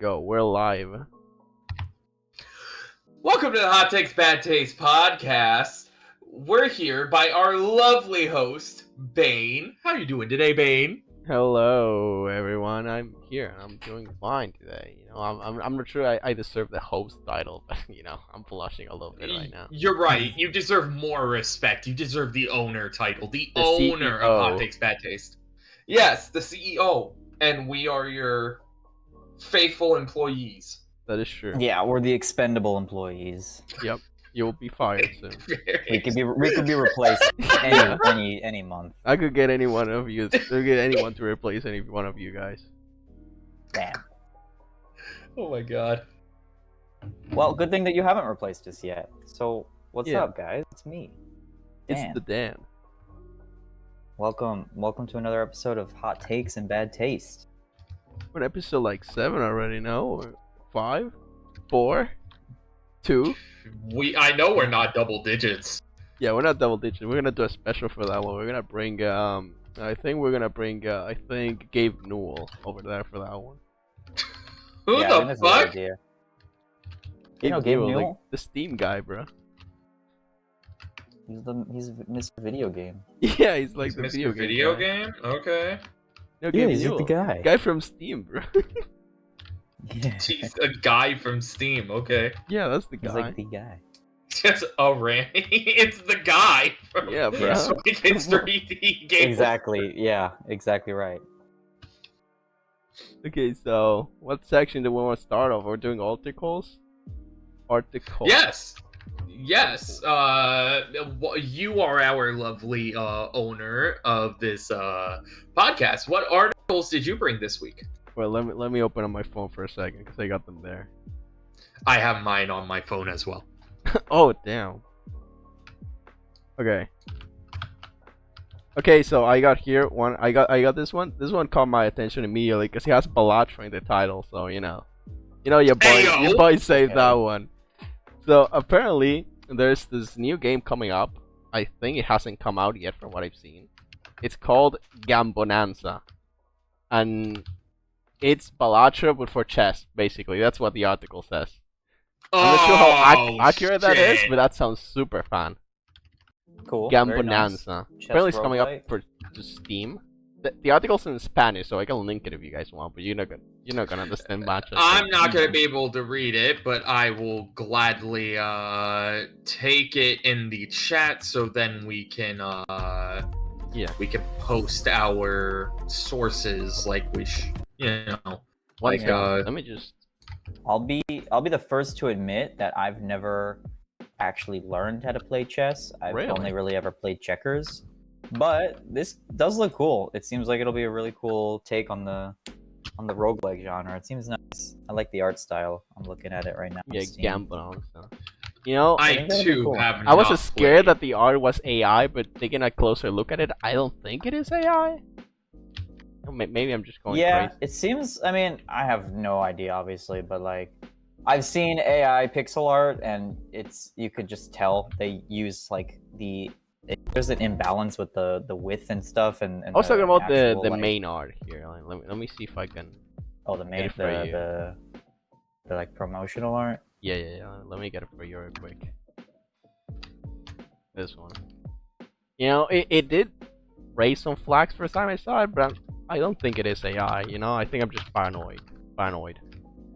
go. We're live. Welcome to the Hot Takes Bad Taste podcast. We're here by our lovely host, Bane. How you doing today, Bane? Hello, everyone. I'm here. I'm doing fine today. I'm not sure I deserve the host title, but I'm blushing a little bit right now. You're right. You deserve more respect. You deserve the owner title. The CEO. owner of Hot Takes Bad Taste. Yes, the CEO. And we are your faithful employees. That is true. Yeah, we're the expendable employees. Yep. You'll be fired soon. We could be replaced any month. I could get any one of you. Get anyone to replace any one of you guys. Damn. Oh my god. Well, good thing that you haven't replaced us yet. So, what's Yeah. up, guys? It's me, Dan. It's the Dan. Welcome to another episode of Hot Takes and Bad Taste. We're on episode like 7 already, no? Or 5? 4? 2? I know we're not double digits. Yeah, we're not double digits. We're gonna do a special for that one. We're gonna bring I think Gabe Newell over there for that one. Who Yeah, I think the that's a good fuck? idea. Gabe Gabe Newell, like Newell? the Steam guy, bro. He's Mr. Video Game. Yeah, he's like the Mr. video game. Game? Okay. No, Yeah, Gabe he's Newell. the guy. Guy from Steam, bro. Yeah. Jeez, a guy from Steam, okay. Yeah, that's the He's guy. like the guy. Just a Randy. It's the guy from Yeah, bro. Sonic and 3D game. Exactly. Yeah, exactly right. Okay, so what section do we want to start off? We're doing articles. Yes. Yes. You are our lovely owner of this podcast. What articles did you bring this week? Well, let me open up my phone for a second because I got them there. I have mine on my phone as well. Oh damn. Okay. Okay, so I got here one. I got this one. This one caught my attention immediately because he has Balatro in the title. So your boy saved that one. So apparently there's this new game coming up. I think it hasn't come out yet from what I've seen. It's called Gambonanza, and it's Balatro but for chess. Basically, that's what the article says. I'm not sure how accurate that is, but that sounds super fun. Cool. very nice. Gambonanza. Chess Apparently it's coming up roguelike. for Steam. The article's in Spanish, so I can link it if you guys want, but you're not gonna understand much. I'm not going to be able to read it, but I will gladly take it in the chat so then we can we can post our sources like we Let uh, me just. I'll be the first to admit that I've never actually learned how to play chess. I've Really? only really ever played checkers. But this does look cool. It seems like it'll be a really cool take on the roguelike genre. It seems nice. I like the art style. I'm looking at it right now. on Yeah, Steam. Gambonanza. I think that'd be too cool. have I was not scared played. that the art was AI, but taking a closer look at it, I don't think it is AI. Maybe I'm just going Yeah, crazy. it seems. I mean, I have no idea, obviously, but like, I've seen AI pixel art, and you could just tell they use like there's an imbalance with the width and stuff, and I was talking about actual, the like- main art here. Like, let me see if I can. Oh, the main it for you. the like promotional art. Yeah. Let me get it for you real quick. This one. It did raise some flags first time I saw it, but I don't think it is AI. I think I'm just paranoid.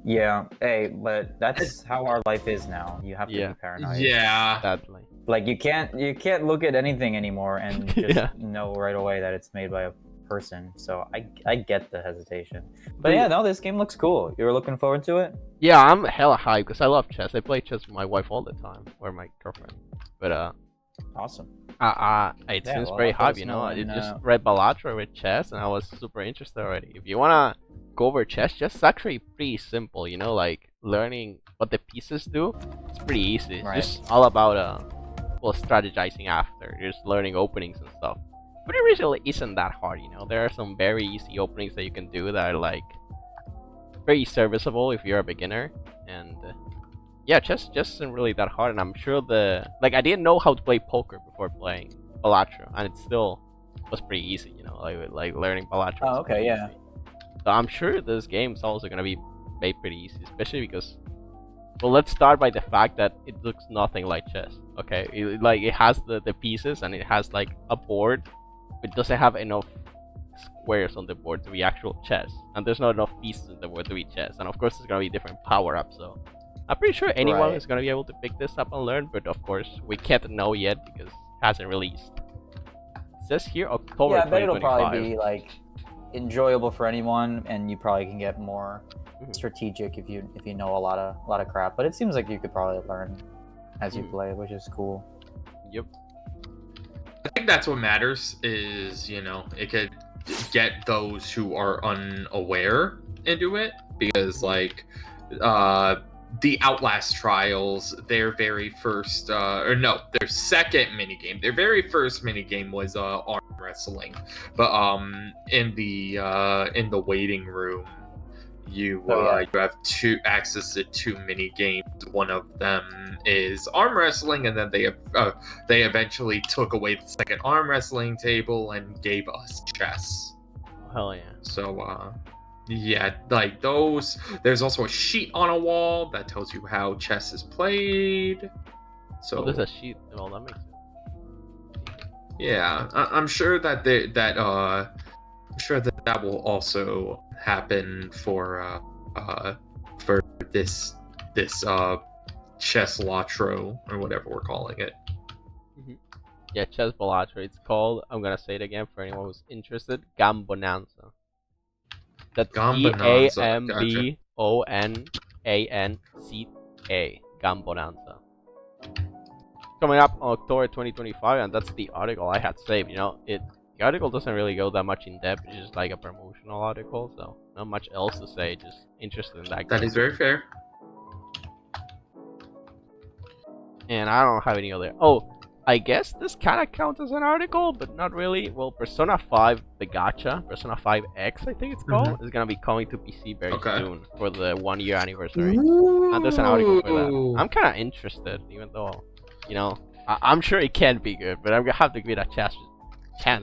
Yeah, hey, but that's how our life is now. You have to Yeah. be paranoid. Yeah. Sadly. Like you can't look at anything anymore and just Yeah. know right away that it's made by a person. So I get the hesitation. But But yeah, no, this game looks cool. You were looking forward to it? Yeah, I'm hella hyped because I love chess. I play chess with my wife all the time, or my girlfriend. But Awesome. it Yeah, seems well, very let hype. us know I when, just read Balatro with chess, and I was super interested already. If you wanna go over chess, chess is actually pretty simple. Like learning what the pieces do. It's pretty easy. It's Right. just all about strategizing after. Just learning openings and stuff. But it really isn't that hard. There are some very easy openings that you can do that are like very serviceable if you're a beginner. And yeah, chess isn't really that hard. And I'm sure I didn't know how to play poker before playing Balatro, and it still was pretty easy. Like learning Balatro. Oh, was okay, pretty yeah. easy. So I'm sure this game's also gonna be made pretty easy, especially because, well, let's start by the fact that it looks nothing like chess. Okay, it has the pieces and it has like a board, but it doesn't have enough squares on the board to be actual chess, and there's not enough pieces on the board to be chess. And of course, there's gonna be different power-ups. So I'm pretty sure anyone is gonna be able to pick this up and learn, but of course we can't know yet because it hasn't released. It says here October 2025. Yeah, I bet it'll probably be like enjoyable for anyone, and you probably can get more strategic if you know a lot of crap. But it seems like you could probably learn as you play, which is cool. Yep. I think that's what matters. Is it could get those who are unaware into it, because like the Outlast Trials, their very first their second minigame, their very first minigame was arm wrestling, but in the waiting room you have access to two mini games. One of them is arm wrestling, and then they eventually took away the second arm wrestling table and gave us chess. Hell yeah. So yeah, like those. There's also a sheet on a wall that tells you how chess is played. So there's a sheet. Well, that makes sense. Yeah, I'm sure that that will also happen for this chess Latro or whatever we're calling it. Yeah, chess Balatro. It's called. I'm gonna say it again for anyone who's interested. Gambonanza. That's Gambonanza. Gambonanza. Coming up on October 2025, and that's the article I had saved. The article doesn't really go that much in depth. It's just like a promotional article, so not much else to say. Just interested in that game. That is very fair. And I don't have any other. Oh, I guess this kind of counts as an article, but not really. Well, Persona 5, the gacha, Persona 5X, I think it's called, is gonna be coming to PC very soon for the 1-year anniversary. And there's an article for that. I'm kind of interested, even though, I'm sure it can be good, but I'm gonna have to give it a chance.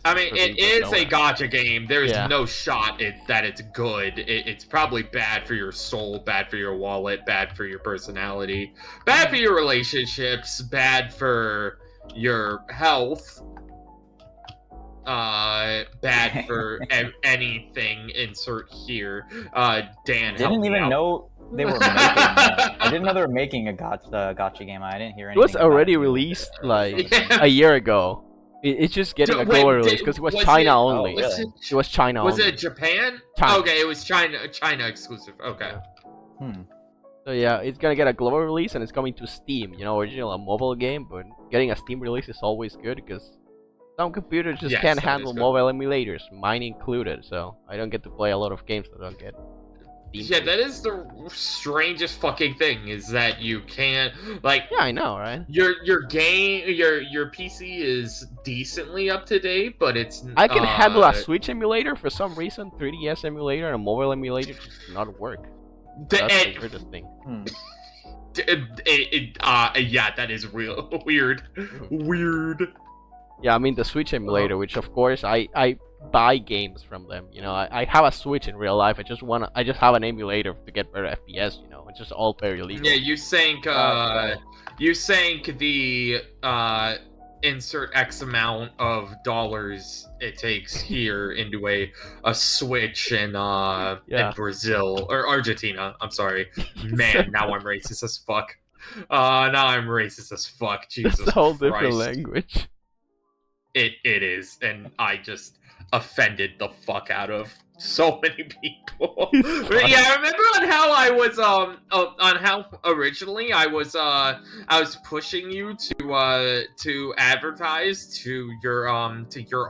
I mean, it is a gacha game. There's no shot that it's good. It's probably bad for your soul, bad for your wallet, bad for your personality, bad for your relationships, bad for your health, bad for anything. Insert here. Dan, didn't even know they were making. I didn't know they were making a gacha game. I didn't hear anything. It was already released like a year ago. It's just getting a global release because it was China only. It was China only. Was it Japan? Okay, it was China exclusive. Okay. So yeah, it's gonna get a global release and it's coming to Steam. Original a mobile game, but getting a Steam release is always good because some computers just can't handle mobile emulators, mine included. So I don't get to play a lot of games that don't get Steam. Yeah, that is the strangest fucking thing, is that you can't, like... Yeah, I know, right? Your PC is decently up to date, but it's... I can handle a Switch emulator for some reason. 3DS emulator and a mobile emulator just not work. That's the weirdest thing. Yeah, that is real weird. Weird. Yeah, I mean the Switch emulator, which of course I buy games from them. I have a Switch in real life. I just have an emulator to get better FPS. It's just all very legal. Yeah, you sank the insert X amount of dollars it takes here into a Switch in Brazil or Argentina. I'm sorry, man. Now I'm racist as fuck. Now I'm racist as fuck. Jesus Christ. It's a whole different language. It is, and I just offended the fuck out of so many people. But yeah, I remember on how originally I was pushing you to advertise to your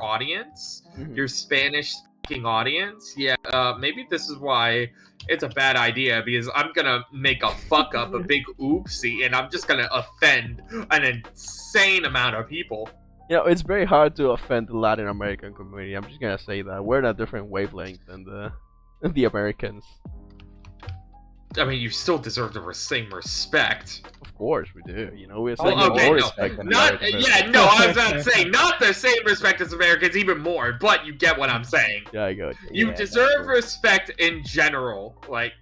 audience, your Spanish speaking audience. Yeah, maybe this is why it's a bad idea, because I'm gonna make a fuck up, a big oopsie, and I'm just gonna offend an insane amount of people. It's very hard to offend the Latin American community. I'm just gonna say that we're in a different wavelength than the Americans. I mean, you still deserve the same respect. Of course we do. We're saying more respect than Americans. I was about to say not the same respect as Americans, even more. But you get what I'm saying. Yeah, I got you. You deserve respect in general. Like,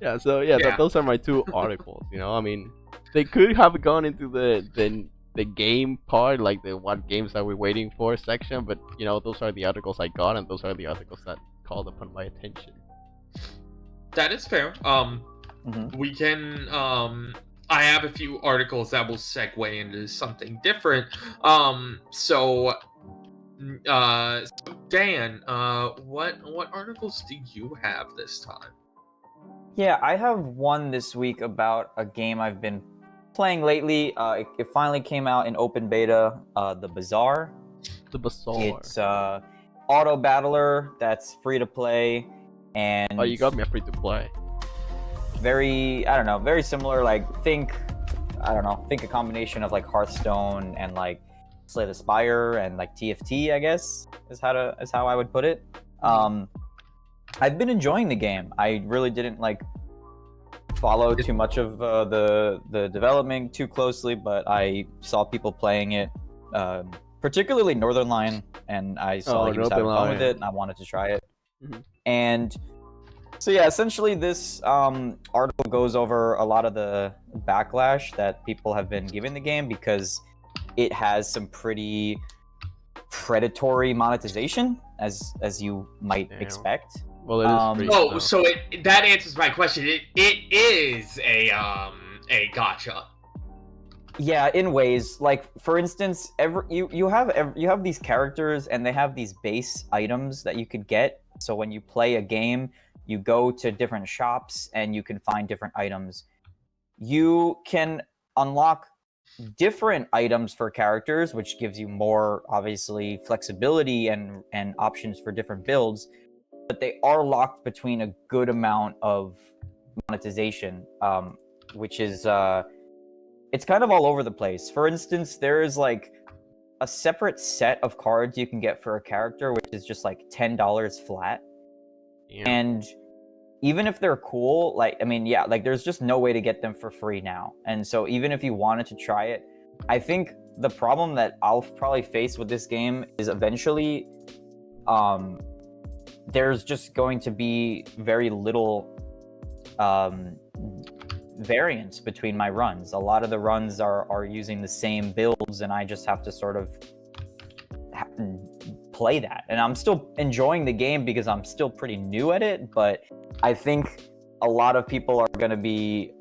Yeah, so yeah, Yeah. those are my two articles. You know, I mean, they could have gone into the game part, like the what games are we waiting for section, but you know, those are the articles I got, and those are the articles that called upon my attention. That is fair. We can. I have a few articles that will segue into something different. So Dan, what articles do you have this time? Yeah, I have one this week about a game I've been playing lately. It finally came out in open beta. The Bazaar. The Bazaar. It's auto battler that's free to play, and oh, you got me a free to play. Very, I don't know, very similar. Like think a combination of like Hearthstone and like Slay the Spire and like TFT, I guess is how I would put it. I've been enjoying the game. I really didn't like follow too much of the development too closely, but I saw people playing it, particularly Northern Lion, and I saw he was having fun with it, and I wanted to try it. And so yeah, essentially this article goes over a lot of the backlash that people have been giving the game because it has some pretty predatory monetization, as you might expect. Well, it is free, so that answers my question. It is a gotcha. Yeah, in ways. Like for instance, you have these characters and they have these base items that you could get. So when you play a game, you go to different shops and you can find different items. You can unlock different items for characters, which gives you more obviously flexibility and options for different builds. But they are locked between a good amount of monetization, which is it's kind of all over the place. For instance, there is like a separate set of cards you can get for a character, which is just like $10 flat. Yeah. And even if they're cool, like, I mean, yeah, like there's just no way to get them for free now. And so even if you wanted to try it, I think the problem that I'll probably face with this game is eventually, there's just going to be very little variance between my runs. A lot of the runs are using the same builds, and I just have to sort of play that. And I'm still enjoying the game because I'm still pretty new at it, but I think a lot of people are going to be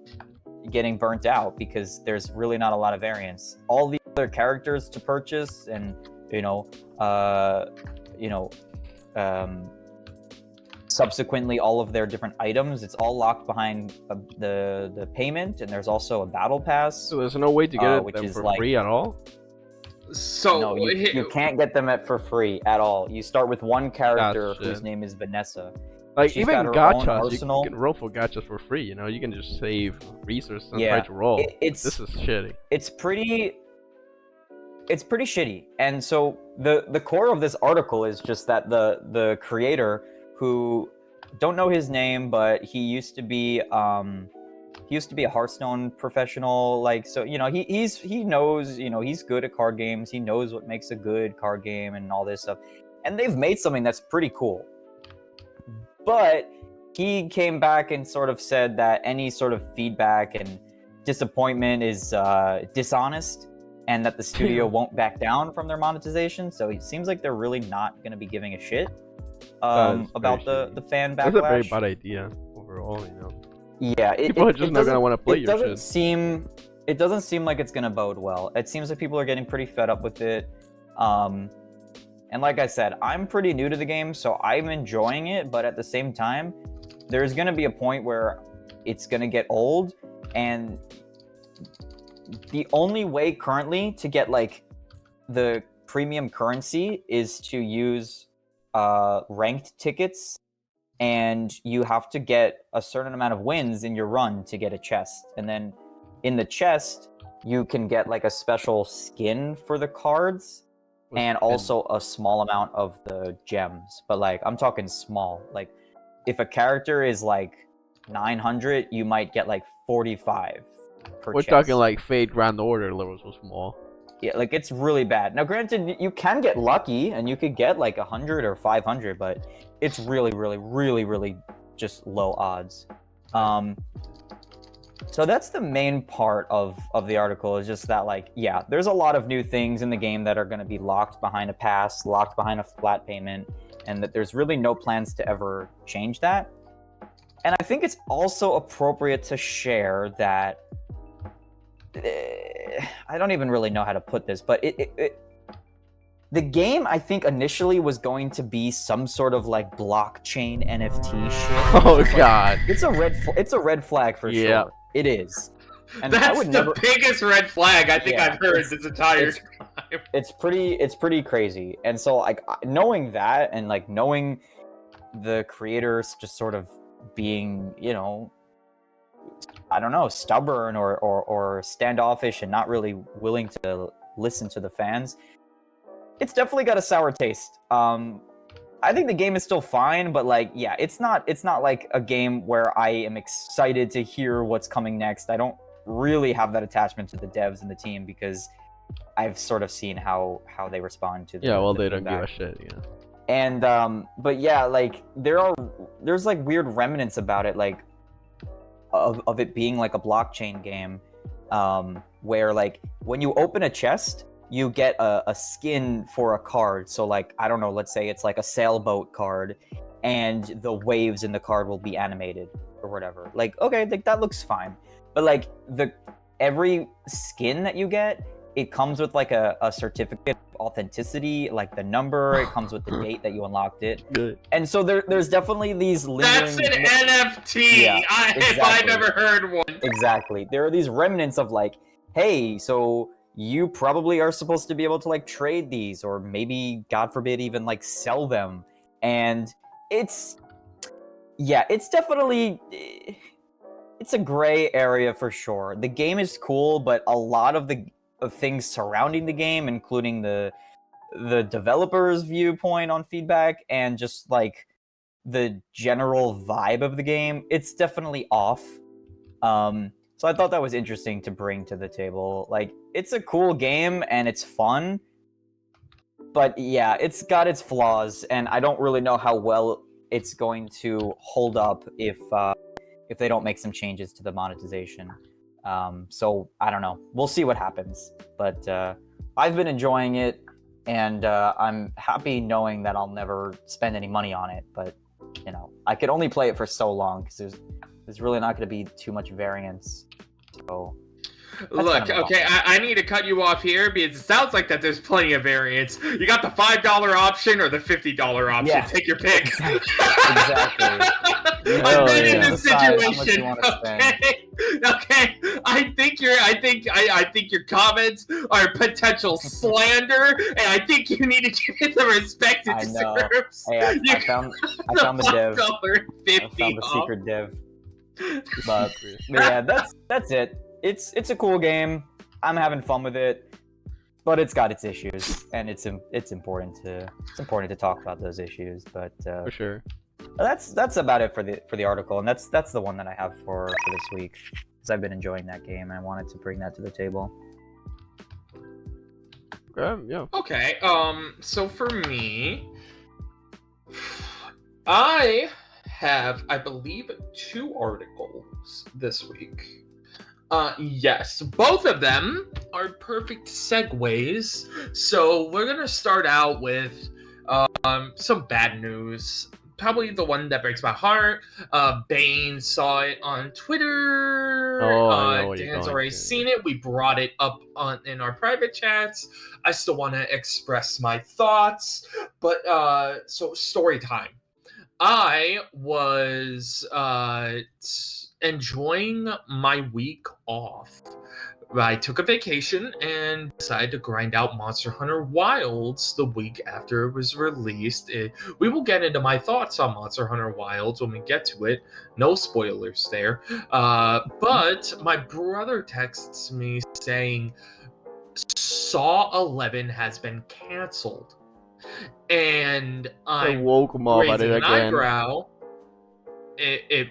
getting burnt out because there's really not a lot of variance. All the other characters to purchase and subsequently all of their different items, it's all locked behind the payment, and there's also a battle pass. So there's no way to get it for free at all? So no, you can't get them for free at all. You start with one character whose name is Vanessa. Like she's even gachas, you can roll for gachas for free. You know, you can just save resources and try to roll. This is shitty. It's pretty shitty. And so the core of this article is just that the creator, who don't know his name, but he used to be a Hearthstone professional. Like, so you know, he knows, you know, he's good at card games. He knows what makes a good card game and all this stuff. And they've made something that's pretty cool. But he came back and sort of said that any sort of feedback and disappointment is dishonest, and that the studio won't back down from their monetization. So it seems like they're really not going to be giving a shit about the fan backlash. That's a very bad idea overall, you know. Yeah, people are just not going to want to play your shit. It doesn't seem like it's going to bode well. It seems like people are getting pretty fed up with it. And like I said, I'm pretty new to the game, so I'm enjoying it, but at the same time, there's going to be a point where it's going to get old, and the only way currently to get like the premium currency is to use ranked tickets, and you have to get a certain amount of wins in your run to get a chest. And then in the chest, you can get like a special skin for the cards, and also a small amount of the gems. But like, I'm talking small. Like, if a character is like 900, you might get like 45 per We're chest. talking like Fate Grand Order levels so small. Yeah, like it's really bad. Now, granted, you can get lucky and you could get like 100 or 500, but it's really, really, really, really just low odds. So that's the main part of the article, is just that, like, yeah, there's a lot of new things in the game that are going to be locked behind a pass, locked behind a flat payment, and that there's really no plans to ever change that. And I think it's also appropriate to share that I don't even really know how to put this, but the game, I think, initially was going to be some sort of like blockchain NFT shit. Oh god, like, it's a red flag for sure. It is. And that's I would the biggest red flag I think I've heard this entire time. It's pretty crazy. And so, like, knowing that, and like knowing the creators just sort of being, you know, I don't know, stubborn or standoffish and not really willing to listen to the fans, it's definitely got a sour taste. I think the game is still fine, but like, yeah, it's not like a game where I am excited to hear what's coming next. I don't really have that attachment to the devs and the team because I've sort of seen how they respond to the they feedback. don't give a shit, yeah. And but yeah, like there's like weird remnants about it, like of it being like a blockchain game, where like when you open a chest, you get a skin for a card. So like, I don't know, let's say it's like a sailboat card and the waves in the card will be animated or whatever. Like, okay, like that looks fine. But like every skin that you get, it comes with like a certificate of authenticity, like the number, it comes with the date that you unlocked it. Good. And so there's definitely these lingering... That's an NFT! Yeah, exactly. If I've ever heard one. Exactly. There are these remnants of like, hey, so you probably are supposed to be able to like trade these, or maybe, God forbid, even like sell them. And it's definitely, it's a gray area for sure. The game is cool, but a lot of things surrounding the game, including the developer's viewpoint on feedback and just like the general vibe of the game, it's definitely off. So I thought that was interesting to bring to the table. Like, it's a cool game and it's fun, but yeah, it's got its flaws, and I don't really know how well it's going to hold up if they don't make some changes to the monetization. So I don't know. We'll see what happens. But I've been enjoying it, and I'm happy knowing that I'll never spend any money on it. But you know, I could only play it for so long because there's really not going to be too much variance. So look, okay, I need to cut you off here because it sounds like that there's plenty of variance. You got the $5 option or the $50 option. Yeah. Take your pick. Exactly. I've been in this situation. Okay. I think your comments are potential slander, and I think you need to give it the respect it deserves. Hey, I found the dev. I found the secret dev. But yeah, that's it. It's a cool game. I'm having fun with it, but it's got its issues, and it's important to talk about those issues. But for sure, that's about it for the article, and that's the one that I have for this week, because I've been enjoying that game and I wanted to bring that to the table. Yeah. Okay. So for me, I have, I believe, 2 articles this week. Yes, both of them are perfect segues. So we're gonna start out with some bad news. Probably the one that breaks my heart. Bane saw it on Twitter. Dan's already seen it. We brought it up in our private chats. I still want to express my thoughts. But so story time. I was enjoying my week off. I took a vacation and decided to grind out Monster Hunter Wilds the week after it was released. We will get into my thoughts on Monster Hunter Wilds when we get to it. No spoilers there. But my brother texts me saying Saw 11 has been canceled. And I woke him up at it again. Eyebrow. It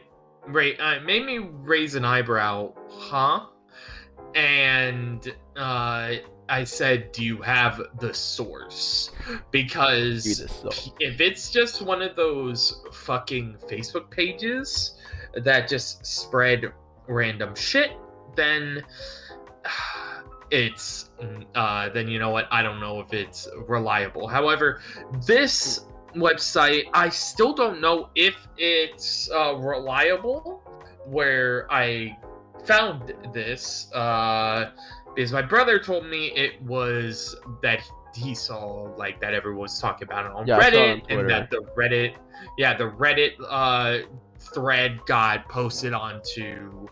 made me raise an eyebrow, huh? And I said, do you have the source? Because if it's just one of those fucking Facebook pages that just spread random shit, then it's then you know what, I don't know if it's reliable. However, this website, I still don't know if it's reliable. Where I found this is my brother told me it was that he saw like that everyone was talking about it on Reddit, and that the Reddit thread got posted onto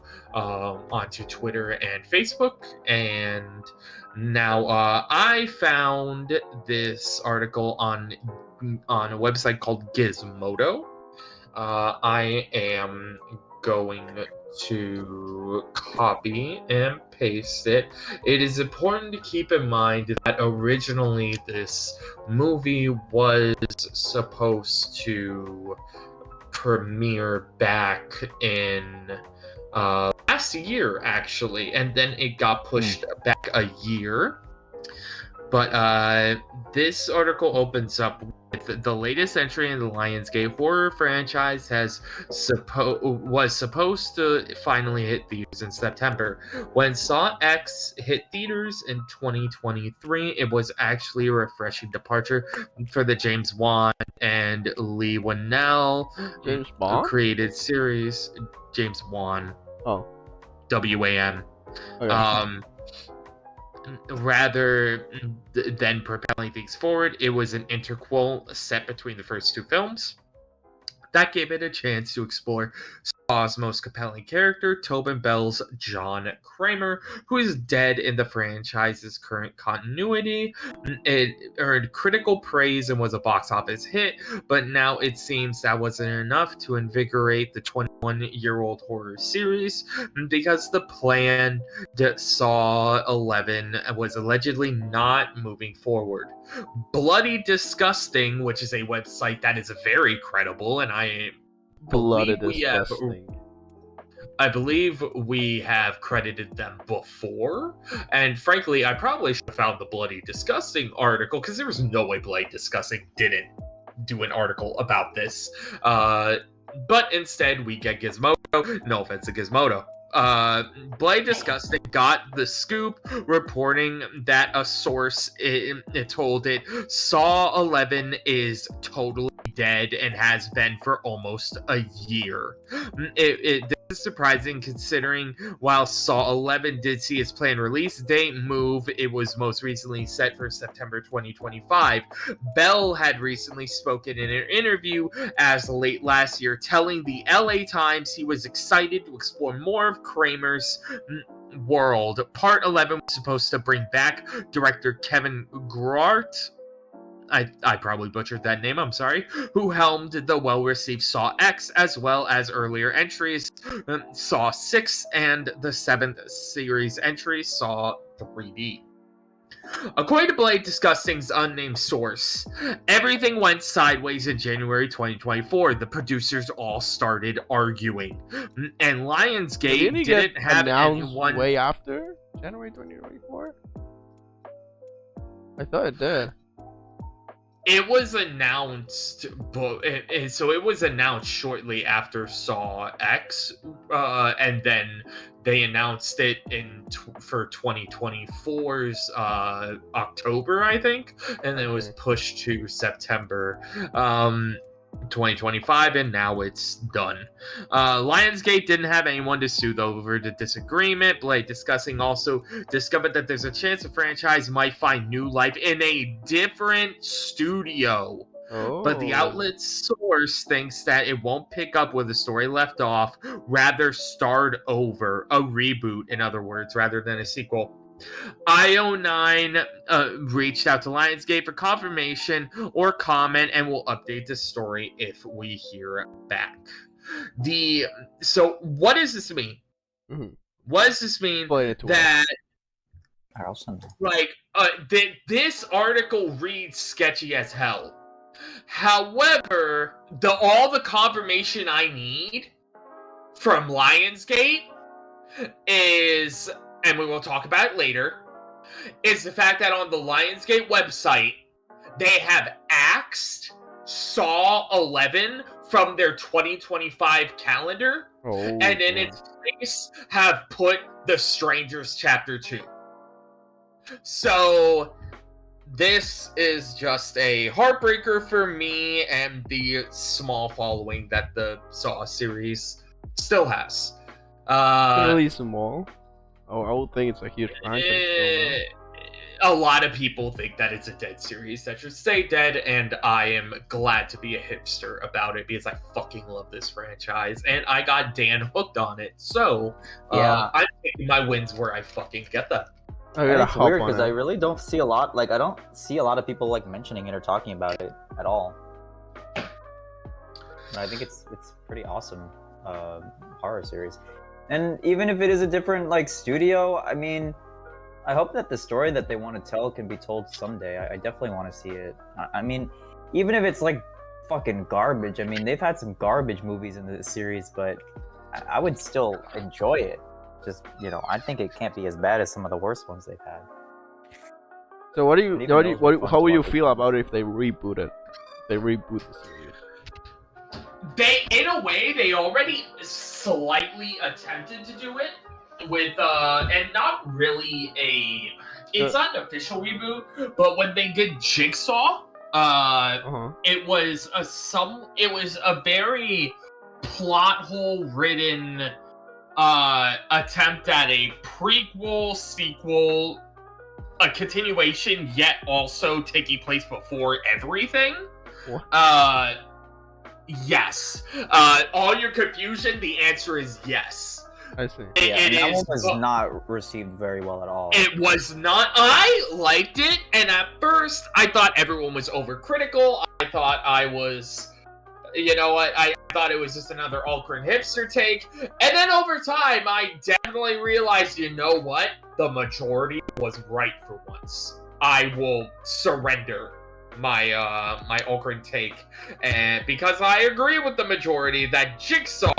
Twitter and Facebook. And now I found this article on a website called Gizmodo. I am going to copy and paste it. It is important to keep in mind that originally this movie was supposed to premiere back in last year, actually, and then it got pushed back a year. But this article opens up with the latest entry in the Lionsgate horror franchise was supposed to finally hit theaters in September. When Saw X hit theaters in 2023, it was actually a refreshing departure for the James Wan and Lee Winnell created series. James Wan. Oh. W-A-N. Okay. Rather than propelling things forward, it was an interquel set between the first two films. That gave it a chance to explore Saw's most compelling character, Tobin Bell's John Kramer, who is dead in the franchise's current continuity. It earned critical praise and was a box office hit, but now it seems that wasn't enough to invigorate the 21-year-old horror series, because the planned Saw 11 was allegedly not moving forward. Bloody Disgusting, which is a website that is very credible, and I believe we have credited them before. And frankly, I probably should have found the Bloody Disgusting article, because there was no way Bloody Disgusting didn't do an article about this. But instead, we get Gizmodo. No offense to Gizmodo. Bloody Disgusting got the scoop, reporting that a source it told it Saw 11 is totally dead and has been for almost a year. This is surprising, considering while Saw 11 did see its planned release date move, it was most recently set for September 2025. Bell had recently spoken in an interview as late last year, telling the LA Times he was excited to explore more of Kramer's world. Part 11 was supposed to bring back director Kevin Grart. I probably butchered that name, I'm sorry, who helmed the well-received Saw X, as well as earlier entries, Saw 6 and the 7th series entry, Saw 3D. According to Bloody Disgusting's unnamed source, everything went sideways in January 2024. The producers all started arguing, and Lionsgate didn't have anyone way after January 2024. I thought it did. It was announced, so it was announced shortly after Saw X, and then they announced it for 2024's October, I think, and then it was pushed to September 2025, and now it's done. Lionsgate didn't have anyone to sue over the disagreement. Bloody Disgusting also discovered that there's a chance the franchise might find new life in a different studio. But the outlet's source thinks that it won't pick up where the story left off, rather start over, a reboot, in other words, rather than a sequel. IO9 reached out to Lionsgate for confirmation or comment, and will update the story if we hear back. So what does this mean? Mm-hmm. What does this mean that this article reads sketchy as hell? However, all the confirmation I need from Lionsgate is, and we will talk about it later, is the fact that on the Lionsgate website, they have axed Saw 11 from their 2025 calendar. Oh, and in its place have put The Strangers Chapter 2. So this is just a heartbreaker for me and the small following that the Saw series still has. Really small. Oh, I would think it's a huge franchise. A lot of people think that it's a dead series that should stay dead, and I am glad to be a hipster about it because I fucking love this franchise, and I got Dan hooked on it. So yeah, I'm taking my wins where I fucking get them. It's weird because I really don't see a lot. Like, I don't see a lot of people like mentioning it or talking about it at all. And I think it's pretty awesome horror series. And even if it is a different like studio, I mean, I hope that the story that they want to tell can be told someday. I definitely want to see it. I mean, even if it's like fucking garbage. I mean, they've had some garbage movies in this series, but I would still enjoy it. Just, you know, I think it can't be as bad as some of the worst ones they've had. So how will you feel about it if they reboot it? They reboot the series. In a way, they already slightly attempted to do it with and not really it's not an official reboot, but when they did Jigsaw, it was a very plot hole ridden attempt at a prequel, sequel, a continuation, yet also taking place before everything. What? Yes. All your confusion, the answer is yes. I see. That one was not received very well at all. It was not. I liked it, and at first, I thought everyone was overcritical. I thought I was, you know what? I thought it was just another Ulkran hipster take. And then over time, I definitely realized, you know what? The majority was right for once. I will surrender my my Ulkran take, and because I agree with the majority that Jigsaw,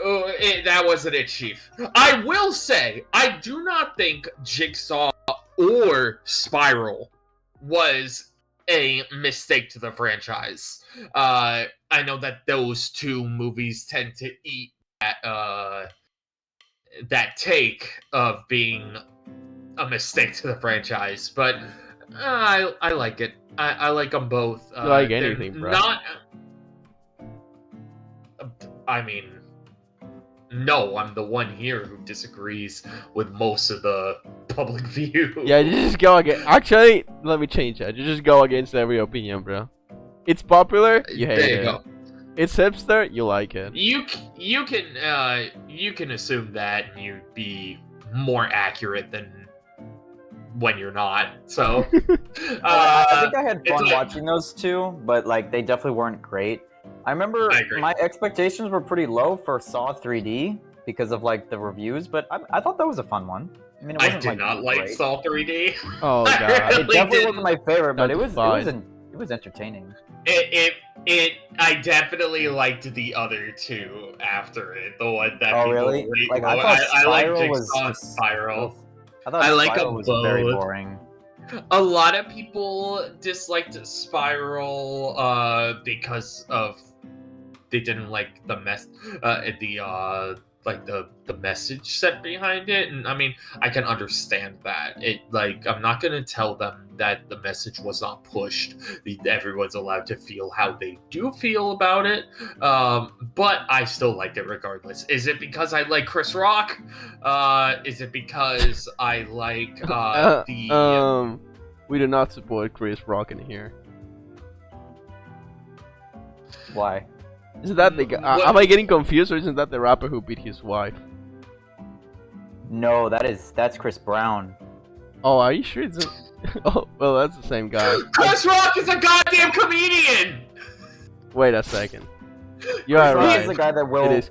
that wasn't it, Chief. I will say, I do not think Jigsaw or Spiral was a mistake to the franchise. I know that those two movies tend to eat that take of being a mistake to the franchise, but I like it. I like them both. You like anything, bro? I mean, no, I'm the one here who disagrees with most of the public view. Yeah, you just go against. Actually, let me change that. You just go against every opinion, bro. It's popular, you hate it. Go. It's hipster, you like it. You can assume that and you'd be more accurate than when you're not. So I think I had fun watching those two, but like they definitely weren't great. I remember my expectations were pretty low for Saw 3D because of like the reviews, but I thought that was a fun one. I mean, I did not like Saw 3D. Oh god, it definitely wasn't my favorite, but it was entertaining. I definitely liked the other two after it. The one that people really like. I thought Spiral was Spiral. I like them both. Very boring. A lot of people disliked Spiral because of they didn't like the the message set behind it, and I mean I can understand that. I'm not gonna tell them that the message was not pushed. Everyone's allowed to feel how they do feel about it, but I still liked it regardless. Is it because I like Chris Rock? Is it because I like we do not support Chris Rock in here. Why? Isn't that the guy? Am I getting confused, or isn't that the rapper who beat his wife? No, that's Chris Brown. Oh, are you sure it's? Oh, well, that's the same guy. Chris Rock is a goddamn comedian. Wait a second. You are right. He's the guy that Will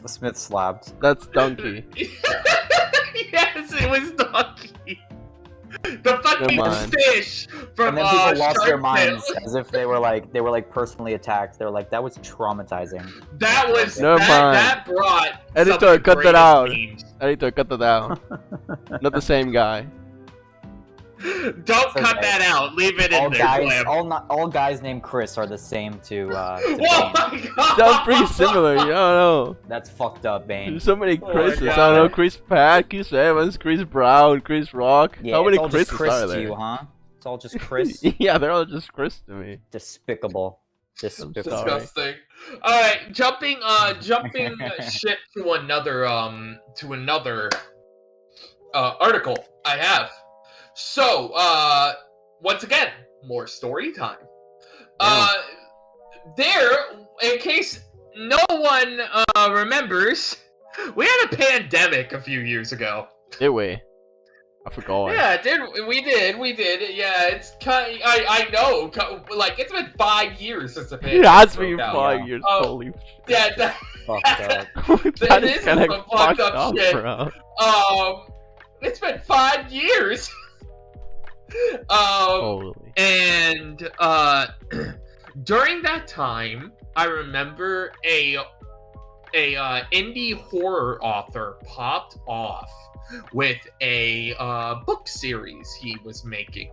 Smith slapped. That's Donkey. Yes, it was Donkey. The fucking fish from and then people lost their minds as if they were like personally attacked. They were like, that was traumatizing. That was that brought editor, cut that out. Editor, cut that out. Not the same guy. Don't cut that out. Leave it in there. All guys named Chris are the same to oh my god! Sounds pretty similar. You don't know. That's fucked up, Bane. There's so many Chris's. I don't know. Chris Pratt, Chris Evans, Chris Brown, Chris Rock. Yeah, how many it's all Chris's just Chris are there? to you, huh? It's all just Chris. Yeah, they're all just Chris to me. Despicable. Disgusting. All right, jumping ship to another article I have. So, once again, more story time. There, in case no one remembers, we had a pandemic a few years ago. Did we? I forgot. Yeah, we did. Yeah, it's kind. I know. Like it's been 5 years since the pandemic. It has been 5 years. Holy shit. Yeah, that is kind of fucked up, shit. Bro. It's been 5 years. Holy. And during that time, I remember a indie horror author popped off with a book series he was making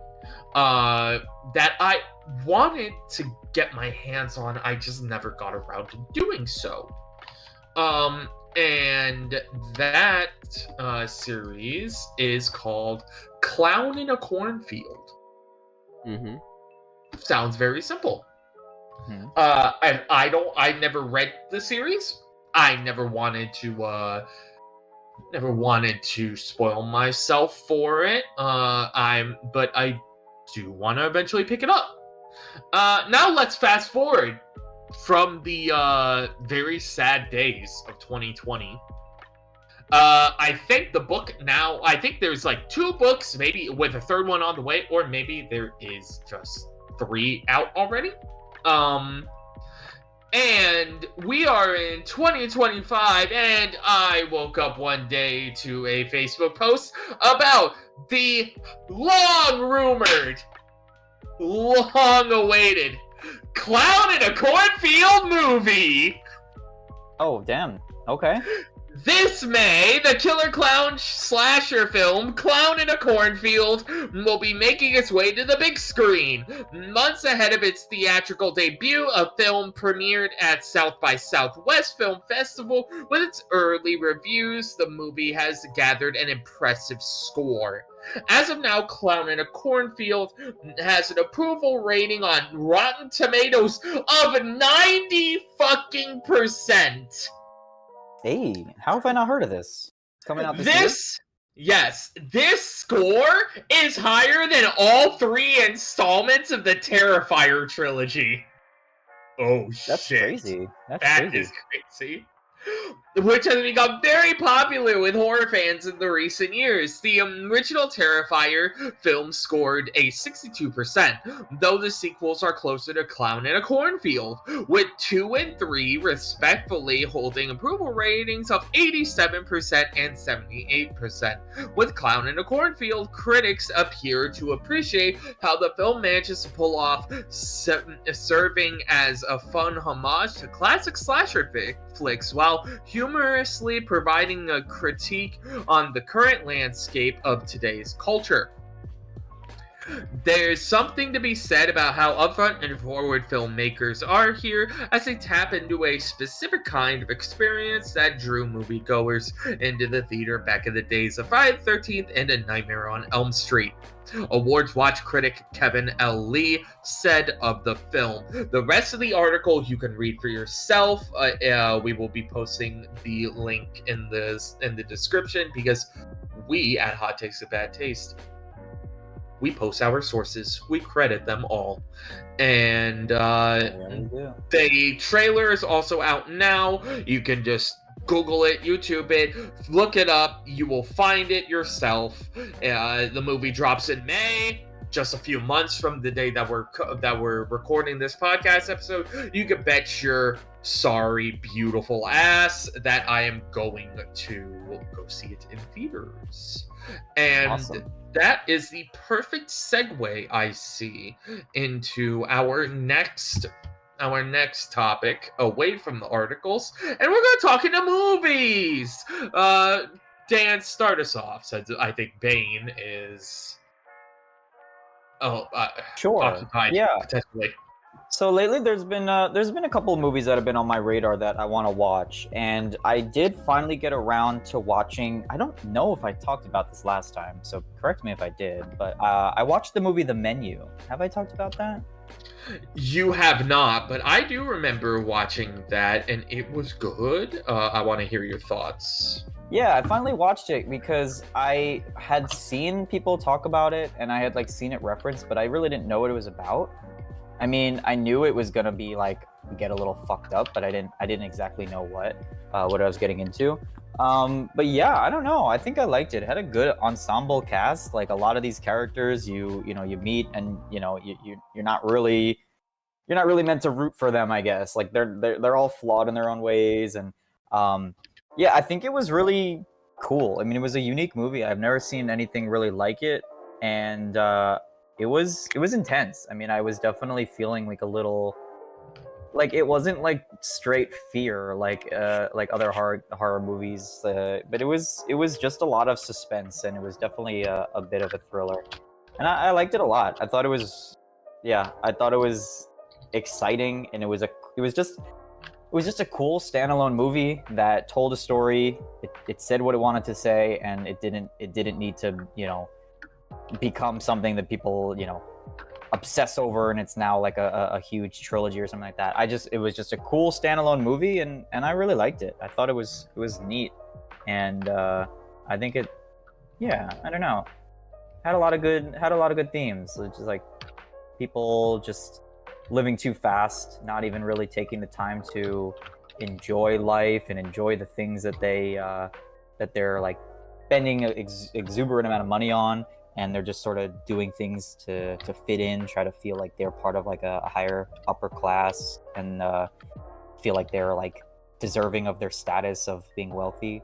that I wanted to get my hands on. I just never got around to doing so. And that series is called Clown in a Cornfield. Sounds very simple. I never read the series. I never wanted to spoil myself for it. But I do want to eventually pick it up. Now let's fast forward from the very sad days of 2020. I think the book now, I think there's like 2 books, maybe with a 3rd one on the way, or maybe there is just 3 out already. And we are in 2025, and I woke up one day to a Facebook post about the long-rumored, long-awaited Clown in a Cornfield movie! Oh, damn. Okay. This May, the killer clown slasher film Clown in a Cornfield will be making its way to the big screen. Months ahead of its theatrical debut, a film premiered at South by Southwest Film Festival. With its early reviews, the movie has gathered an impressive score. As of now, Clown in a Cornfield has an approval rating on Rotten Tomatoes of 90%. Hey, how have I not heard of this? It's coming out this year? Yes, this score is higher than all 3 installments of the Terrifier trilogy. Oh, That's shit. crazy. That is crazy. Which has become very popular with horror fans in the recent years. The original Terrifier film scored a 62%, though the sequels are closer to Clown in a Cornfield, with 2 and 3 respectively holding approval ratings of 87% and 78%. With Clown in a Cornfield, critics appear to appreciate how the film manages to pull off serving as a fun homage to classic slasher flicks, while humorously providing a critique on the current landscape of today's culture. There's something to be said about how upfront and forward filmmakers are here, as they tap into a specific kind of experience that drew moviegoers into the theater back in the days of Friday the 13th and A Nightmare on Elm Street. Awards Watch critic Kevin L. Lee said of the film. The rest of the article you can read for yourself. We will be posting the link in the description, because we at Hot Takes of Bad Taste, we post our sources. We credit them all. And the trailer is also out now. You can just Google it, YouTube it, look it up. You will find it yourself. The movie drops in May, just a few months from the day that we're recording this podcast episode. You can bet your sorry, beautiful ass that I am going to go see it in theaters. And awesome. That is the perfect segue, I see, into our next topic away from the articles, and we're going to talk into movies. Dan, start us off, since I think Bane is Sure. occupied, Yeah. potentially. So lately, there's been a couple of movies that have been on my radar that I want to watch, and I did finally get around to watching. I don't know if I talked about this last time, so correct me if I did. But I watched the movie The Menu. Have I talked about that? You have not, but I do remember watching that, and it was good. I want to hear your thoughts. Yeah, I finally watched it because I had seen people talk about it, and I had like seen it referenced, but I really didn't know what it was about. I mean, I knew it was gonna be like get a little fucked up, but I didn't exactly know what I was getting into. But yeah, I don't know. I think I liked it. It had a good ensemble cast. Like a lot of these characters, you meet, and you're not really meant to root for them. I guess like they're all flawed in their own ways, and yeah, I think it was really cool. I mean, it was a unique movie. I've never seen anything really like it, and it was intense. I mean, I was definitely feeling like a little, like it wasn't like straight fear like other horror movies, but it was just a lot of suspense, and it was definitely a bit of a thriller, and I liked it a lot. I thought it was, yeah, I thought it was exciting, and it was just a cool standalone movie that told a story. It said what it wanted to say, and it didn't need to become something that people obsess over, and it's now like a huge trilogy or something like that. It was just a cool standalone movie, and I really liked it. I thought it was neat, and I think it, yeah, I don't know, had a lot of good themes. It's just like people just living too fast, not even really taking the time to enjoy life and enjoy the things that they're like spending an exuberant amount of money on, and they're just sort of doing things to fit in, try to feel like they're part of like a higher upper class, and feel like they're like deserving of their status of being wealthy.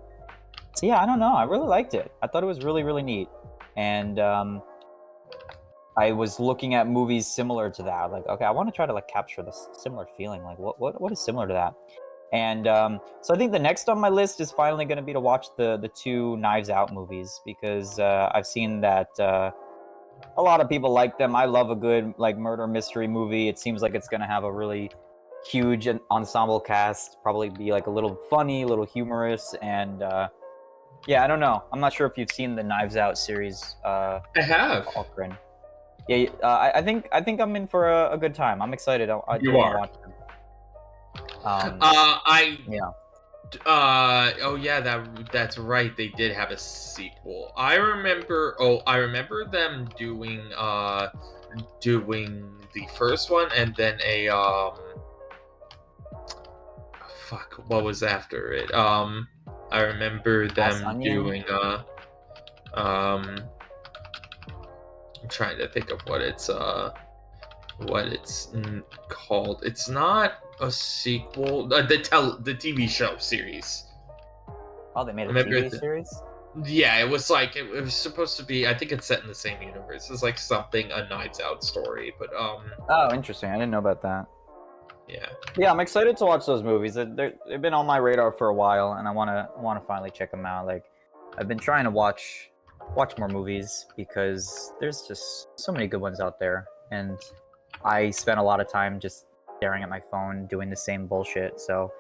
So yeah, I don't know, I really liked it. I thought it was really, really neat, and I was looking at movies similar to that. Like, okay, I want to try to like capture this similar feeling. Like, what is similar to that? And so I think the next on my list is finally going to be to watch the two Knives Out movies, because I've seen that a lot of people like them. I love a good like murder mystery movie. It seems like it's going to have a really huge ensemble cast, probably be like a little funny, a little humorous, and yeah, I don't know. I'm not sure if you've seen the Knives Out series. I have. Algren. Yeah, I think I'm in for a good time. I'm excited. I You are. Watch them. Yeah. Oh yeah, that's right. They did have a sequel. I remember them doing the first one, and then a fuck, what was after it? I remember them doing I'm trying to think of what it's called. It's not a sequel. The TV show series. Oh, they made a TV series? Yeah, it was like it was supposed to be. I think it's set in the same universe. It's like something a Knives Out story, but Oh, interesting. I didn't know about that. Yeah. Yeah, I'm excited to watch those movies. They've been on my radar for a while, and I wanna finally check them out. Like, I've been trying to watch more movies because there's just so many good ones out there, and I spent a lot of time just staring at my phone doing the same bullshit. So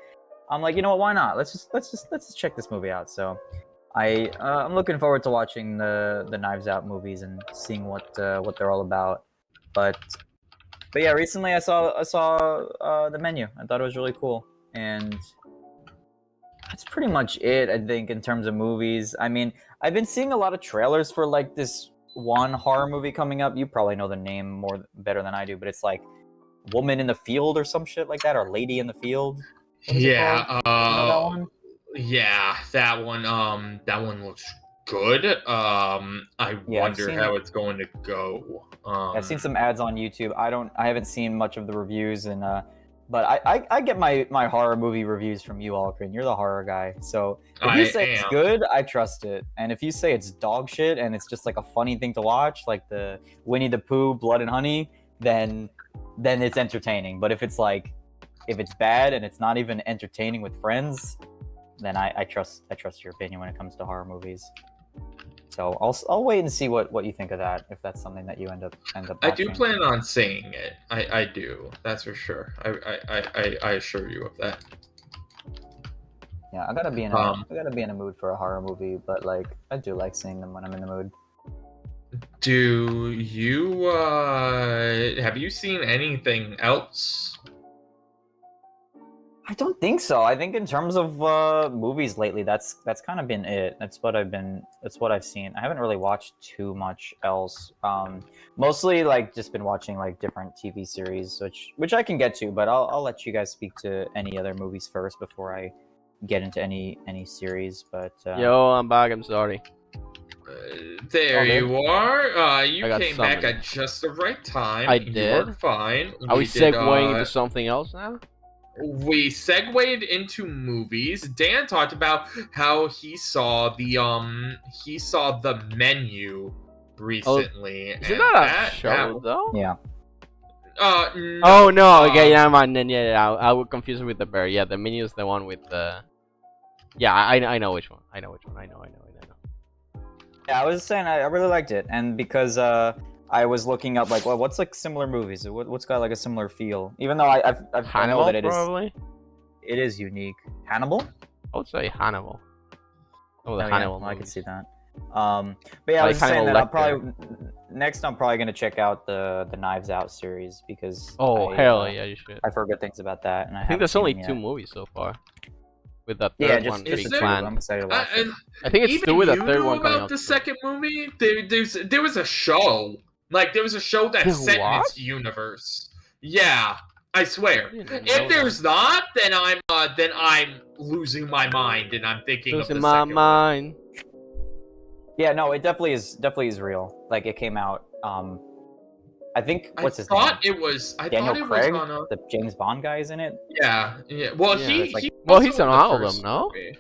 I'm like, you know what? Why not? Let's just check this movie out. So I'm looking forward to watching the Knives Out movies and seeing what they're all about. But yeah, recently I saw The Menu. I thought it was really cool, and that's pretty much it, I think, in terms of movies. I mean, I've been seeing a lot of trailers for like this one horror movie coming up. You probably know the name better than I do, but it's like Woman in the Field or some shit like that, or Lady in the Field. Yeah, you know that one? Yeah, that one. That one looks good. I wonder how it's going to go. I've seen some ads on YouTube. I haven't seen much of the reviews, and but I get my horror movie reviews from you, Algren. You're the horror guy, so if you say it's good, I trust it. And if you say it's dog shit and it's just like a funny thing to watch, like the Winnie the Pooh, Blood and Honey, then it's entertaining. But if it's bad and it's not even entertaining with friends, then I trust your opinion when it comes to horror movies. So I'll wait and see what you think of that, if that's something that you end up watching. I do plan on seeing it. I do. That's for sure. I assure you of that. Yeah, I gotta be in a mood for a horror movie, but like I do like seeing them when I'm in the mood. Do you have you seen anything else? I don't think so. I think in terms of movies lately, that's kind of been it. That's what I've seen. I haven't really watched too much else. Mostly like just been watching like different TV series, which I can get to, but I'll let you guys speak to any other movies first before I get into any series. But yo, I'm back. I'm sorry. There you are. You came summoned. back at just the right time. I You did. were fine. Are we segueing into something else now? We segued into movies. Dan talked about how he saw the Menu recently. Isn't that a show though? yeah. No, Oh no, okay, yeah, man, then yeah, I would confuse it with the bear. Yeah, the Menu is the one with the. Yeah, I know which one. I know. Yeah, I was saying I really liked it, and because I was looking up like, well, what's like similar movies? What's got like a similar feel? Even though I've Hannibal, know that probably. It is unique. Hannibal? I would say Hannibal. Oh, the Oh, Hannibal. yeah, well, I can movies. see that. But yeah, I Like was saying Hannibal that I'm Lecter. probably gonna check out the Knives Out series because Hell yeah, you should. I've heard good things about that, and I think there's only 2 movies so far. With that third one just being two. planned. I'm excited to watch it. I think it's even 2 with a you third knew one coming about out. the second movie. There was a show. Like there was a show that's set in its universe. Yeah, I swear. If there's not, then I'm losing my mind and I'm thinking of the my second mind. Yeah, no, it definitely is real. Like it came out. I think what's his name? I Daniel thought it Craig, was on a... the James Bond guy, is in it. Yeah. Well, Yeah, he's on the all of first them, no? movie.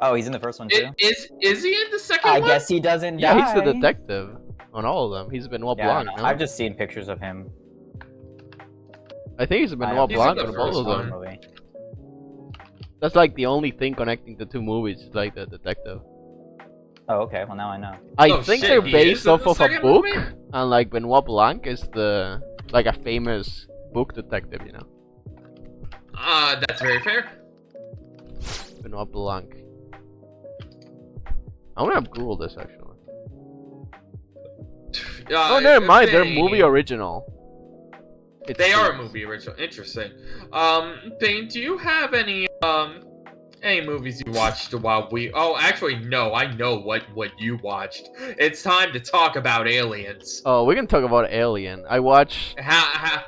Oh, he's in the first one too. Is he in the second I one? guess he doesn't Yeah, die. he's the detective on all of them. He's Benoit Yeah, Blanc. No? I've just seen pictures of him. I think he's Benoit He's Blanc in on the both first of one. them. Movie. That's like the only thing connecting the 2 movies, like the detective. Oh, okay. Well, now I know. I think they're he based is in off the of a second book, movie? and like Benoit Blanc is like a famous book detective, you know. That's very fair. Benoit Blanc. I'm gonna Google this actually. Oh, never mind. They're movie original. They are a movie original. Interesting. Bane, do you have any movies you watched while we? Oh, actually, no. I know what you watched. It's time to talk about Aliens. Oh, we can talk about Alien. I watched How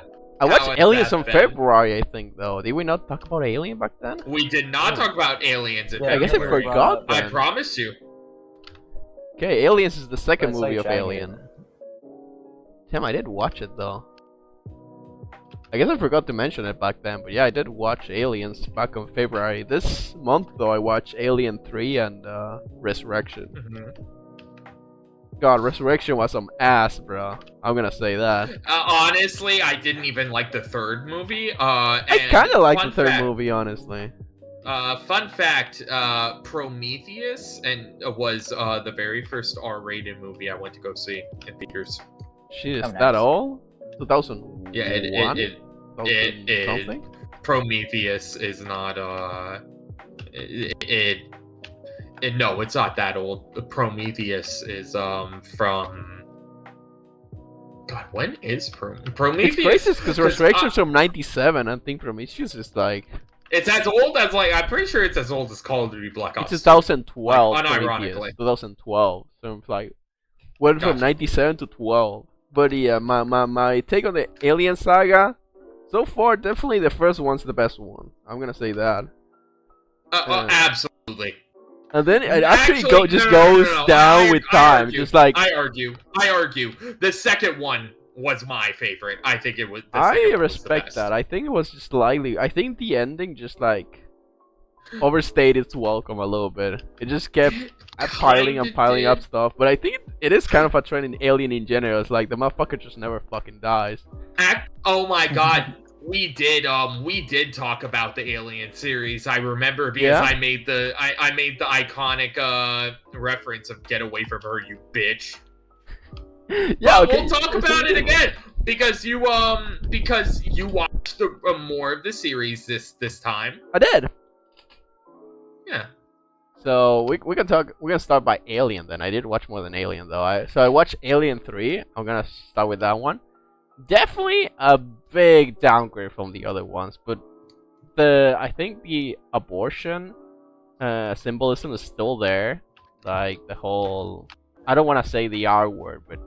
Aliens in been? February, I think, though. Did we not talk about Alien back then? We did not talk about Aliens in I guess I February. forgot I then. promise you. Okay, Aliens is the second That's movie like of Shaggy. Alien. Damn, I did watch it though. I guess I forgot to mention it back then, but yeah, I did watch Aliens back in February. This month though, I watched Alien 3 and Resurrection. God, Resurrection was some ass, bro. I'm gonna say that. Honestly, I didn't even like the third movie. I kind of like the third movie, honestly. Fun fact, Prometheus was the very first R-rated movie I went to go see in theaters. Shit, is Oh, nice. that all? 2001? Yeah, it something? Prometheus is not no, it's not that old. Prometheus is from God, when is Prometheus? It's crazy because Resurrection's from 97. I think Prometheus is like... It's as old as, like, I'm pretty sure it's as old as Call of Duty Black Ops. It's 2012. Like, Prometheus, unironically. 2012. So it's like... Went from Gotcha. 97 to 12. But yeah, my take on the Alien saga... So far, definitely the first one's the best one. I'm gonna say that. Absolutely. And then it actually no. goes down with time. Argue. Just like... I argue. The second one was my favorite. I think it was. I respect that. I think it was just slightly. I think the ending just like overstayed its welcome a little bit. It just kept piling up stuff. But I think it is kind of a trend in Alien in general. It's like the motherfucker just never fucking dies. Oh my god. we did talk about the Alien series. I remember because I made the iconic reference of "Get away from her, you bitch." Yeah, okay. We'll talk about it again because you watched more of the series this time. I did. Yeah. So we can talk. We're gonna start by Alien then. I did watch more than Alien though. I watched Alien 3. I'm gonna start with that one. Definitely a big downgrade from the other ones, but I think the abortion symbolism is still there. Like the whole, I don't want to say the R word, but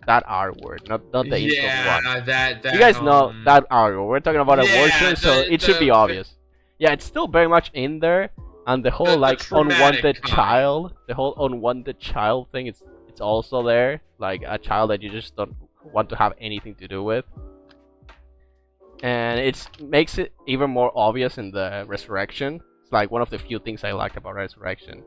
that R word, not the insult one. That you guys know that R word. We're talking about abortion, so it should be obvious. Yeah, it's still very much in there, and the whole unwanted child, the whole unwanted child thing, it's also there. Like a child that you just don't want to have anything to do with. And it makes it even more obvious in the Resurrection. It's like one of the few things I like about Resurrection.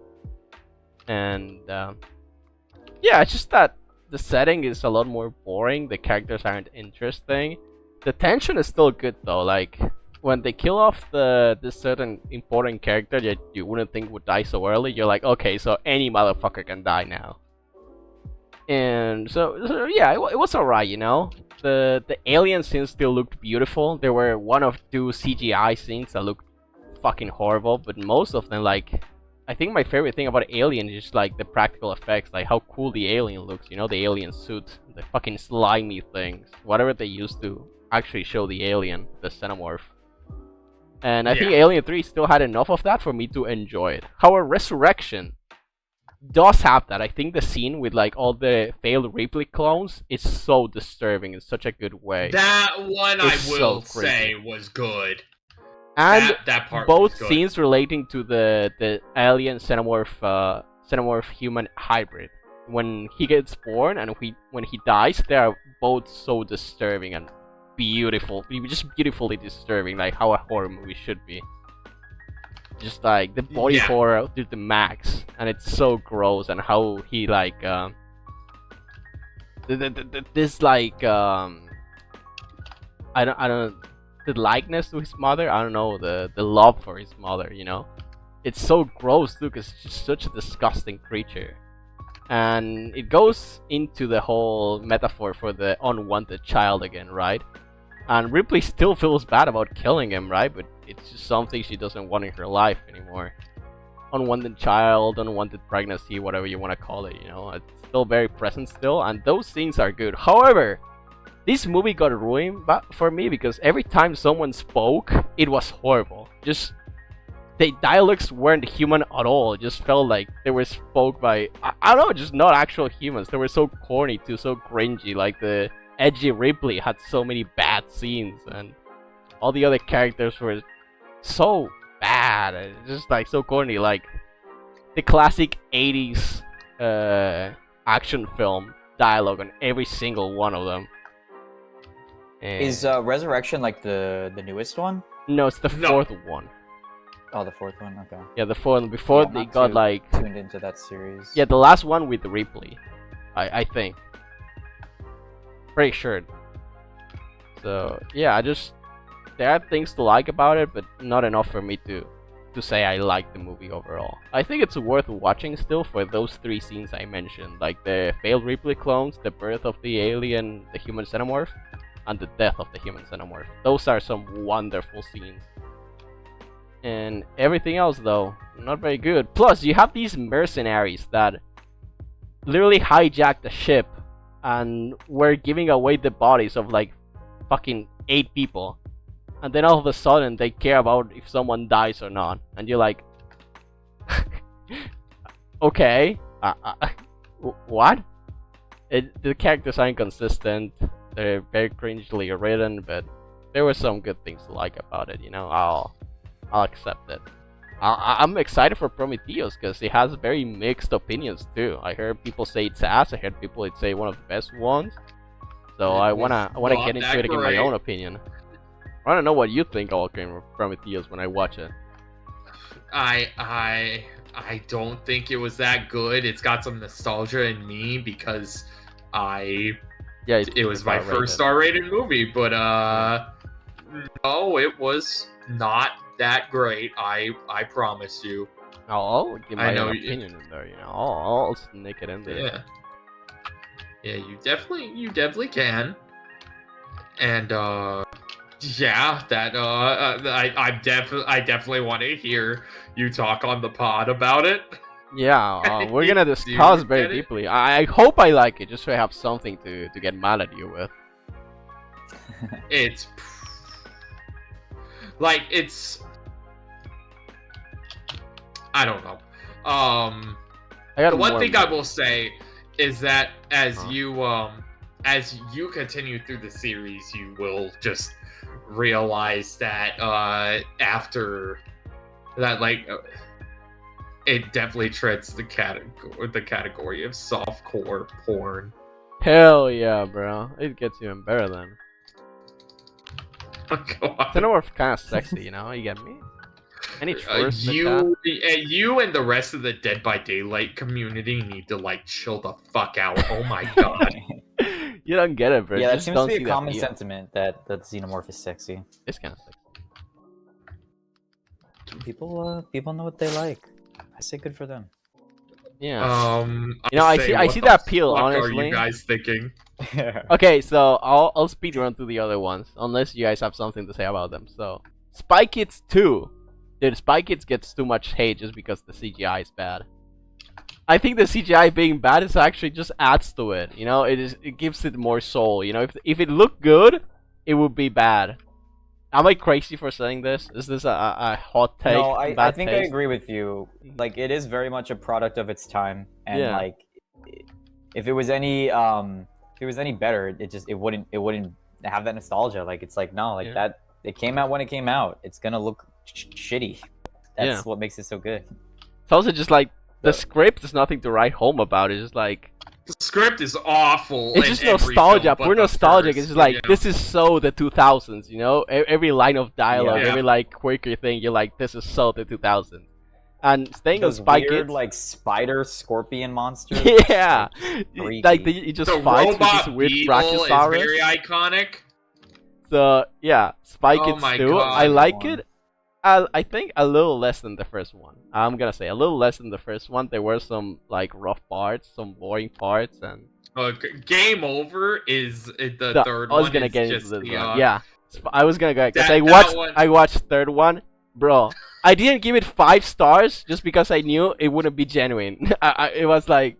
And yeah, it's just that the setting is a lot more boring. The characters aren't interesting. The tension is still good though. Like when they kill off this certain important character that you wouldn't think would die so early, you're like, okay, so any motherfucker can die now. And so yeah, it was alright, you know. The alien scenes still looked beautiful. There were one or two CGI scenes that looked fucking horrible, but most of them, like, I think my favorite thing about Alien is just like the practical effects, like how cool the alien looks, you know, the alien suit, the fucking slimy things, whatever they used to actually show the alien, the xenomorph. And I think Alien 3 still had enough of that for me to enjoy it. However, Resurrection does have that. I think the scene with like all the failed Ripley clones is so disturbing in such a good way. That one I will say was good. And that part both scenes relating to the alien xenomorph human hybrid. When he gets born and when he dies, they are both so disturbing and beautiful. Just beautifully disturbing, like how a horror movie should be. Just like the body horror to the max, and it's so gross. And how he like this like I don't the likeness to his mother. I don't know, the love for his mother. You know, it's so gross too, because it's just such a disgusting creature. And it goes into the whole metaphor for the unwanted child again, right? And Ripley still feels bad about killing him, right? But it's just something she doesn't want in her life anymore. Unwanted child, unwanted pregnancy, whatever you want to call it, you know? It's still very present still, and those scenes are good. However, this movie got ruined for me because every time someone spoke, it was horrible. Just, the dialogues weren't human at all. It just felt like they were spoke by, I don't know, just not actual humans. They were so corny too, so cringy. Like the edgy Ripley had so many bad scenes, and all the other characters were so bad. It's just like so corny, like the classic 80s action film dialogue on every single one of them. And is Resurrection like the newest one? No, it's the fourth one. Oh, the fourth one. Okay. Yeah, the fourth. Before they got like tuned into that series. Yeah, the last one with Ripley, I think. Pretty sure. So yeah, there are things to like about it, but not enough for me to say I like the movie overall. I think it's worth watching still for those three scenes I mentioned, like the failed Ripley clones, the birth of the alien, the human xenomorph, and the death of the human xenomorph. Those are some wonderful scenes. And everything else, though, not very good. Plus, you have these mercenaries that literally hijacked the ship and were giving away the bodies of like fucking 8 people. And then all of a sudden, they care about if someone dies or not. And you're like, okay, what? The characters are inconsistent. They're very cringely written, but there were some good things to like about it. You know, I'll accept it. I'm excited for Prometheus because it has very mixed opinions too. I heard people say it's ass. I heard people say one of the best ones. So I wanna get into it and give my own opinion. I wanna know what you think about Prometheus when I watch it. I don't think it was that good. It's got some nostalgia in me because it was my first R-rated movie, but No, it was not that great. I promise you. I'll give my own opinion in there. You know, I'll sneak it in there. Yeah. Yeah, you definitely can. And yeah, that I definitely want to hear you talk on the pod about it. Yeah, we're gonna discuss very deeply. I hope I like it, just so I have something to get mad at you with. It's like I don't know. The one thing I will say is that as you continue through the series, you will just realize that after that, like, it definitely treads the category of softcore porn. Hell yeah, bro! It gets even better then. Oh, God. It's more kind of sexy, you know? You get me? Any truth you and the rest of the Dead by Daylight community need to, like, chill the fuck out. Oh my God. You don't get it, bro. Yeah, that seems to be a common sentiment that the xenomorph is sexy. It's kind of sexy. People know what they like. I say good for them. Yeah. You know, I see that appeal. Honestly, what are you guys thinking? Okay, so I'll speed run through the other ones, unless you guys have something to say about them. So, Spy Kids 2. Dude, Spy Kids gets too much hate just because the CGI is bad. I think the CGI being bad is actually just adds to it. You know, it gives it more soul. You know, if it looked good, it would be bad. Am I crazy for saying this? Is this a hot take? No, I think I agree with you. Like, it is very much a product of its time, and like, if it was any better, it wouldn't have that nostalgia. Like, it's like, no, like that. It came out when it came out. It's gonna look shitty. That's what makes it so good. It's also just like the script is nothing to write home about. It's just like the script is awful. It's just nostalgia. Pure nostalgic. It's just like this is so the 2000s. You know, every line of dialogue, every like quirky thing, you're like, this is so the 2000s. And staying on Spy Kids, like spider scorpion monsters. Yeah, like he just fights with this weird Brachiosaurus. Is very iconic. So yeah, Spy Kids 2. I like it. I think a little less than the first one. I'm gonna say a little less than the first one. There were some like rough parts, some boring parts, and Game Over is the third one. I was gonna get into this one. Yeah, I was gonna go because I watched third one, bro. I didn't give it 5 stars just because I knew it wouldn't be genuine. It was like,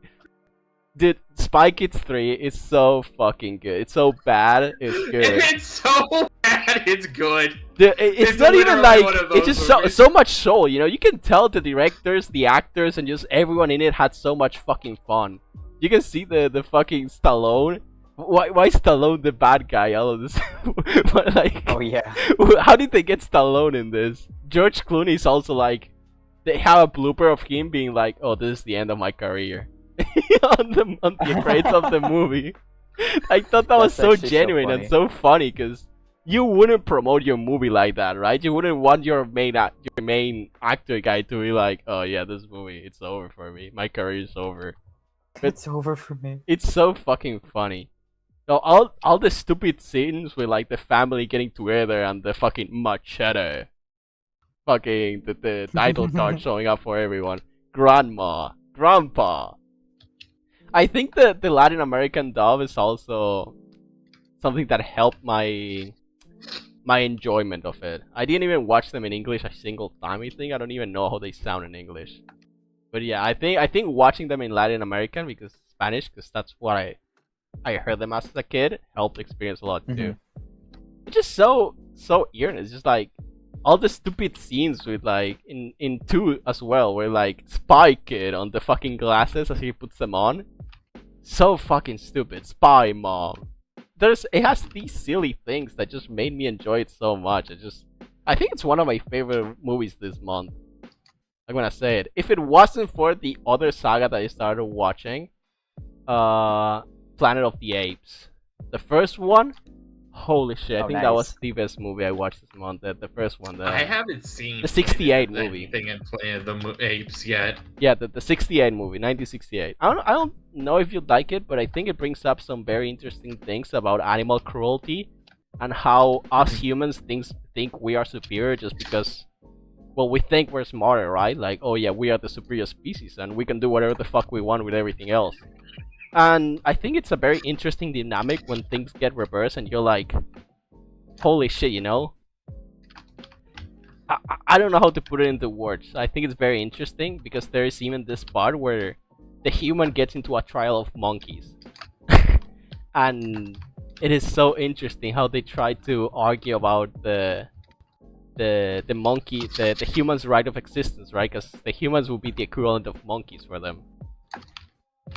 dude, Spy Kids 3 is so fucking good. It's so bad, it's good. It's so bad, it's good. Dude, it's not even like, it's just so much soul, you know? You can tell the directors, the actors, and just everyone in it had so much fucking fun. You can see the fucking Stallone. Why is Stallone the bad guy? All of this. But like, oh yeah. How did they get Stallone in this? George Clooney's also like, they have a blooper of him being like, "Oh, this is the end of my career," on the credits of the movie. I thought that was so genuine and so funny because you wouldn't promote your movie like that, right? You wouldn't want your main actor guy to be like, "Oh yeah, this movie, it's over for me. My career is over." It's over for me. It's so fucking funny. So all the stupid scenes with like the family getting together and the fucking machete, fucking the title card showing up for everyone, grandma, grandpa. I think that the Latin American dub is also something that helped my enjoyment of it. I didn't even watch them in English a single time. I think I don't even know how they sound in English. But yeah, I think watching them in Latin American because Spanish, because that's what I heard them as a kid, helped experience a lot too. It's just so eerie. It's just like all the stupid scenes with like in 2 as well, where like Spy Kid on the fucking glasses as he puts them on. So fucking stupid. Spy Mom. It has these silly things that just made me enjoy it so much. I think it's one of my favorite movies this month. I'm gonna say it. If it wasn't for the other saga that I started watching, Planet of the Apes. The first one, holy shit! I think that was the best movie I watched this month. The first one. I haven't seen the '68 movie. Anything in Planet of the Apes yet? Yeah, the '68 movie, 1968. I don't know if you'd like it, but I think it brings up some very interesting things about animal cruelty and how us humans think we are superior just because, well, we think we're smarter, right? Like, oh yeah, we are the superior species and we can do whatever the fuck we want with everything else. And I think it's a very interesting dynamic when things get reversed and you're like, holy shit, you know? I don't know how to put it into words. I think it's very interesting because there is even this part where the human gets into a trial of monkeys. And it is so interesting how they try to argue about the monkey, the human's right of existence, right? Because the humans will be the equivalent of monkeys for them.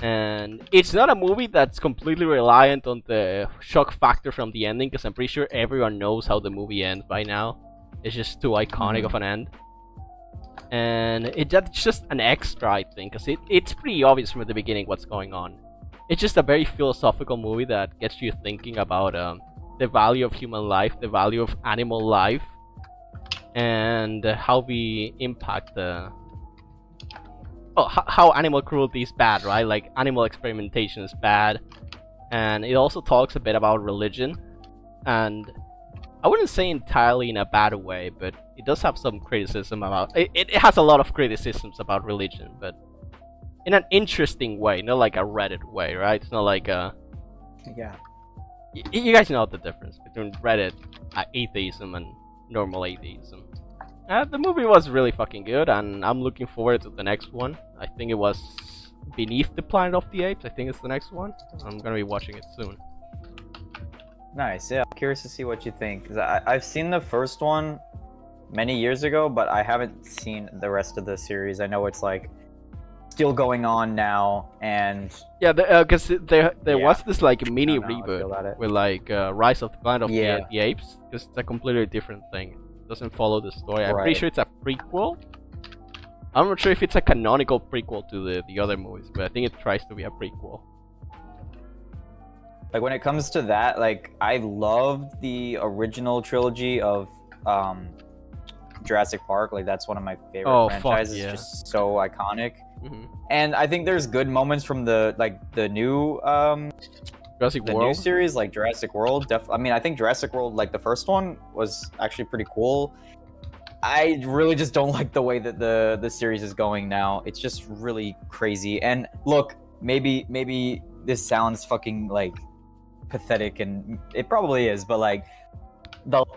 And it's not a movie that's completely reliant on the shock factor from the ending, because I'm pretty sure everyone knows how the movie ends by now. It's just too iconic of an end. And that's just an extra, I think, because it's pretty obvious from the beginning what's going on. It's just a very philosophical movie that gets you thinking about the value of human life, the value of animal life, and how we impact the... how animal cruelty is bad, right? Like, animal experimentation is bad. And it also talks a bit about religion. And I wouldn't say entirely in a bad way, but it does have some criticism about... It has a lot of criticisms about religion, but in an interesting way, not like a Reddit way, right? It's not like a... Yeah. You guys know the difference between Reddit atheism and normal atheism. The movie was really fucking good, and I'm looking forward to the next one. I think it was Beneath the Planet of the Apes. I think it's the next one. I'm gonna be watching it soon. Nice, yeah. I'm curious to see what you think. 'Cause I've seen the first one many years ago, but I haven't seen the rest of the series. I know it's like still going on now, and yeah, because there was this like mini reboot with like Rise of the Planet of the Apes, because it's a completely different thing. It doesn't follow the story. I'm pretty sure it's a prequel. I'm not sure if it's a canonical prequel to the other movies, but I think it tries to be a prequel. Like, when it comes to that, like, I loved the original trilogy of Jurassic Park. Like, that's one of my favorite franchises. It's just so iconic. And I think there's good moments from the new Jurassic World? New series, like Jurassic World. I mean, I think Jurassic World, like the first one, was actually pretty cool. I really just don't like the way that the series is going now. It's just really crazy. And look, maybe this sounds fucking like pathetic, and it probably is, but like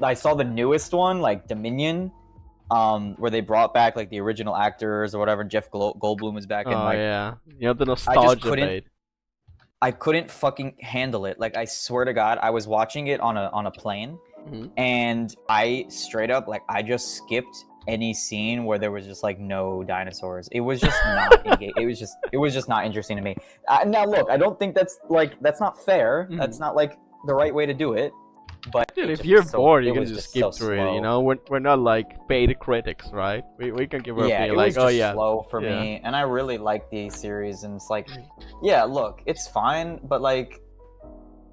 I saw the newest one, like Dominion, where they brought back like the original actors or whatever. Jeff Goldblum was back, and like, yeah, you know, the nostalgia. I couldn't fucking handle it. Like, I swear to God, I was watching it on a plane, and I straight up, like, I just skipped any scene where there was just like no dinosaurs. It was just not it was just not interesting to me. Now look, I don't think that's not fair. That's not like the right way to do it. But dude, if you're bored, you can just skip through it. You know, we're not like paid critics, right? We can give our opinion, like, oh yeah, slow for me, and I really like the series, and it's like, yeah, look, it's fine, but like,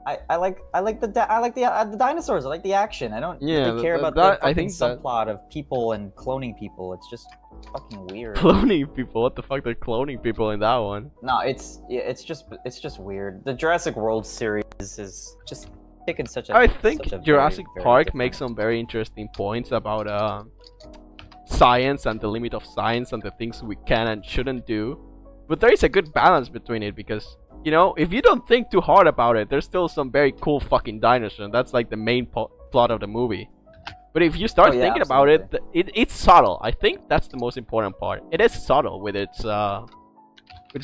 I like the dinosaurs. I like the action. I don't really care about the fucking subplot of people and cloning people. It's just fucking weird. Cloning people? What the fuck? They're cloning people in that one. No, it's just weird. The Jurassic World series is just taking such a... I think Jurassic Park makes some very interesting points about science and the limit of science and the things we can and shouldn't do. But there is a good balance between it, because, you know, if you don't think too hard about it, there's still some very cool fucking dinosaurs, and that's like the main plot of the movie. But if you start thinking about it, it's subtle. I think that's the most important part. It is subtle with its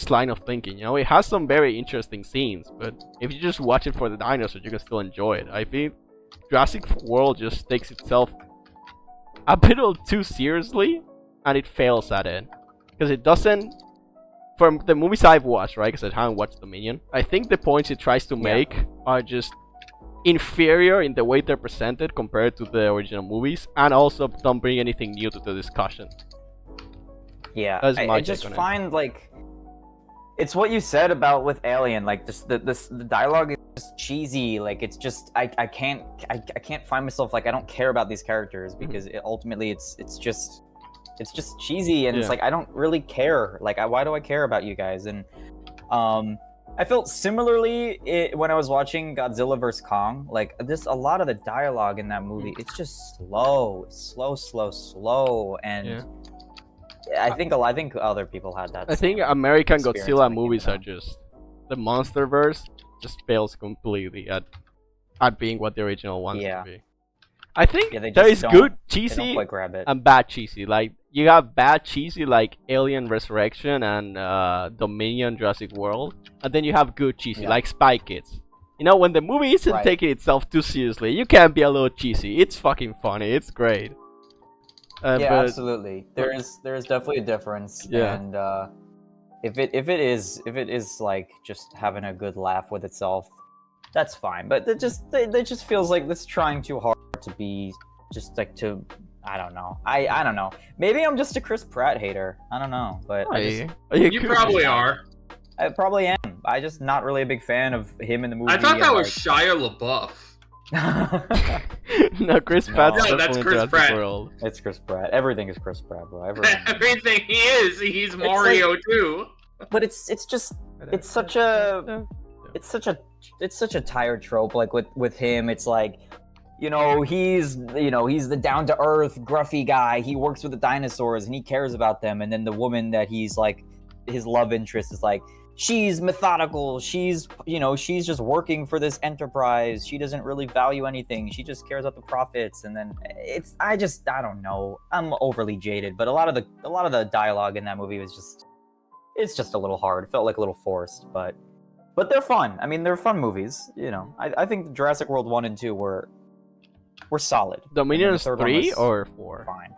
line of thinking, you know. It has some very interesting scenes, but if you just watch it for the dinosaurs, you can still enjoy it. I think Jurassic World just takes itself a bit too seriously, and it fails at it, because it doesn't... From the movies I've watched, right, because I haven't watched Dominion, I think the points it tries to make are just inferior in the way they're presented compared to the original movies, and also don't bring anything new to the discussion. Yeah, I just find, like, it's what you said about with Alien, like, the dialogue is just cheesy. Like, it's just, I can't find myself, like, I don't care about these characters, because ultimately it's just cheesy, and it's like, I don't really care. Like, why do I care about you guys? And I felt similarly when I was watching Godzilla vs Kong. Like this, a lot of the dialogue in that movie, it's just slow, and Yeah. I think other people had that. I think American experience Godzilla when it came movies out. are just the MonsterVerse just fails completely at being what the original wants to be. I think they there just is good They don't cheesy quite grab it. and bad cheesy. Like you have bad cheesy like Alien Resurrection and Dominion Jurassic World, and then you have good cheesy like Spy Kids. You know, when the movie isn't taking itself too seriously, you can be a little cheesy. It's fucking funny. It's great. Yeah, but, absolutely. There is definitely a difference. Yeah. And if it is like just having a good laugh with itself, that's fine. But it just feels like it's trying too hard to be just like to. I don't know. I don't know. Maybe I'm just a Chris Pratt hater. I don't know. But you probably are. I probably am. I just not really a big fan of him in the movie. I thought that was Shia LaBeouf. No, Chris Pratt's No, that's definitely Chris Jurassic Pratt. World. It's Chris Pratt. Everything is Chris Pratt, bro. Everything he is, he's Mario too. But it's such a tired trope. Like with him, it's like, he's the down to earth gruffy guy. He works with the dinosaurs and he cares about them. And then the woman that he's like his love interest is like, she's methodical. She's just working for this enterprise. She doesn't really value anything. She just cares about the profits. And then I don't know. I'm overly jaded, but a lot of the dialogue in that movie was just a little hard. It felt like a little forced, but they're fun. I mean, they're fun movies. I think Jurassic World 1 and 2 were solid. Dominion's 3 or 4? Fine.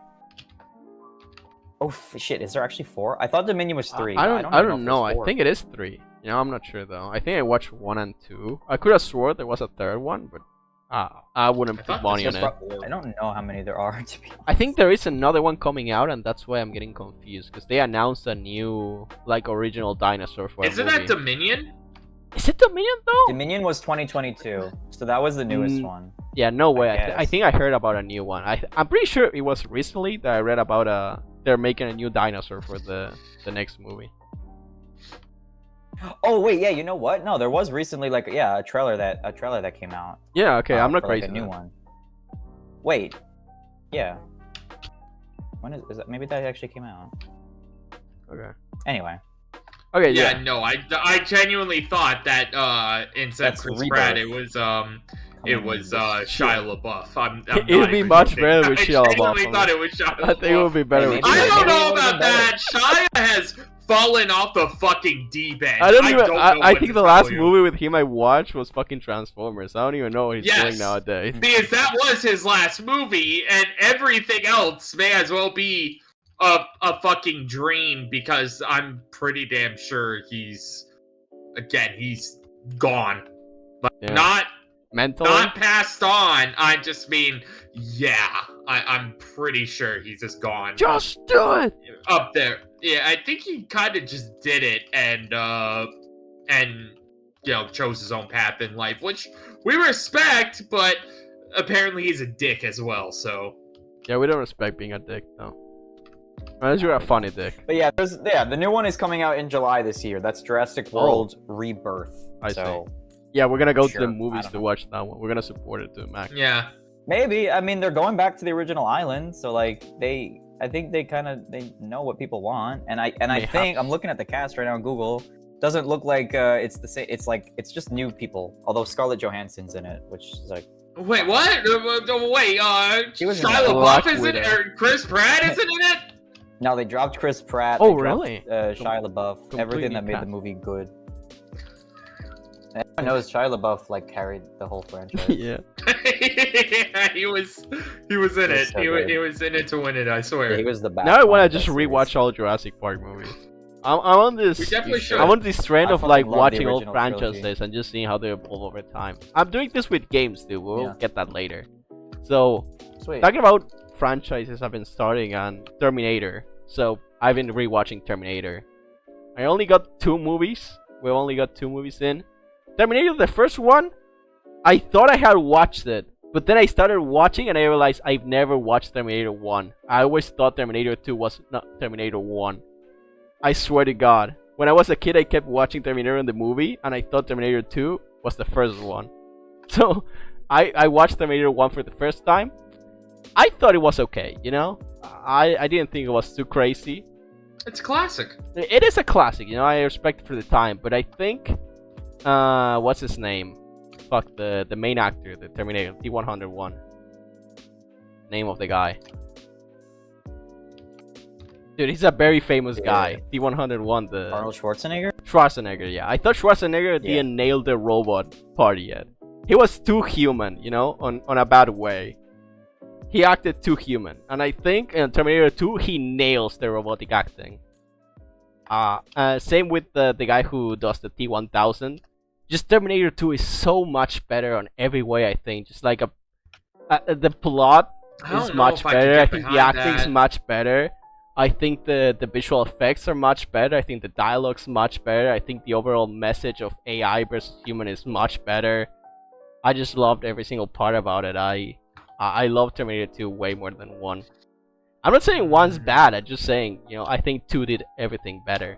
Oh shit! Is there actually 4? I thought Dominion was 3. I don't know. I think it is 3. I'm not sure though. I think I watched 1 and 2. I could have swore there was a third one, but I wouldn't put money on it. I don't know how many there are, to be honest. I think there is another one coming out, and that's why I'm getting confused because they announced a new original dinosaur for Isn't a movie. that Dominion? Is it Dominion though? Dominion was 2022, so that was the newest one. Yeah, no way. I think I heard about a new one. I'm pretty sure it was recently that I read about they're making a new dinosaur for the next movie. Oh wait, yeah. You know what? No, there was recently a trailer that came out. Yeah. Okay, I'm not for, crazy. A new one. Wait. Yeah. When is that? Maybe that actually came out. Okay. Anyway. Okay. Yeah. No, I genuinely thought that instead of Chris Pratt, it was Shia LaBeouf. It would be much better with Shia LaBeouf. I genuinely thought it was Shia LaBeouf. I think it would be better with Shia LaBeouf. I don't know about that. Shia has fallen off the fucking deep end. I think the last movie with him I watched was fucking Transformers. I don't even know what he's doing nowadays. Because that was his last movie, and everything else may as well be a fucking dream, because I'm pretty damn sure he's gone. Like, not mentally, not passed on. I just mean, I'm pretty sure he's just gone. Just do it up there. Yeah, I think he kind of just did it and chose his own path in life, which we respect, but apparently he's a dick as well. So yeah, we don't respect being a dick, though. Unless you're a funny dick. But the new one is coming out in July this year. That's Jurassic World Rebirth. I see. Yeah, we're gonna go to the movies to watch that one. We're gonna support it to max. Yeah. Maybe. I mean, they're going back to the original island, so like I think they know what people want, and I think I'm looking at the cast right now on Google. Doesn't look like it's the same. It's just new people. Although Scarlett Johansson's in it, which is like. Wait, what? Wait, Shia LaBeouf isn't it, or Chris Pratt isn't in it? No, they dropped Chris Pratt. Oh, really? Shia LaBeouf. Everything that made the movie good. Everyone knows Shia LaBeouf carried the whole franchise. Yeah. Yeah, he was in it. So he was in it to win it. I swear. Yeah, he was the best. Now I want to just rewatch all Jurassic Park movies. I'm on this. I'm on this trend of watching old franchises and just seeing how they evolve over time. I'm doing this with games too. We'll get that later. So, talking about franchises, I've been starting on Terminator. So I've been rewatching Terminator. I only got 2 movies. We only got 2 movies in. Terminator, the first one, I thought I had watched it, but then I started watching and I realized I've never watched Terminator 1. I always thought Terminator 2 was not Terminator 1. I swear to God. when I was a kid, I kept watching Terminator in the movie, and I thought Terminator 2 was the first one. So I watched Terminator 1 for the first time. I thought it was okay, you know? I didn't think it was too crazy. It's a classic. It is a classic, you know, I respect it for the time, but I think what's his name? Fuck, the main actor, the Terminator, T-101. Name of the guy. Dude, he's a very famous guy. T-101, the... Arnold Schwarzenegger? Schwarzenegger, yeah. I thought Schwarzenegger didn't nail the robot part yet. He was too human, you know, on a bad way. He acted too human. And I think in Terminator 2, he nails the robotic acting. Same with the guy who does the T-1000. Just Terminator 2 is so much better on every way, I think. Just like the plot is much better. I think the acting is much better. I think the visual effects are much better. I think the dialogue's much better. I think the overall message of AI versus human is much better. I just loved every single part about it. I love Terminator 2 way more than 1. I'm not saying 1's bad. I'm just saying, you know, I think 2 did everything better.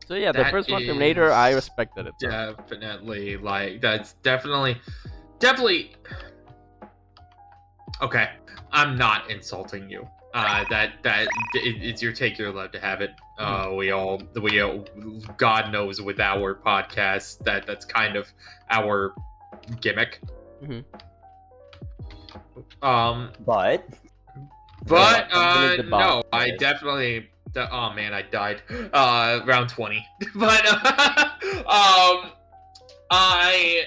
So yeah, the first one, Terminator, I respected it. So. Definitely, like, that's definitely... Okay, I'm not insulting you. It's your take. You're allowed to have it. We all, God knows, with our podcast, that's kind of our gimmick. But no, I definitely. Oh man, I died. Round 20. But I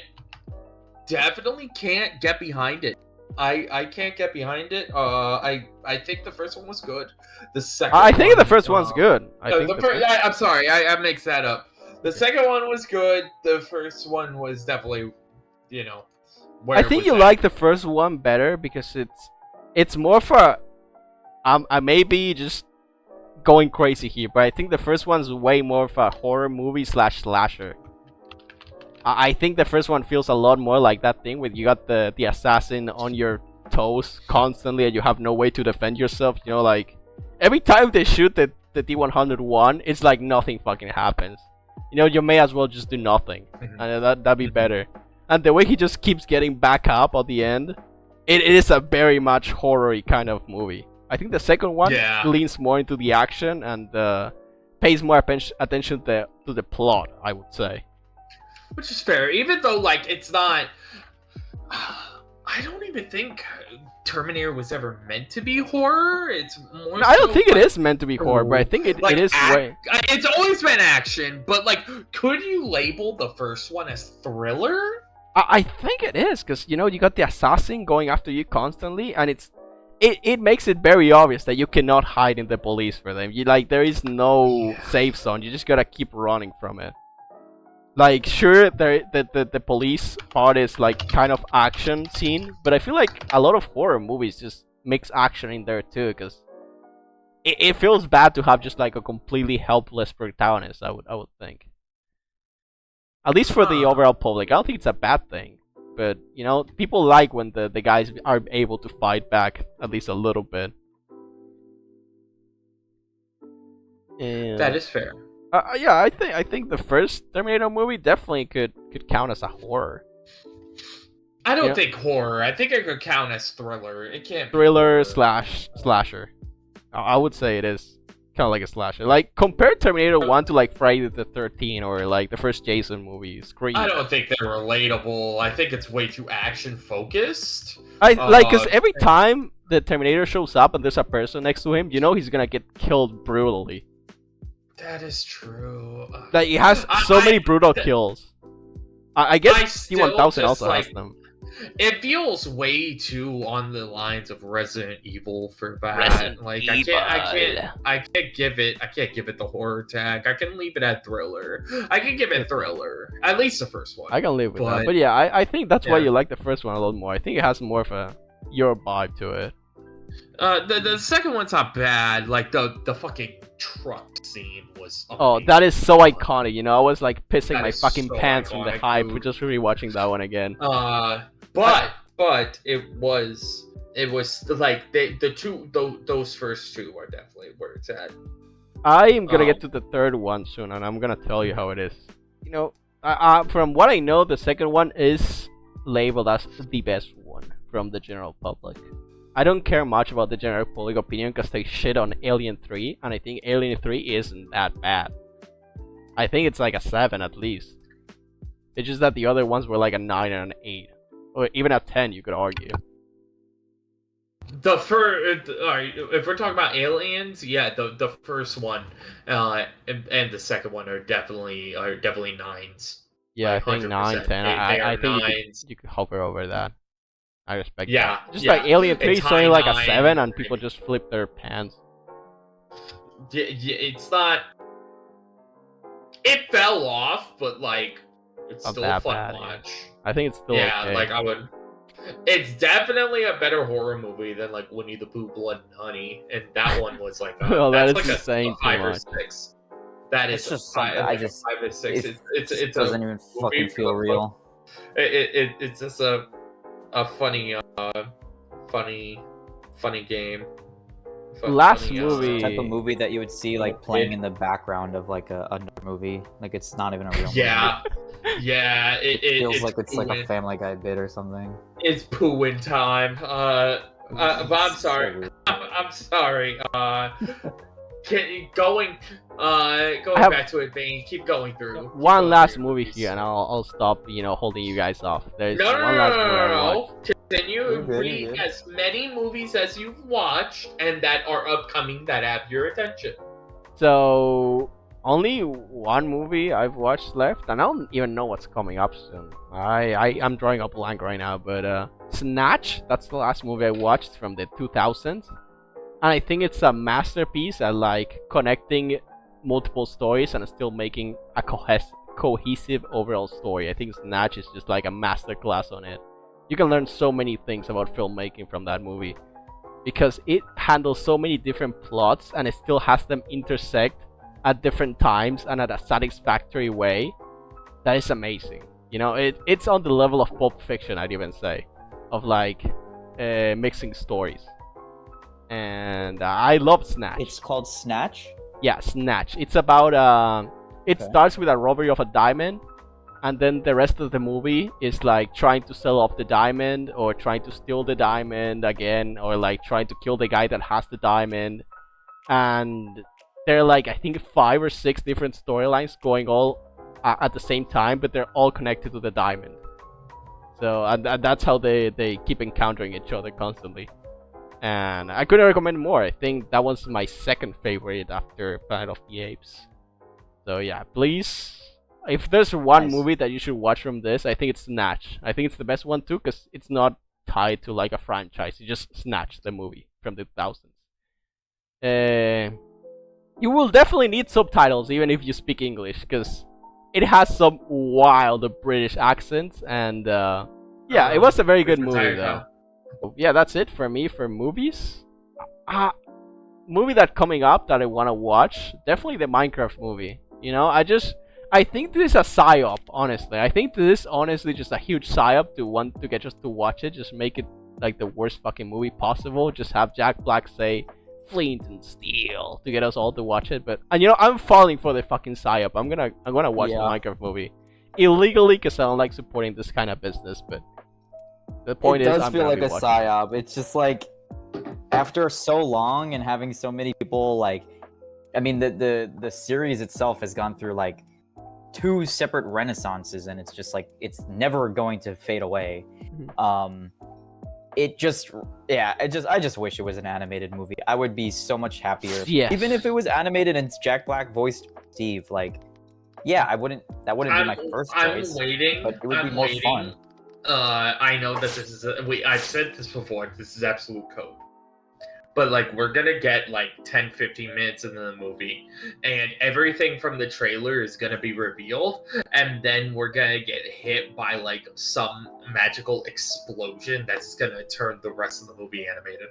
definitely can't get behind it. I can't get behind it. I think the first one was good. The second I think the first one's good. I'm sorry, I mixed that up. The second one was good. The first one was definitely, you know. I think you like the first one better because it's more for I may be just going crazy here, but I think the first one's way more of a horror movie / slasher. I think the first one feels a lot more like that thing where you got the assassin on your toes constantly and you have no way to defend yourself. You know, like every time they shoot the T-101, it's like nothing fucking happens. You know, you may as well just do nothing, and that'd be better. And the way he just keeps getting back up at the end, it is a very much horror-y kind of movie. I think the second one leans more into the action and pays more attention to the plot, I would say. Which is fair, even though, like, it's not... I don't even think Terminator was ever meant to be horror. It's more I don't think it is meant to be horror, but I think it is way... It's always been action, but, like, could you label the first one as thriller? I think it is, because, you know, you got the assassin going after you constantly, and it makes it very obvious that you cannot hide in the police for them. There is no safe zone. You just gotta keep running from it. Like, sure, the police part is like kind of action scene, but I feel like a lot of horror movies just mix action in there too, because it feels bad to have just like a completely helpless protagonist. I would think, at least for the overall public. I don't think it's a bad thing, but you know, people like when the guys are able to fight back at least a little bit. And that is fair. Yeah, I think the first Terminator movie definitely could count as a horror. I don't think horror. I think it could count as thriller. It can't. Thriller / slasher. I would say it is kind of like a slasher. Like compare Terminator 1 to like Friday the 13th or like the first Jason movie, Scream. I don't think they're relatable. I think it's way too action focused. Because every time the Terminator shows up and there's a person next to him, you know he's gonna get killed brutally. That is true. Like, it has so many brutal kills. I guess T-1000 also has them. It feels way too on the lines of Resident Evil for that. I can't give it the horror tag. I can leave it at thriller. I can give it thriller. At least the first one. I can live with that. But yeah, I think that's why you like the first one a lot more. I think it has more of your vibe to it. The second one's not bad. Like the fucking truck scene was amazing. Oh, that is so iconic. You know, I was like pissing my fucking pants from the hype for just rewatching that one again. But it was like those first two are definitely where it's at. I am gonna get to the third one soon, and I'm gonna tell you how it is. You know, from what I know, the second one is labeled as the best one from the general public. I don't care much about the general public opinion because they shit on Alien 3, and I think Alien 3 isn't that bad. I think it's like a 7 at least. It's just that the other ones were like a 9 and an 8. Or even a 10, you could argue. The first, if we're talking about Aliens, yeah, the first one, and the second one are definitely 9s. Yeah, like I think 9, 10. I think you could hover over that. I respect that. Just like Alien 3 is only like a 7, and people just flip their pants. Yeah, it's not. It fell off, but like it's Not still that fun bad, to watch. I think it's still okay. Like I would. It's definitely a better horror movie than like Winnie the Pooh, Blood and Honey, and that one was like well, that is like saying a 5 too or much. 6. That is just like something a 5 or 6. It doesn't even fucking feel real. It's just a funny game. Last movie. Type of movie that you would see like playing in the background of like another movie. Like it's not even a real movie. Yeah, it feels like it's like a Family Guy bit or something. It's poo in time. But I'm sorry. So I'm sorry. Going back to it, Bane. Keep going through. One last movie here, and I'll stop, holding you guys off. There's one last movie I watched. Continue. Read as many movies as you've watched and that are upcoming that have your attention. So only one movie I've watched left, and I don't even know what's coming up soon. I'm drawing a blank right now, but Snatch. That's the last movie I watched from the 2000s, and I think it's a masterpiece at like connecting multiple stories and still making a cohesive overall story. I think Snatch is just like a masterclass on it. You can learn so many things about filmmaking from that movie because it handles so many different plots and it still has them intersect at different times and at a satisfactory way. That is amazing. It's on the level of Pulp Fiction, I'd even say, of like mixing stories. And I love Snatch. It's called Snatch? Yeah, Snatch. It's about it starts with a robbery of a diamond, and then the rest of the movie is like trying to sell off the diamond or trying to steal the diamond again, or like trying to kill the guy that has the diamond. And there are like I think 5 or 6 different storylines going all at the same time, but they're all connected to the diamond. So and that's how they keep encountering each other constantly. And I couldn't recommend more. I think that was my second favorite after Planet of the Apes. So yeah, please, if there's one movie that you should watch from this, I think it's Snatch. I think it's the best one too, because it's not tied to like a franchise. You just Snatch the movie from the 2000s. You will definitely need subtitles even if you speak English, because it has some wild British accents, and yeah, it was a very good movie though. Yeah, that's it for me for movies. Movie that coming up that I want to watch, definitely the Minecraft movie. I think this is a psyop, honestly. I think this is honestly just a huge psyop to want to get us to watch it. Just make it like the worst fucking movie possible. Just have Jack Black say Flint and Steel to get us all to watch it. But I'm falling for the fucking psyop. I'm gonna watch the Minecraft movie illegally because I don't like supporting this kind of business. But the point is, it does feel like a psyop. It's just like after so long and having so many people like, I mean, the series itself has gone through like 2 separate renaissances, and it's just like it's never going to fade away. I just wish it was an animated movie. I would be so much happier. Yes. Even if it was animated and Jack Black voiced Steve, like, yeah, that wouldn't be my first choice. I'm waiting. But it would be more fun. I know that this is I've said this before. This is absolute code. But like we're gonna get like 10-15 minutes into the movie, and everything from the trailer is gonna be revealed, and then we're gonna get hit by like some magical explosion that's gonna turn the rest of the movie animated.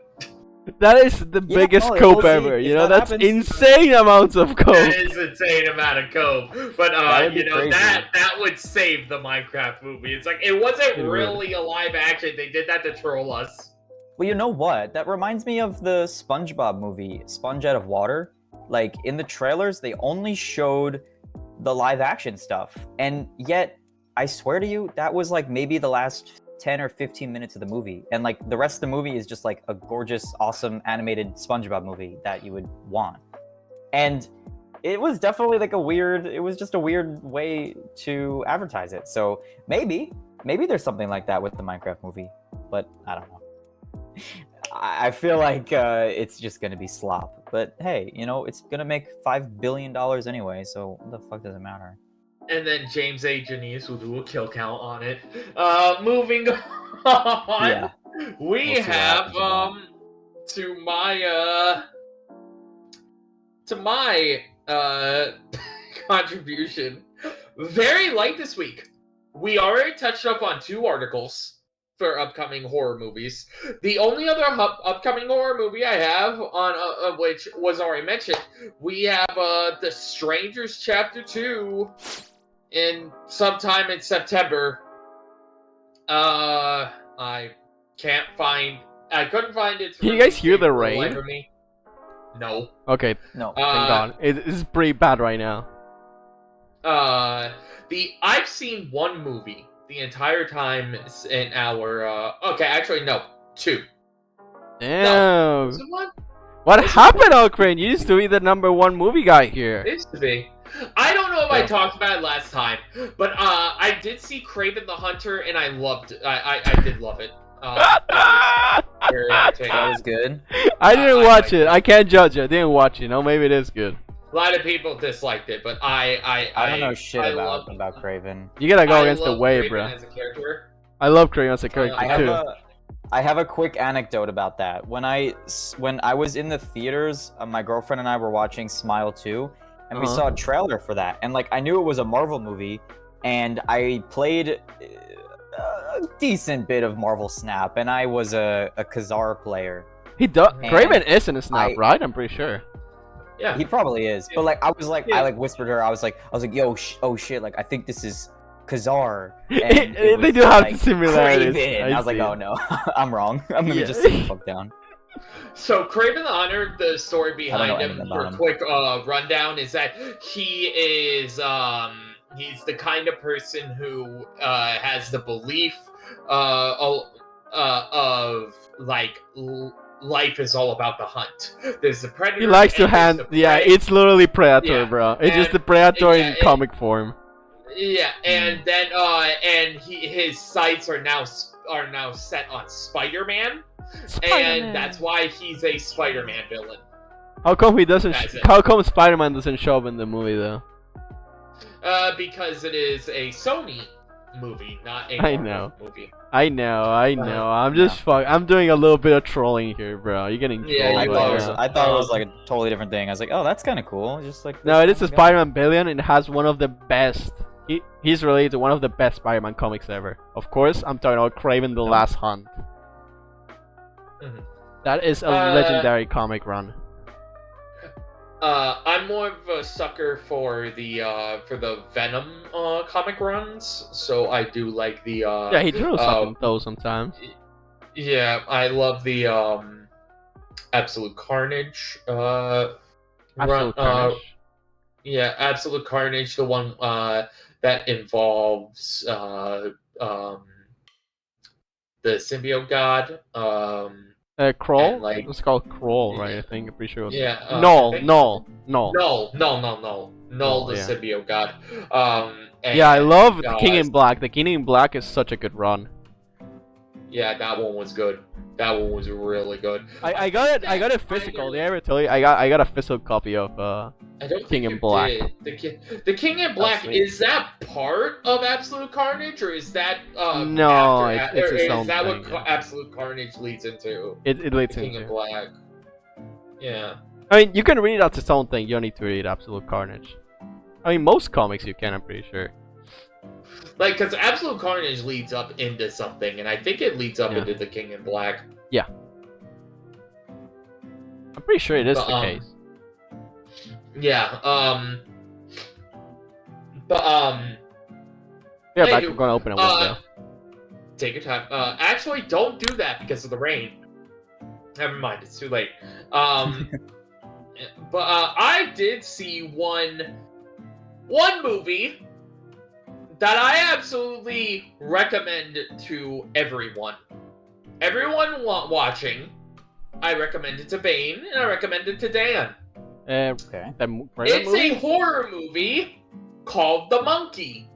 That is the biggest cope ever. That's insane amounts of cope. That is an insane amount of cope. But that would save the Minecraft movie. It's like it wasn't really a live action. They did that to troll us. Well, you know what? That reminds me of the SpongeBob movie, Sponge Out of Water. Like in the trailers, they only showed the live action stuff, and yet I swear to you, that was like maybe the last 10 or 15 minutes of the movie, and like the rest of the movie is just like a gorgeous, awesome animated SpongeBob movie that you would want. And it was definitely like it was just a weird way to advertise it. So maybe there's something like that with the Minecraft movie, but I don't know. I feel like it's just gonna be slop. But hey, you know, it's gonna make $5 billion anyway, so what the fuck does it matter? And then James A. Janice will do a kill count on it. Moving on. Yeah. We have to my contribution. Very light this week. We already touched up on 2 articles for upcoming horror movies. The only other upcoming horror movie I have on which was already mentioned, we have The Strangers Chapter 2 in sometime in September. I couldn't find it. Can you guys hear the rain? No. Okay. No. Thank God. It's pretty bad right now. I've seen 1 movie the entire time in our okay, actually no, 2. Damn. No. Was it 1? What happened, Okran? You used to be the #1 movie guy here. It used to be. I don't know if I talked about it last time, but I did see Kraven the Hunter, and I loved it. I did love it. Very entertaining. That was good. I didn't watch it. I can't judge it. I didn't watch it. No, maybe it is good. A lot of people disliked it, but I don't know shit about Kraven. You gotta go against the wave, bro. As a character. I love Kraven as a character too. I have a quick anecdote about that. When I was in the theaters, my girlfriend and I were watching Smile 2, and we saw a trailer for that. And like I knew it was a Marvel movie, and I played a decent bit of Marvel Snap, and I was a Kazar player. He does. Kraven is in a Snap, right? I'm pretty sure. Yeah, he probably is. But like I was like, I like whispered to her. I was like, yo, oh shit, like I think this is Kazar. And they do have like, similarities. I was like, oh no, I'm wrong. I'm gonna just sit the fuck down. So Kraven the Hunter, the story behind him, for a quick rundown, is that he is he's the kind of person who has the belief of like life is all about the hunt. There's the predator. He likes to hunt. Yeah, it's literally Predator, bro. It's just the Predator in comic form. Yeah, and then his sights are now set on Spider-Man, and that's why he's a Spider-Man villain. How come he doesn't? How come Spider-Man doesn't show up in the movie though? Because it is a Sony movie, not a Marvel movie. I know. I'm just I'm doing a little bit of trolling here, bro. You're getting trolled. Yeah, I thought it was like a totally different thing. I was like, oh, that's kind of cool. Just like no, it is a Spider-Man villain, and it has one of the best. He's related to one of the best Spider-Man comics ever. Of course, I'm talking about Kraven the Last Hunt. That is a legendary comic run. I'm more of a sucker for the Venom comic runs, so I do like the yeah, he drew something though sometimes. Yeah, I love the Absolute Carnage Absolute Carnage. Yeah, Absolute Carnage, the one that involves the symbiote god. Kroll? Like, it's called Kroll, right? I think. I'm pretty sure it was. Yeah. Null, the symbiote god. Yeah, I love the King in Black. The King in Black is such a good run. Yeah, that one was good. That one was really good. I got it physical. Did I ever tell you? I got a physical copy of King in Black. The King in Black, is that part of Absolute Carnage, or is that no? It's its own is that thing, what Absolute Carnage leads into? It leads the King into in Black. Yeah. I mean, you can read it as its own thing. You don't need to read Absolute Carnage. I mean, most comics you can. I'm pretty sure. Like, because Absolute Carnage leads up into something, and I think it leads up into the King in Black. Yeah. I'm pretty sure it is the case. Yeah, yeah, back, I'm gonna open a window. Take your time. Actually, don't do that because of the rain. Never mind, it's too late. But I did see one movie that I absolutely recommend to everyone. Everyone watching, I recommend it to Bane, and I recommend it to Dan. Okay. It's a horror movie called The Monkey.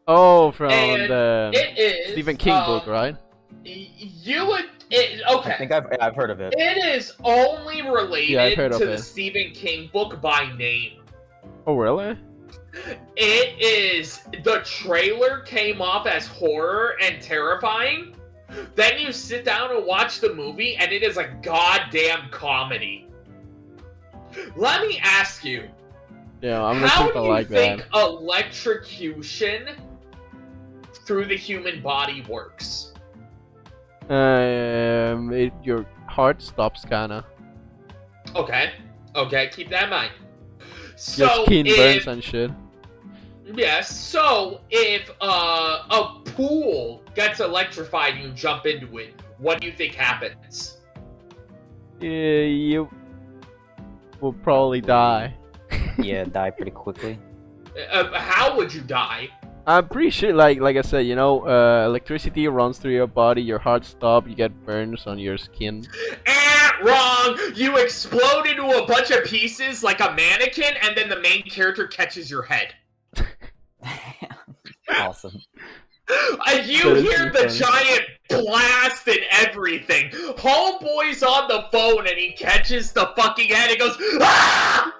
Oh, from and the it is, Stephen King book, right? You would... okay. I think I've heard of it. It is only related to the it. Stephen King book by name. Oh, really? It is... The trailer came off as horror and terrifying. Then you sit down and watch the movie, and it is a goddamn comedy. Let me ask you. Yeah, I'm gonna how think do you like think that. electrocution through the human body works? Your heart stops, kinda. Okay, keep that in mind. Your So skin burns and shit. Yes, so if a pool gets electrified and you jump into it, what do you think happens? You will probably die. Yeah, die pretty quickly. How would you die? I'm pretty sure, like I said, you know, electricity runs through your body, your heart stops, you get burns on your skin. Wrong! You explode into a bunch of pieces like a mannequin, and then the main character catches your head. Awesome. You hear the giant blast and everything. Homeboy's on the phone and he catches the fucking head and goes, ah!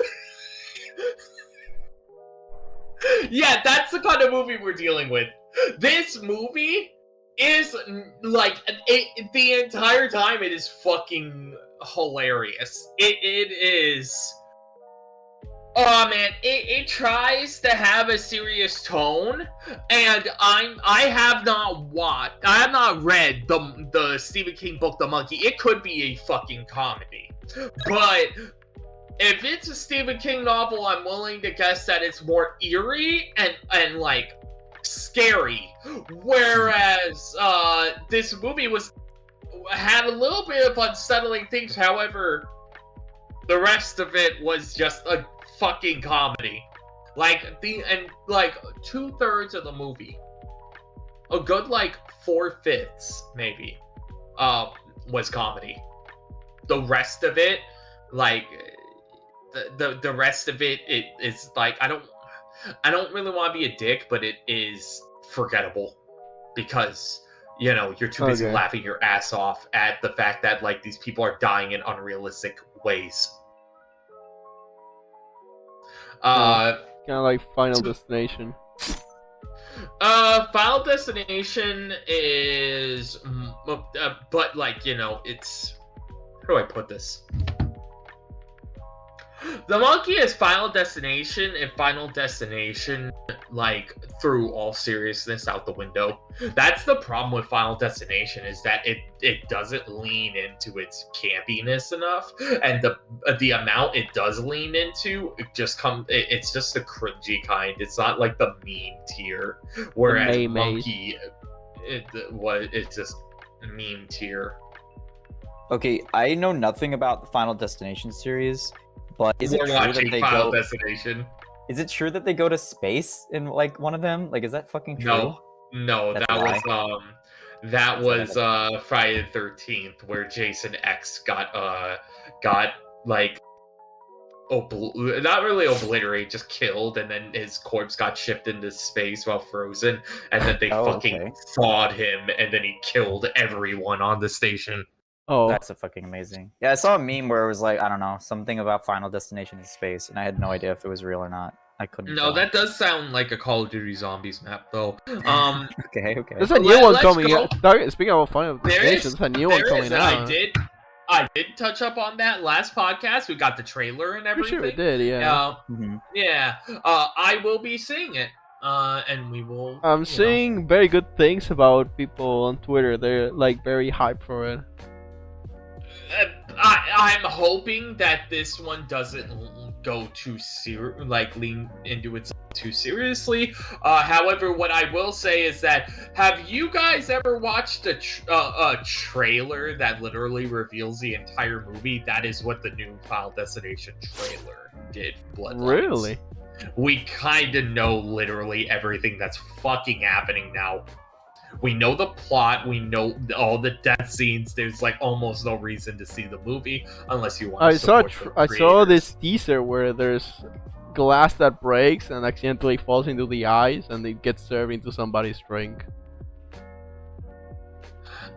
Yeah, that's the kind of movie we're dealing with. This movie is like the entire time it is fucking hilarious. It is. Oh man, it tries to have a serious tone, and I have not read the Stephen King book The Monkey. It could be a fucking comedy, but if it's a Stephen King novel, I'm willing to guess that it's more eerie and like scary. Whereas this movie had a little bit of unsettling things. However, the rest of it was just a fucking comedy. Like 2/3 of the movie, a good like 4/5 maybe, was comedy. The rest of it, like the rest of it, it's like I don't really want to be a dick, but it is forgettable because you know you're too busy laughing your ass off at the fact that like these people are dying in unrealistic ways. Kind of like Final Destination. Final Destination is, but like you know, it's how do I put this? The Monkey is Final Destination, and Final Destination, like, threw all seriousness out the window. That's the problem with Final Destination, is that it doesn't lean into its campiness enough, and the amount it does lean into, it's just the cringy kind. It's not like the meme tier, whereas Monkey, it's just meme tier. Okay, I know nothing about the Final Destination series. But is it true that they Final Destination? Is it true that they go to space in like one of them? Like, is that fucking true? No, that was Friday the 13th, where Jason X got like not really obliterated, just killed, and then his corpse got shipped into space while frozen, and then they thawed him, and then he killed everyone on the station. Oh, that's fucking amazing. Yeah, I saw a meme where it was like, I don't know, something about Final Destination in space, and I had no idea if it was real or not. I couldn't. No, that does sound like a Call of Duty Zombies map, though. Okay. There's a new one coming out. Speaking of Final Destination, there's a new one coming out. I did touch up on that last podcast. We got the trailer and everything. Sure, we did. Yeah. Yeah. I will be seeing it. And we will. I'm seeing very good things about people on Twitter. They're like very hyped for it. I'm hoping that this one doesn't go lean into it too seriously. However, what I will say is that, have you guys ever watched a trailer that literally reveals the entire movie? That is what the new Final Destination trailer did. Bloodlines. Really? We kind of know literally everything that's fucking happening now. We know the plot. We know all the death scenes. There's like almost no reason to see the movie unless you want. I saw this teaser where there's glass that breaks and accidentally falls into the ice and it gets served into somebody's drink.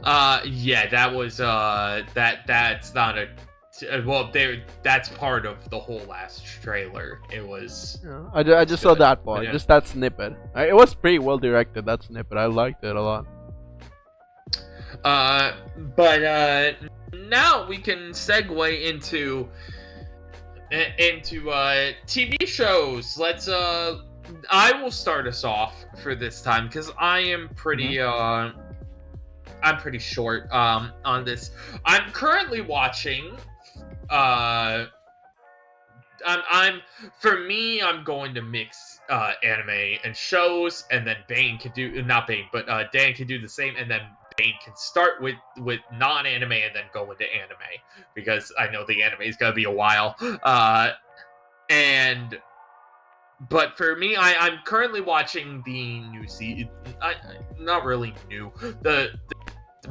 Yeah, that was that's not a. Well, that's part of the whole last trailer. It was. Yeah, I just saw that part, just that snippet. It was pretty well directed. That snippet, I liked it a lot. But now we can segue into TV shows. Let's. I will start us off for this time because I am pretty. I'm pretty short on this. I'm currently watching. I'm going to mix anime and shows, and then Bane can do not Bane, but Dan can do the same, and then Bane can start with non-anime and then go into anime because I know the anime is gonna be a while. But for me, I'm currently watching the new season. Not really new. The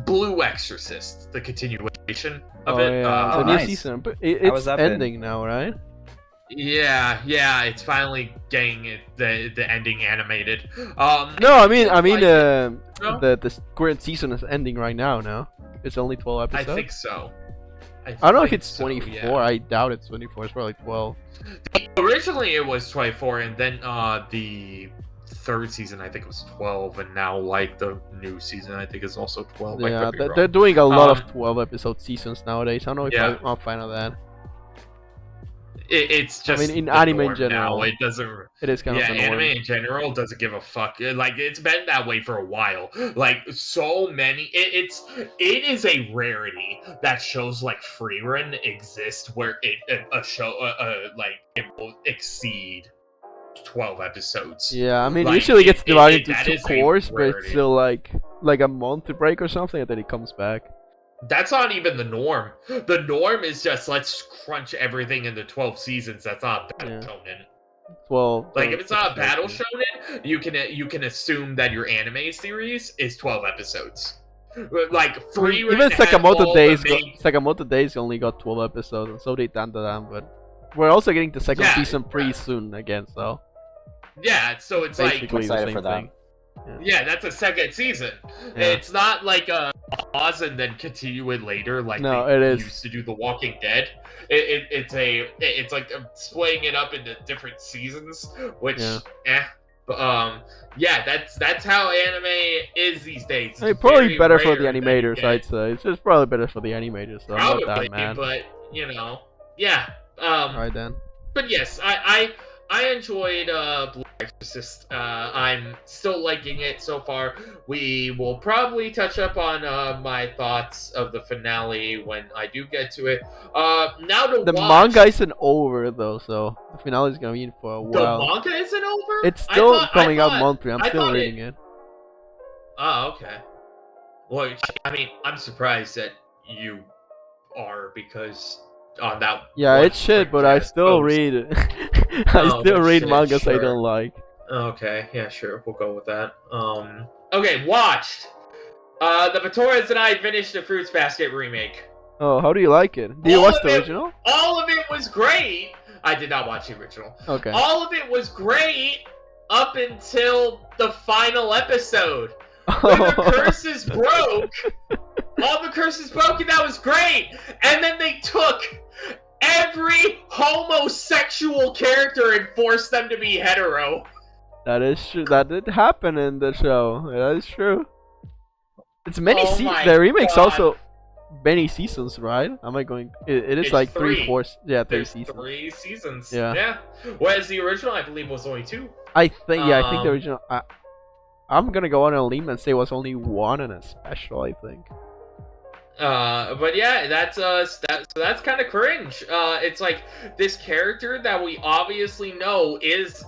Blue Exorcist, the continuation of it. Yeah. The nice. new season, but it's ending now, right? Yeah, it's finally getting the ending animated. No, I mean, the current season is ending right now. No, it's only 12 episodes. I think so. I don't know if it's 24. Yeah. I doubt it's 24. It's probably 12. Originally, it was 24, and then the third season I think was 12, and now like the new season I think is also 12. Yeah, they're doing a lot of 12 episode seasons nowadays. I don't know if I'm a fan of that. It's just. I mean, in anime in general, now, it doesn't. It is kind of the norm. Anime in general doesn't give a fuck. Like it's been that way for a while. Like so many. It is a rarity that shows like Freerun exist where a show like it will exceed 12 episodes. Yeah, I mean, like, usually it gets divided into 2 cores, but rarity. it's still like a month to break or something, and then it comes back. That's not even the norm. The norm is just let's crunch everything into 12 seasons. That's not battle shonen. Well, like if it's not a battle shonen, you can assume that your anime series is 12 episodes. Like even Sakamoto Days only got 12 episodes, and so did Dandadan, but we're also getting the second season pretty soon again, so. Yeah, so it's basically like the same thing. Yeah, that's a second season. Yeah. It's not like a pause and then continue it later like they used to do The Walking Dead. It's like splitting it up into different seasons, which But that's how anime is these days. It's probably better for the animators, I'd say. It's just probably better for the animators, so I'm not that mad. But Alright then. But yes, I enjoyed Blue Exorcist. I'm still liking it so far. We will probably touch up on my thoughts of the finale when I do get to it. Now the manga isn't over though, so the finale is gonna be in for a while. The manga isn't over? It's still coming out monthly. I'm still reading it. Oh, okay. Well, I mean, I'm surprised that you are because on that. Yeah, it's shit, but I still read it. I still read mangas I don't like. Okay, yeah, sure, we'll go with that. Okay, watched. The Vitoras and I finished the Fruits Basket remake. Oh, how do you like it? Do you watch the original? All of it was great. I did not watch the original. Okay. All of it was great up until the final episode. When the curses broke. All the curses broke, and that was great. And then they took every homosexual character and forced them to be hetero. That is true. That did happen in the show. That is true. It's many seasons. The remake's also many seasons, right? Am I going? It is like 3, 4. Yeah, 3 seasons. 3 seasons. Yeah. Whereas the original, I believe, was only 2. I think. Yeah, I think the original. I'm gonna go on a limb and say it was only 1 and a special. I think. But yeah, that's kind of cringe. It's like this character that we obviously know is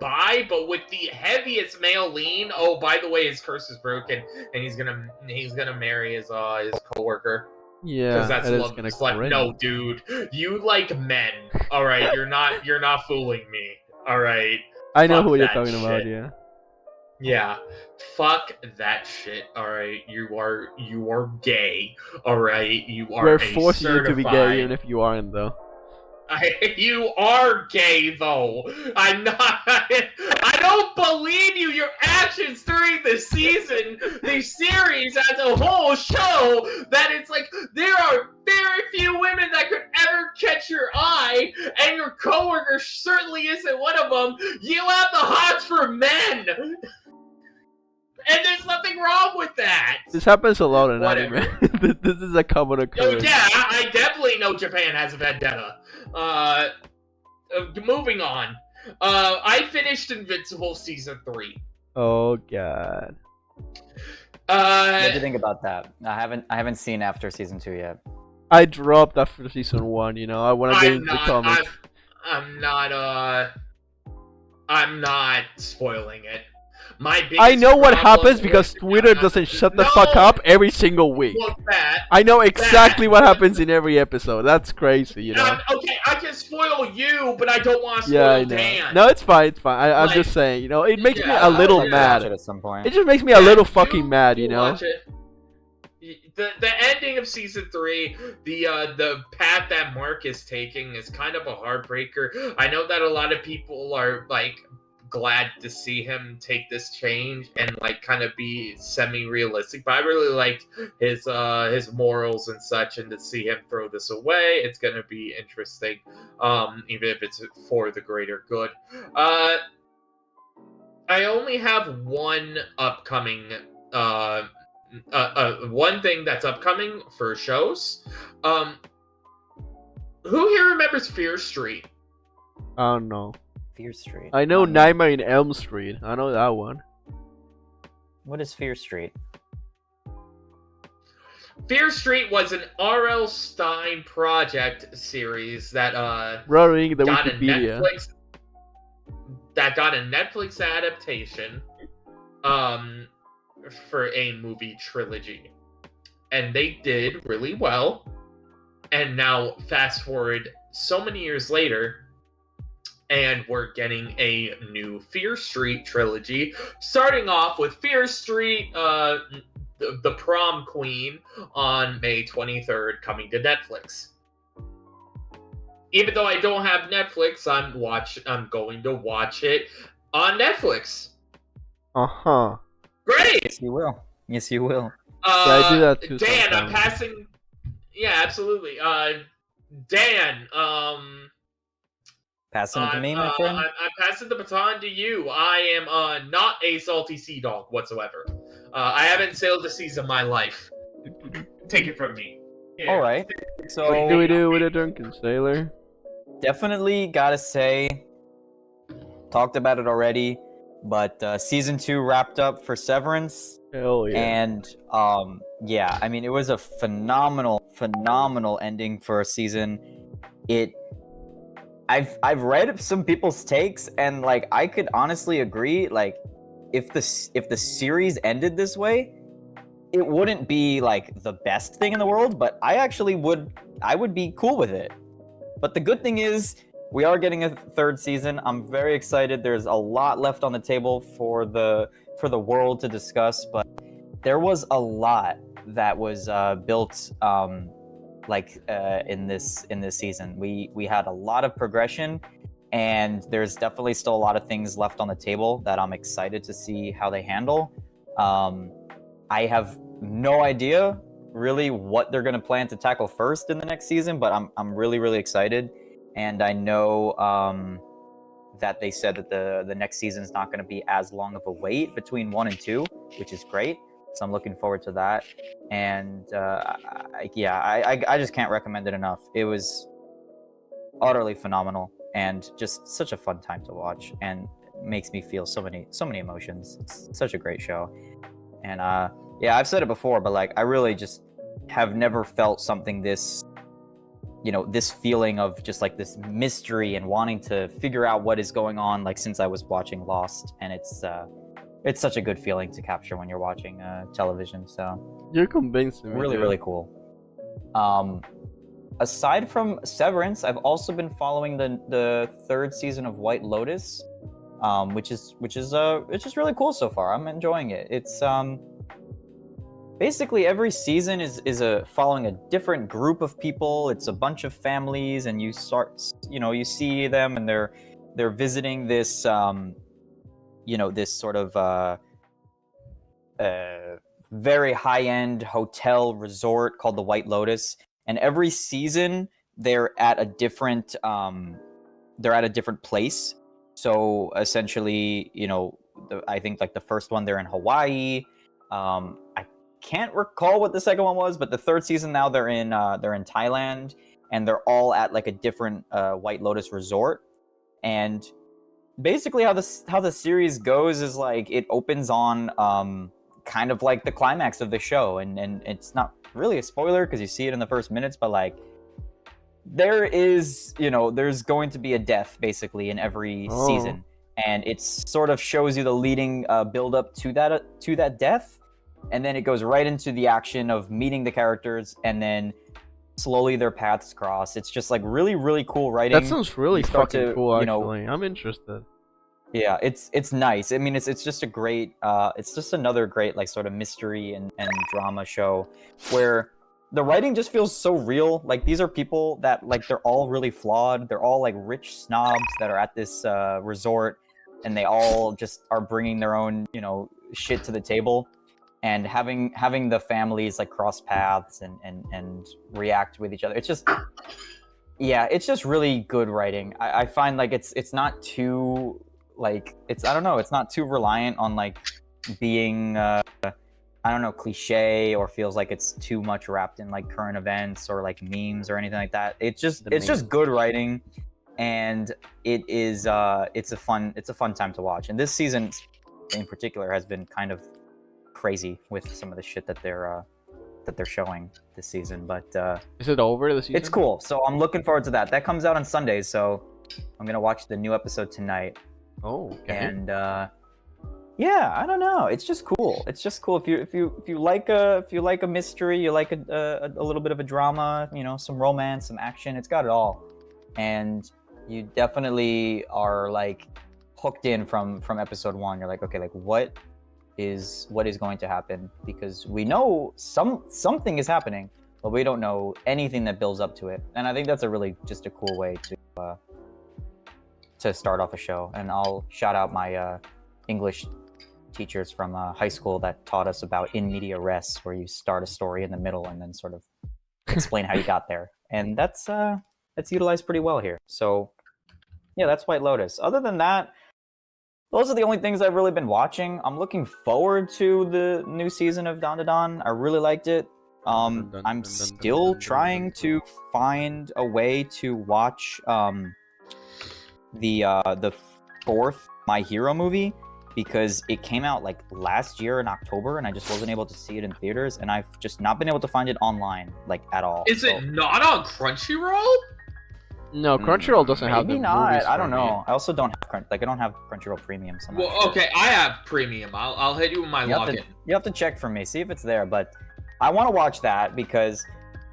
bi, but with the heaviest male lean. Oh, by the way, his curse is broken, and he's gonna marry his coworker. Yeah, Because that's that is love. kind of It's like, cringe. no, dude, you like men. All right, you're not fooling me. All right. I know Fuck who you're that talking about. shit. Yeah. Yeah, fuck that shit. All right, you are gay. All right, you are We're a forcing you to be gay, even certified. if you aren't, though. You are gay, though. I'm not. I don't believe you. Your actions during the season, the series as a whole, show that it's like there are very few women that could ever catch your eye, and your coworker certainly isn't one of them. You have the hots for men. And there's nothing wrong with that. This happens a lot in Whatever. anime. This is a common Oh occurrence. yeah, I definitely know Japan has a vendetta. Moving on. I finished Invincible season 3. Oh god. What do you think about that? I haven't seen after season 2 yet. I dropped after season 1. You know, I want to get into the comics. I'm not spoiling it. I know what happens because Twitter doesn't shut the fuck up every single week. Look, I know exactly what happens in every episode. That's crazy, you know. Okay, I can spoil you, but I don't want to spoil Yeah, I know. Dan. No, it's fine. It's fine. I'm just saying, you know, it makes me a little mad. At some point. It just makes me a little fucking mad, you know. Watch it. The ending of season 3, the path that Mark is taking is kind of a heartbreaker. I know that a lot of people are like glad to see him take this change and like kind of be semi-realistic, but I really liked his morals and such, and to see him throw this away, it's gonna be interesting, even if it's for the greater good. I only have one upcoming one thing that's upcoming for shows. Who here remembers Fear Street? I don't know. Fear Street. I know Nightmare in Elm Street. I know that one. What is Fear Street? Fear Street was an R.L. Stine project series that Roaring the got Wikipedia. got a Netflix adaptation for a movie trilogy. And they did really well. And now fast forward so many years later, and we're getting a new Fear Street trilogy, starting off with Fear Street, the Prom Queen, on May 23rd, coming to Netflix. Even though I don't have Netflix, I'm going to watch it on Netflix. Uh-huh. Great! Yes, you will. Yes, you will. Yeah, I do that too Dan, sometimes. I'm passing... Yeah, absolutely. Dan, Passing it to me, my friend? I'm passing the baton to you. I am not a salty sea dog whatsoever. I haven't sailed the seas of my life. Take it from me. Yeah. All right. So What do we do with a drunken sailor? definitely gotta say, talked about it already, but season 2 wrapped up for Severance. Hell yeah. And yeah, I mean, it was a phenomenal ending for a season. I've read some people's takes, and like I could honestly agree. Like, if the series ended this way, it wouldn't be like the best thing in the world, but I would be cool with it. But the good thing is, we are getting a 3rd season. I'm very excited. There's a lot left on the table for the world to discuss, but there was a lot that was built in this season. We had a lot of progression, and there's definitely still a lot of things left on the table that I'm excited to see how they handle. I have no idea really what they're going to plan to tackle first in the next season, but I'm really excited. And I know that they said that the next season is not going to be as long of a wait between 1 and 2, which is great. So I'm looking forward to that. And I just can't recommend it enough. It was utterly phenomenal and just such a fun time to watch, and makes me feel so many emotions. It's such a great show. And yeah, I've said it before, but like I really just have never felt something this, this feeling of just like this mystery and wanting to figure out what is going on, like since I was watching Lost, and it's such a good feeling to capture when you're watching television. So you're convincing me. Really, really cool. Aside from Severance, I've also been following the third season of White Lotus, which is really cool so far. I'm enjoying it. It's basically every season is following a different group of people. It's a bunch of families, and you see them, and they're visiting this this sort of very high-end hotel resort called the White Lotus. And every season they're at a different place. So essentially, I think like the first one they're in Hawaii. I can't recall what the second one was, but the third season now they're in Thailand, and they're all at like a different White Lotus resort. And basically how the series goes is like it opens on kind of like the climax of the show, and it's not really a spoiler because you see it in the first minutes, but like there is there's going to be a death basically in every season, and it sort of shows you the leading build up to that death, and then it goes right into the action of meeting the characters, and then slowly their paths cross. It's just like really, really cool writing. That sounds really fucking cool, actually. I'm interested. Yeah, it's nice. I mean, it's just a great, it's just another great like sort of mystery and drama show where the writing just feels so real. Like these are people that like they're all really flawed. They're all like rich snobs that are at this resort, and they all just are bringing their own shit to the table, and having the families like cross paths and react with each other. It's just it's just really good writing. I find like it's not too like it's not too reliant on like being cliche, or feels like it's too much wrapped in like current events or like memes or anything like that. It's just good writing, and it's a fun time to watch. And this season in particular has been kind of crazy with some of the shit that they're showing this season. But is it over the season? It's cool, so I'm looking forward to that. That comes out on Sundays, so I'm gonna watch the new episode tonight. Oh, okay. And yeah, I don't know. It's just cool. It's just cool if you like a mystery, you like a little bit of a drama, some romance, some action. It's got it all, and you definitely are like hooked in from episode one. You're like, okay, like what is going to happen, because we know something is happening, but we don't know anything that builds up to it. And I think that's just a cool way to start off a show. And I'll shout out my English teachers from high school that taught us about in media res, where you start a story in the middle and then sort of explain how you got there. And that's utilized pretty well here. So yeah, that's White Lotus. Other than that, those are the only things I've really been watching. I'm looking forward to the new season of Dan Da Dan. I really liked it. I'm still trying to find a way to watch the fourth My Hero movie, because it came out like last year in October, and I just wasn't able to see it in theaters, and I've just not been able to find it online like at all. Is it not on Crunchyroll? No, Crunchyroll doesn't have the maybe not. movies I don't for know. me. I also don't have I don't have Crunchyroll Premium. So Well, sure. okay, I have Premium. I'll hit you with my login. You have to check for me, see if it's there. But I want to watch that because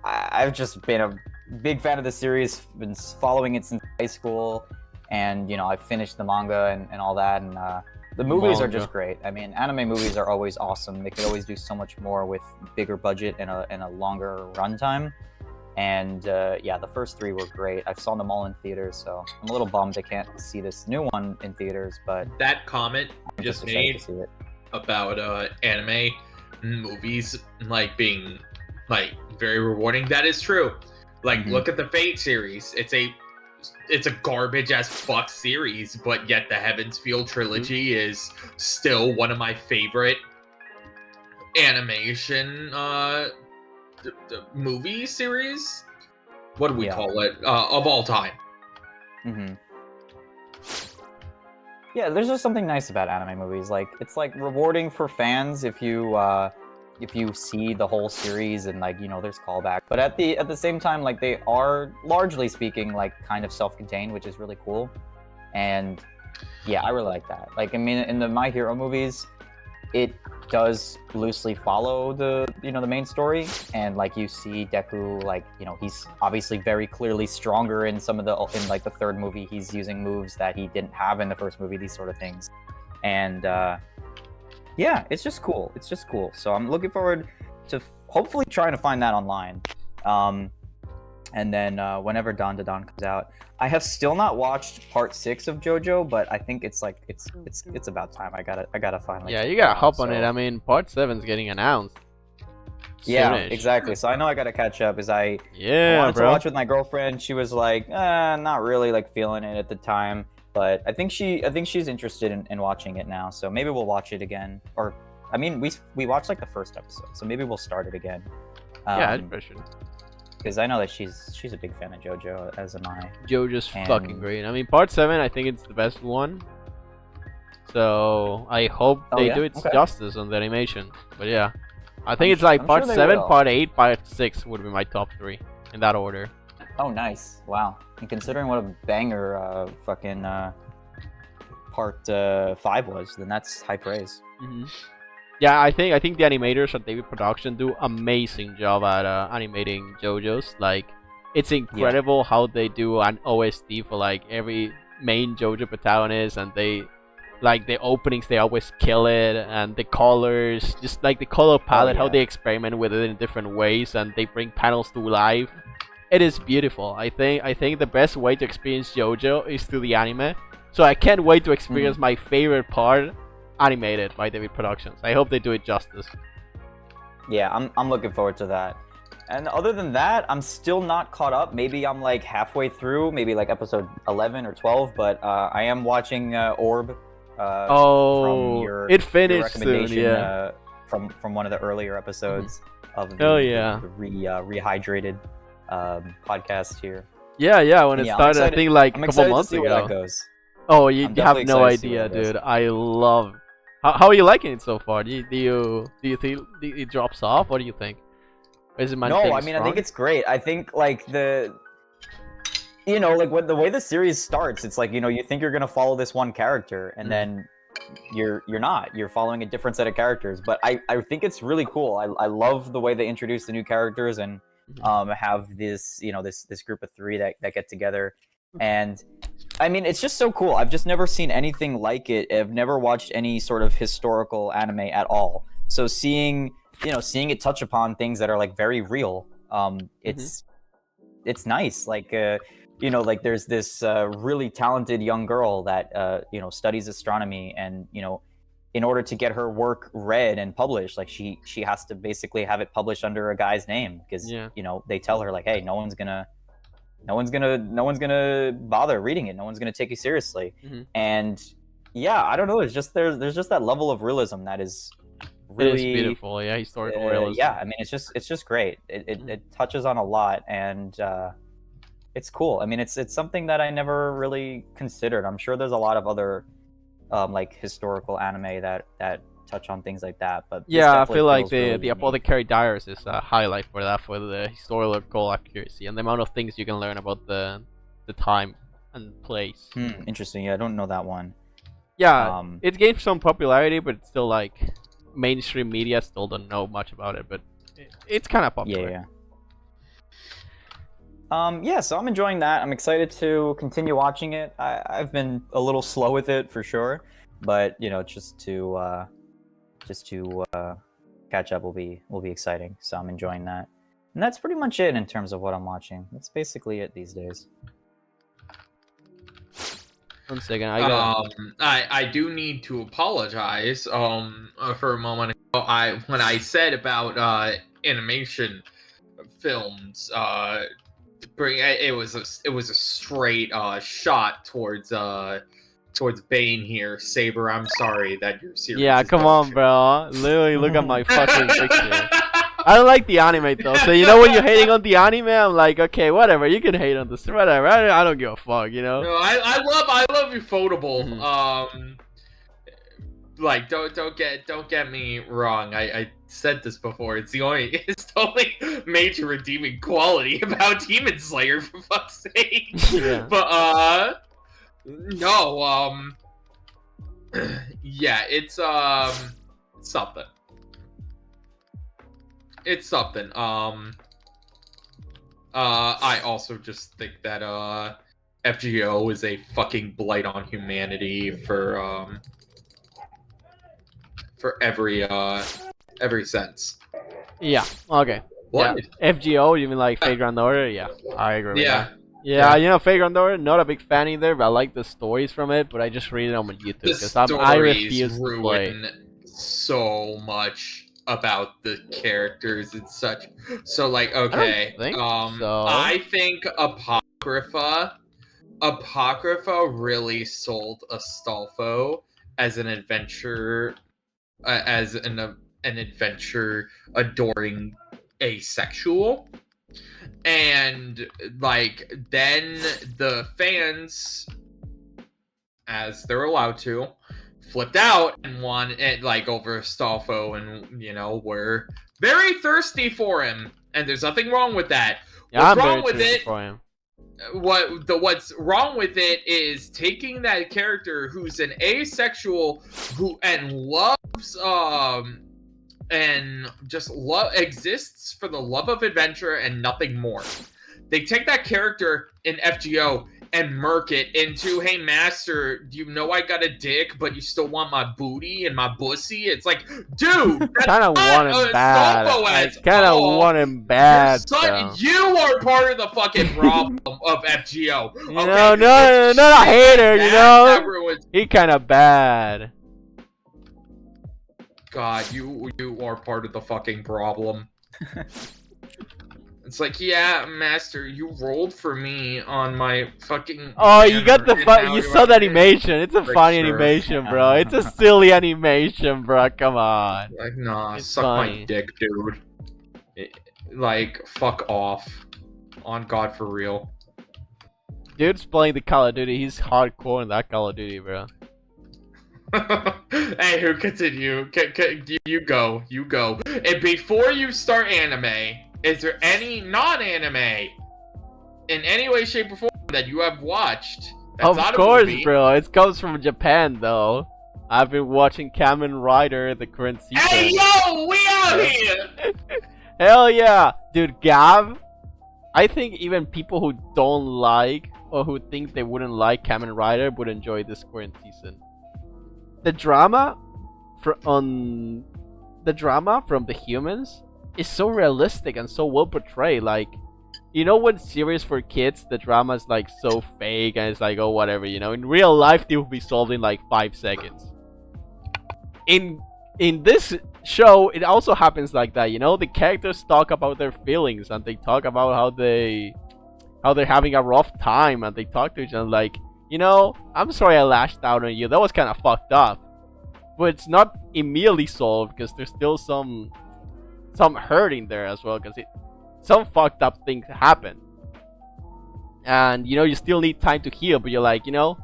I've just been a big fan of the series. Been following it since high school, and I've finished the manga and all that. And the movies are just great. I mean, anime movies are always awesome. They could always do so much more with bigger budget and a longer runtime. And yeah, the first three were great. I saw them all in theaters, so I'm a little bummed I can't see this new one in theaters. But that comment I'm just excited made to see it. about anime movies like being like very rewarding. That is true. Like, look at the Fate series. It's a garbage as fuck series, but yet the Heaven's Feel trilogy is still one of my favorite animation the movie series. What do we call it? Of all time. Yeah, there's just something nice about anime movies. Like, it's like rewarding for fans if you if you see the whole series and like there's callback, but at the same time like they are largely speaking like kind of self-contained, which is really cool. And yeah, I really like that. Like I mean, in the My Hero movies, it does loosely follow the the main story, and like you see Deku, like he's obviously very clearly stronger in some of the like the third movie. He's using moves that he didn't have in the first movie, these sort of things. And yeah, it's just cool. It's just cool. So I'm looking forward to hopefully trying to find that online. And then whenever Dawn to Dawn comes out, I have still not watched part 6 of JoJo, but I think it's like it's about time. I gotta finally. Yeah, you gotta hop on it. I mean, part 7's getting announced. Yeah, soonish. exactly. So I know I gotta catch up. I wanted bro. to watch with my girlfriend. She was like, not really like feeling it at the time. But I think she's interested in watching it now, so maybe we'll watch it again. Or, I mean, we watched like the first episode, so maybe we'll start it again. Yeah, for sure. Because I know that she's a big fan of JoJo, as am I. JoJo's fucking great. I mean, part 7, I think it's the best one. So I hope they do it justice on the animation. But yeah, I think it's like part 7, part 8, part 6 would be my top 3 in that order. Oh, nice! Wow. And considering what a banger fucking part 5 was, then that's high praise. Yeah, I think the animators at David Production do amazing job at animating JoJo's. Like, it's incredible how they do an OST for like every main JoJo protagonist, and they like the openings, they always kill it, and the colors, just like the color palette, how they experiment with it in different ways, and they bring panels to life. It is beautiful. I think the best way to experience JoJo is through the anime. So I can't wait to experience my favorite part animated by David Productions. I hope they do it justice. Yeah, I'm looking forward to that. And other than that, I'm still not caught up. Maybe I'm like halfway through, maybe like episode 11 or 12. But I am watching Orb. From it finished your recommendation, soon. Yeah. From one of the earlier episodes of the rehydrated podcast here. Yeah, when it started, I think like a couple months ago. Where that goes. Oh, you have no idea, dude. I love. How are you liking it so far? Do you think it drops off? What do you think? Is it no, I mean, strong? I think it's great. I think like the way the series starts, it's like you think you're gonna follow this one character, and then you're not. You're following a different set of characters. But I think it's really cool. I love the way they introduce the new characters and have this this group of 3 that get together. And I mean, it's just so cool. I've just never seen anything like it. I've never watched any sort of historical anime at all. So seeing it touch upon things that are like very real, it's nice. Like like there's this really talented young girl that studies astronomy, and in order to get her work read and published, like she has to basically have it published under a guy's name, because they tell her like, hey, no one's gonna bother reading it. No one's gonna take you seriously. And yeah, I don't know. It's just there's just that level of realism that is really beautiful. Yeah, historical realism. Yeah, I mean, it's just great. It touches on a lot, and it's cool. I mean, it's something that I never really considered. I'm sure there's a lot of other like historical anime that touch on things like that, but yeah, I feel like the Apothecary Diaries is a highlight for that, for the historical accuracy and the amount of things you can learn about the time and place. Interesting. Yeah, I don't know that one. Yeah, it gained some popularity, but it's still like mainstream media still don't know much about it, but it's kind of popular. Yeah, so I'm enjoying that. I'm excited to continue watching it. I've been a little slow with it for sure, but just to catch up will be exciting. So I'm enjoying that, and that's pretty much it in terms of what I'm watching. That's basically it these days. 1 second, I do need to apologize for a moment ago. When I said about animation films, it was a straight shot towards Bane here. Saber, I'm sorry that your series. Yeah, come on, bro. Literally, look at my fucking picture. I don't like the anime though, so when you're hating on the anime, I'm like, okay, whatever, you can hate on this, whatever. I don't give a fuck, No, I love Ufotable. like don't get me wrong. I said this before. It's the only major redeeming quality about Demon Slayer, for fuck's sake. Yeah. But no, yeah, it's something. It's something. I also just think that FGO is a fucking blight on humanity for every sense. Yeah. Okay. What? Yeah. FGO, you mean like Vagrant Order? Yeah, I agree with Yeah. that. Yeah, you know, Vagrant Order, not a big fan either, but I like the stories from it, but I just read it on YouTube because I refuse to play. So much about the characters and such. So like, okay, I think Apocrypha really sold Astolfo as an adventure, as an adventure adoring asexual. And like then the fans, as they're allowed to, flipped out and wanted like over Astolfo, and you know, were very thirsty for him. And there's nothing wrong with that. Yeah, what's wrong with it? What's wrong with it is taking that character who's an asexual and loves and just exists for the love of adventure and nothing more. They take that character in FGO and murk it into, hey master, you know I got a dick, but you still want my booty and my bussy? It's like, dude, that's kind of want him bad. I kind of want him bad. You are part of the fucking problem of FGO. Okay? No, not a hater, you know? He kind of bad. God, you are part of the fucking problem. It's like, yeah, master, you rolled for me on my fucking. Oh, you got the you saw the animation. It's a funny animation, bro. It's a silly animation, bro. Come on. Like, nah, it's suck funny. My dick, dude. Like, fuck off. On God, for real. Dude's playing the Call of Duty. He's hardcore in that Call of Duty, bro. Hey, who continue? You go. You go. And before you start anime, is there any non-anime in any way, shape, or form that you have watched? Of course, bro. It comes from Japan, though. I've been watching Kamen Rider, the current season. Hey, yo! We out here! Hell yeah! Dude, Gav, I think even people who don't like, or who think they wouldn't like Kamen Rider would enjoy this current season. The drama from the humans is so realistic and so well portrayed. Like, you know, when series for kids, the drama is like so fake and it's like, oh, whatever, you know. In real life, they will be solved in like 5 seconds. In this show, it also happens like that, you know. The characters talk about their feelings and they talk about how they're having a rough time, and they talk to each other like, you know, I'm sorry I lashed out on you. That was kind of fucked up. But it's not immediately solved because there's still some hurt in there as well, because some fucked up things happen. And, you know, you still need time to heal, but you're like, you know,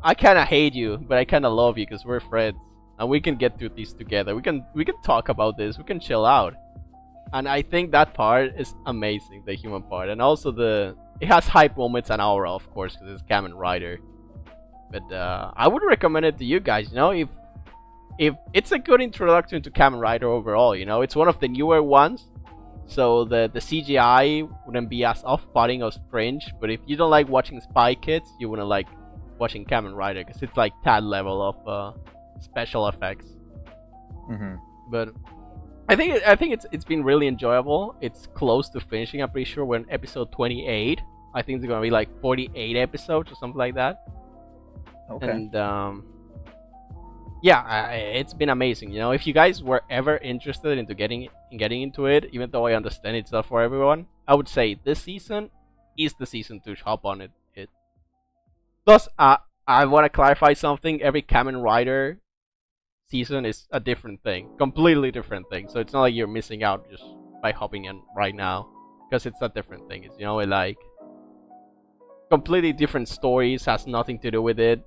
I kind of hate you, but I kind of love you because we're friends. And we can get through this together. We can talk about this. We can chill out. And I think that part is amazing, the human part. And also it has hype moments and aura, of course, because it's Kamen Rider. But I would recommend it to you guys, you know, if it's a good introduction to Kamen Rider overall, you know. It's one of the newer ones, so the CGI wouldn't be as off-putting or cringe. But if you don't like watching Spy Kids, you wouldn't like watching Kamen Rider, because it's like that level of special effects. But I think it's been really enjoyable. It's close to finishing. I'm pretty sure we're in episode 28. I think it's gonna be like 48 episodes or something like that. Okay. And yeah, it's been amazing. You know, if you guys were ever interested into getting into it, even though I understand it's not for everyone, I would say this season is the season to hop on it. Plus, I want to clarify something. Every Kamen Rider season is a different thing, completely different thing. So it's not like you're missing out just by hopping in right now, because it's a different thing. It's, you know, like completely different stories, has nothing to do with it.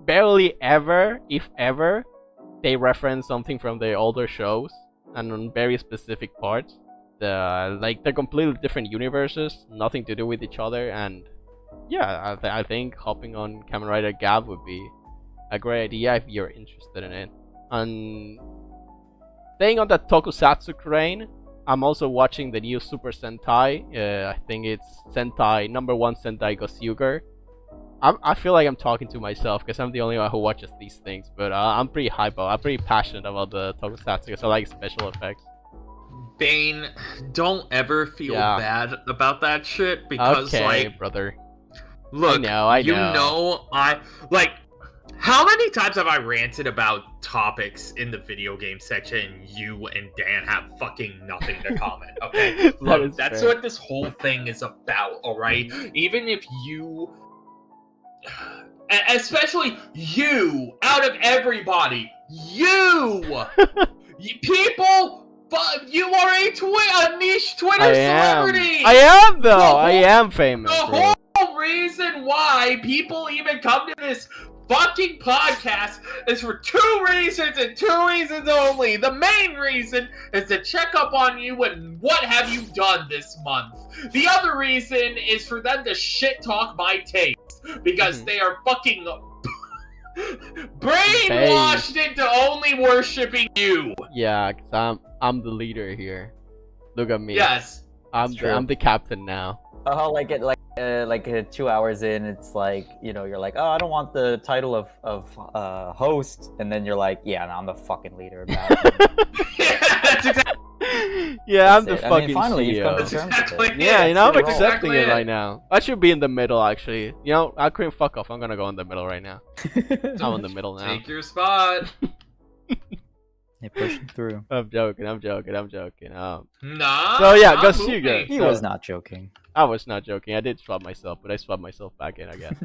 Barely ever, if ever, they reference something from the older shows and on very specific parts. Like they're completely different universes, nothing to do with each other, and yeah, I think hopping on Kamen Rider Gab would be a great idea if you're interested in it. And staying on that tokusatsu train, I'm also watching the new Super Sentai. I think it's Sentai #1 Sentai Gosuger. I feel like I'm talking to myself because I'm the only one who watches these things, but I'm pretty hype. I'm pretty passionate about the tokusatsu because I like special effects. Bane, don't ever feel bad about that shit because, okay, like, brother. Look, I know. You know, how many times have I ranted about topics in the video game section? You and Dan have fucking nothing to comment, okay? Look, that's what this whole thing is about, alright? Even if you... Especially you, out of everybody, you! People... But you are a niche Twitter celebrity! I am, though! I am famous. The whole reason why people even come to this fucking podcast is for 2 reasons and 2 reasons only. The main reason is to check up on you and what have you done this month. The other reason is for them to shit talk my taste because they are fucking brainwashed into only worshipping you. Yeah, cause I'm the leader here. Look at me. Yes, I'm the captain now. Oh, like 2 hours in, it's like, you know, you're like, oh, I don't want the title of host, and then you're like, yeah, no, I'm the fucking leader. Yeah, that's exactly. Yeah, I'm the fucking I mean, finally, CEO. you've come to terms with it. Yeah, you know, I'm That's accepting exactly it right now. I should be in the middle, actually. You know, I couldn't fuck off. I'm gonna go in the middle right now. I'm in the middle now. Take your spot. They pushing through. I'm joking. Nah. So yeah, Gosuger. He was not joking. I was not joking. I did swap myself, but I swapped myself back in again.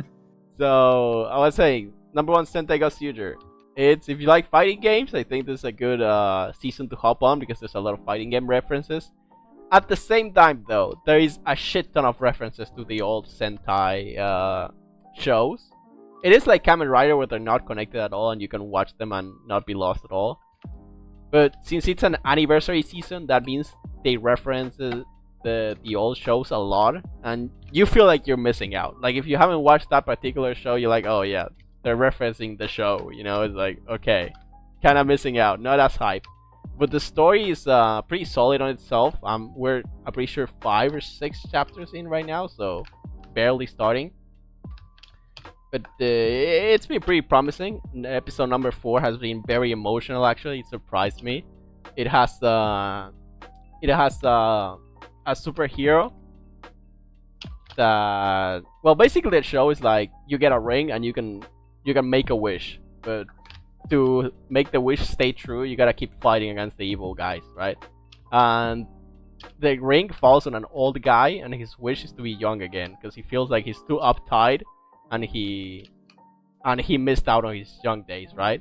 So I was saying, #1 Sentai Gosuger. If you like fighting games, I think this is a good season to hop on because there's a lot of fighting game references. At the same time, though, there is a shit ton of references to the old Sentai shows. It is like Kamen Rider where they're not connected at all and you can watch them and not be lost at all. But since it's an anniversary season, that means they reference the old shows a lot, and you feel like you're missing out. Like if you haven't watched that particular show, you're like, oh yeah, they're referencing the show. You know, it's like, okay, kind of missing out, not as hype. But the story is pretty solid on itself. I'm pretty sure 5 or 6 chapters in right now, so barely starting. But it's been pretty promising. Episode #4 has been very emotional. Actually, it surprised me. It has a superhero that, well, basically the show is like you get a ring and you can make a wish, but to make the wish stay true, you gotta keep fighting against the evil guys, right? And the ring falls on an old guy, and his wish is to be young again because he feels like he's too uptight. And he missed out on his young days, right?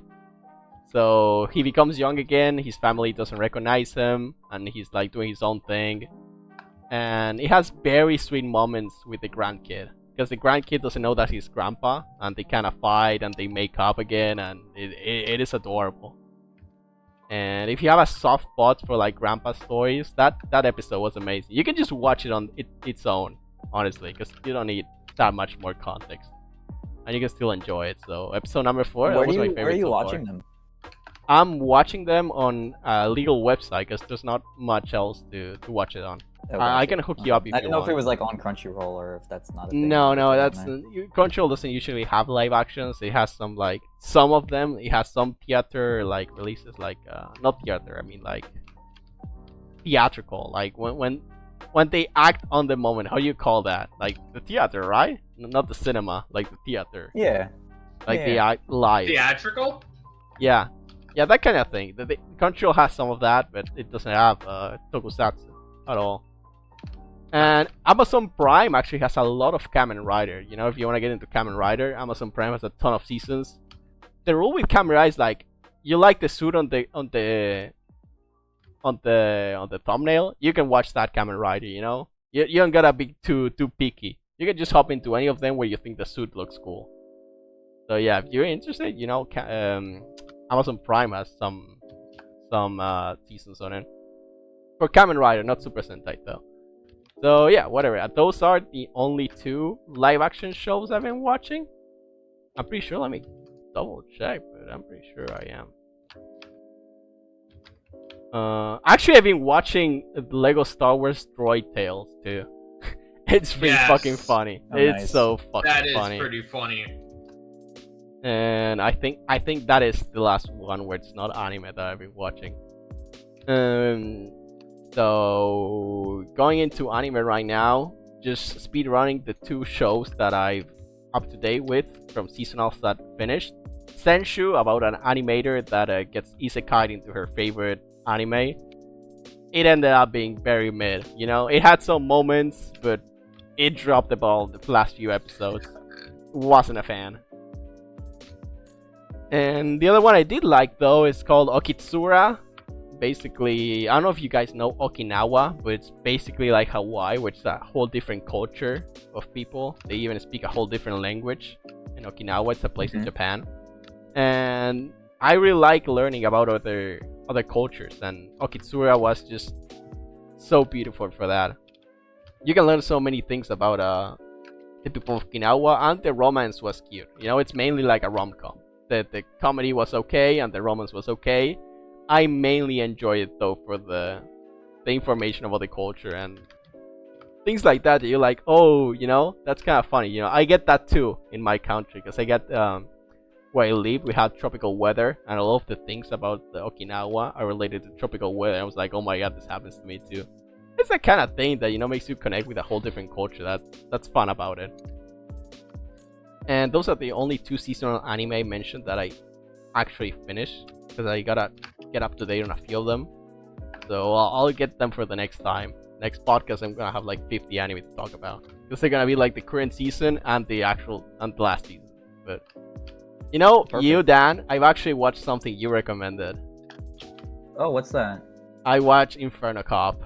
So he becomes young again, his family doesn't recognize him, and he's like doing his own thing. And it has very sweet moments with the grandkid, because the grandkid doesn't know that he's grandpa, and they kind of fight and they make up again, and it is adorable. And if you have a soft spot for like grandpa stories, that episode was amazing. You can just watch it on its own, honestly, because you don't need that much more context, and you can still enjoy it. So episode #4 was my favorite. Where are you so watching far. them? I'm watching them on a legal website because there's not much else to watch it on. Oh, I can hook you up if you want. I didn't know if it was like on Crunchyroll or if that's not a thing. No, that's Crunchyroll doesn't usually have live actions. It has some of them. It has some theater like releases, like not theater. I mean like theatrical, like when they act on the moment. How do you call that? Like the theater, right? Not the cinema, like the theater. Yeah. Like they act live. Theatrical? Yeah, that kind of thing. The Crunchyroll has some of that, but it doesn't have tokusatsu at all. And Amazon Prime actually has a lot of Kamen Rider. You know, if you want to get into Kamen Rider, Amazon Prime has a ton of seasons. The rule with Kamen Rider is like, you like the suit on the thumbnail, you can watch that Kamen Rider. You know, you don't gotta be too picky. You can just hop into any of them where you think the suit looks cool. So yeah, if you're interested, you know, Amazon Prime has some seasons on it. For Kamen Rider, not Super Sentai though. So yeah, whatever. Those are the only 2 live action shows I've been watching. I'm pretty sure. Let me double check, but I'm pretty sure I am. Actually, I've been watching Lego Star Wars Droid Tales too. It's pretty fucking funny. Oh, it's nice. so fucking That is funny. pretty funny. And I think that is the last one where it's not anime that I've been watching. So going into anime right now, just speedrunning the 2 shows that I've up to date with from seasonals that finished. Senshu, about an animator that gets isekai'd into her favorite anime. It ended up being very mid, you know? It had some moments, but it dropped the ball the last few episodes. Wasn't a fan. And the other one I did like though is called Okitsura. Basically, I don't know if you guys know Okinawa, but it's basically like Hawaii, which is a whole different culture of people. They even speak a whole different language. In Okinawa, it's a place in Japan. And I really like learning about other cultures, and Okitsura was just so beautiful for that. You can learn so many things about the people of Okinawa, and the romance was cute. You know, it's mainly like a rom-com. The comedy was okay, and the romance was okay. I mainly enjoy it though for the information about the culture and things like that. You're like, oh, you know, that's kind of funny. You know, I get that too in my country, because I get where I live, we have tropical weather, and a lot of the things about the Okinawa are related to tropical weather. I was like, oh my god, this happens to me too. It's that kind of thing that, you know, makes you connect with a whole different culture. That's fun about it. And those are the only 2 seasonal anime mentioned that I actually finished, because I gotta get up to date on a few of them. So I'll get them for the next time. Next podcast, I'm gonna have like 50 anime to talk about, because they're gonna be like the current season and the last season. But you know, Perfect. you Dan, I've actually watched something you recommended. Oh, what's that? I watched Inferno Cop.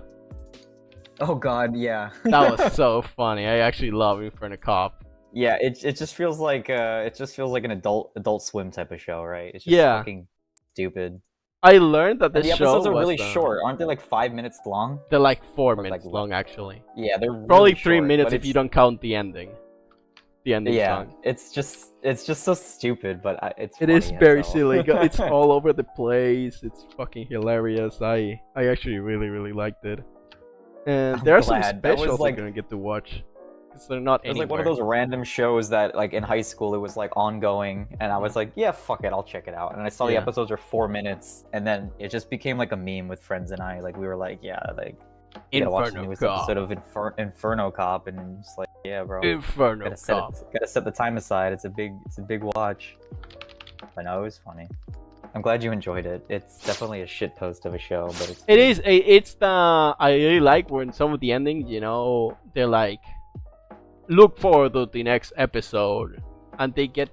Oh god, yeah. That was so funny. I actually love Inferno Cop. Yeah, it just feels like an adult swim type of show, right? It's just fucking stupid. I learned that And this the show episodes are was, really short, aren't they? Like 5 minutes long. They're like 4 Or, minutes like, long, actually. Yeah, they're Probably really 3 short, minutes but if you don't count the ending. The ending yeah, song. it's just so stupid, but it's It funny is very as hell. silly. It's all over the place. It's fucking hilarious. I actually really liked it. And I'm there are some glad. That was, specials like- you're gonna get to watch, because they're not It was anywhere. like one of those random shows that, like, in high school, it was like ongoing, and I was like, yeah, fuck it, I'll check it out. And I saw the Yeah. episodes are 4 minutes, and then it just became like a meme with friends and I. Like, we were like, yeah, like, you gotta watch the Inferno newest Cop. episode of Inferno Cop, and just like, yeah, bro, Inferno Cop. gotta set the time aside. It's a big watch. But no, it was funny. I'm glad you enjoyed it. It's definitely a shit post of a show, but it's It is. It's the. I really like when some of the endings, you know, they're like, look forward to the next episode, and they get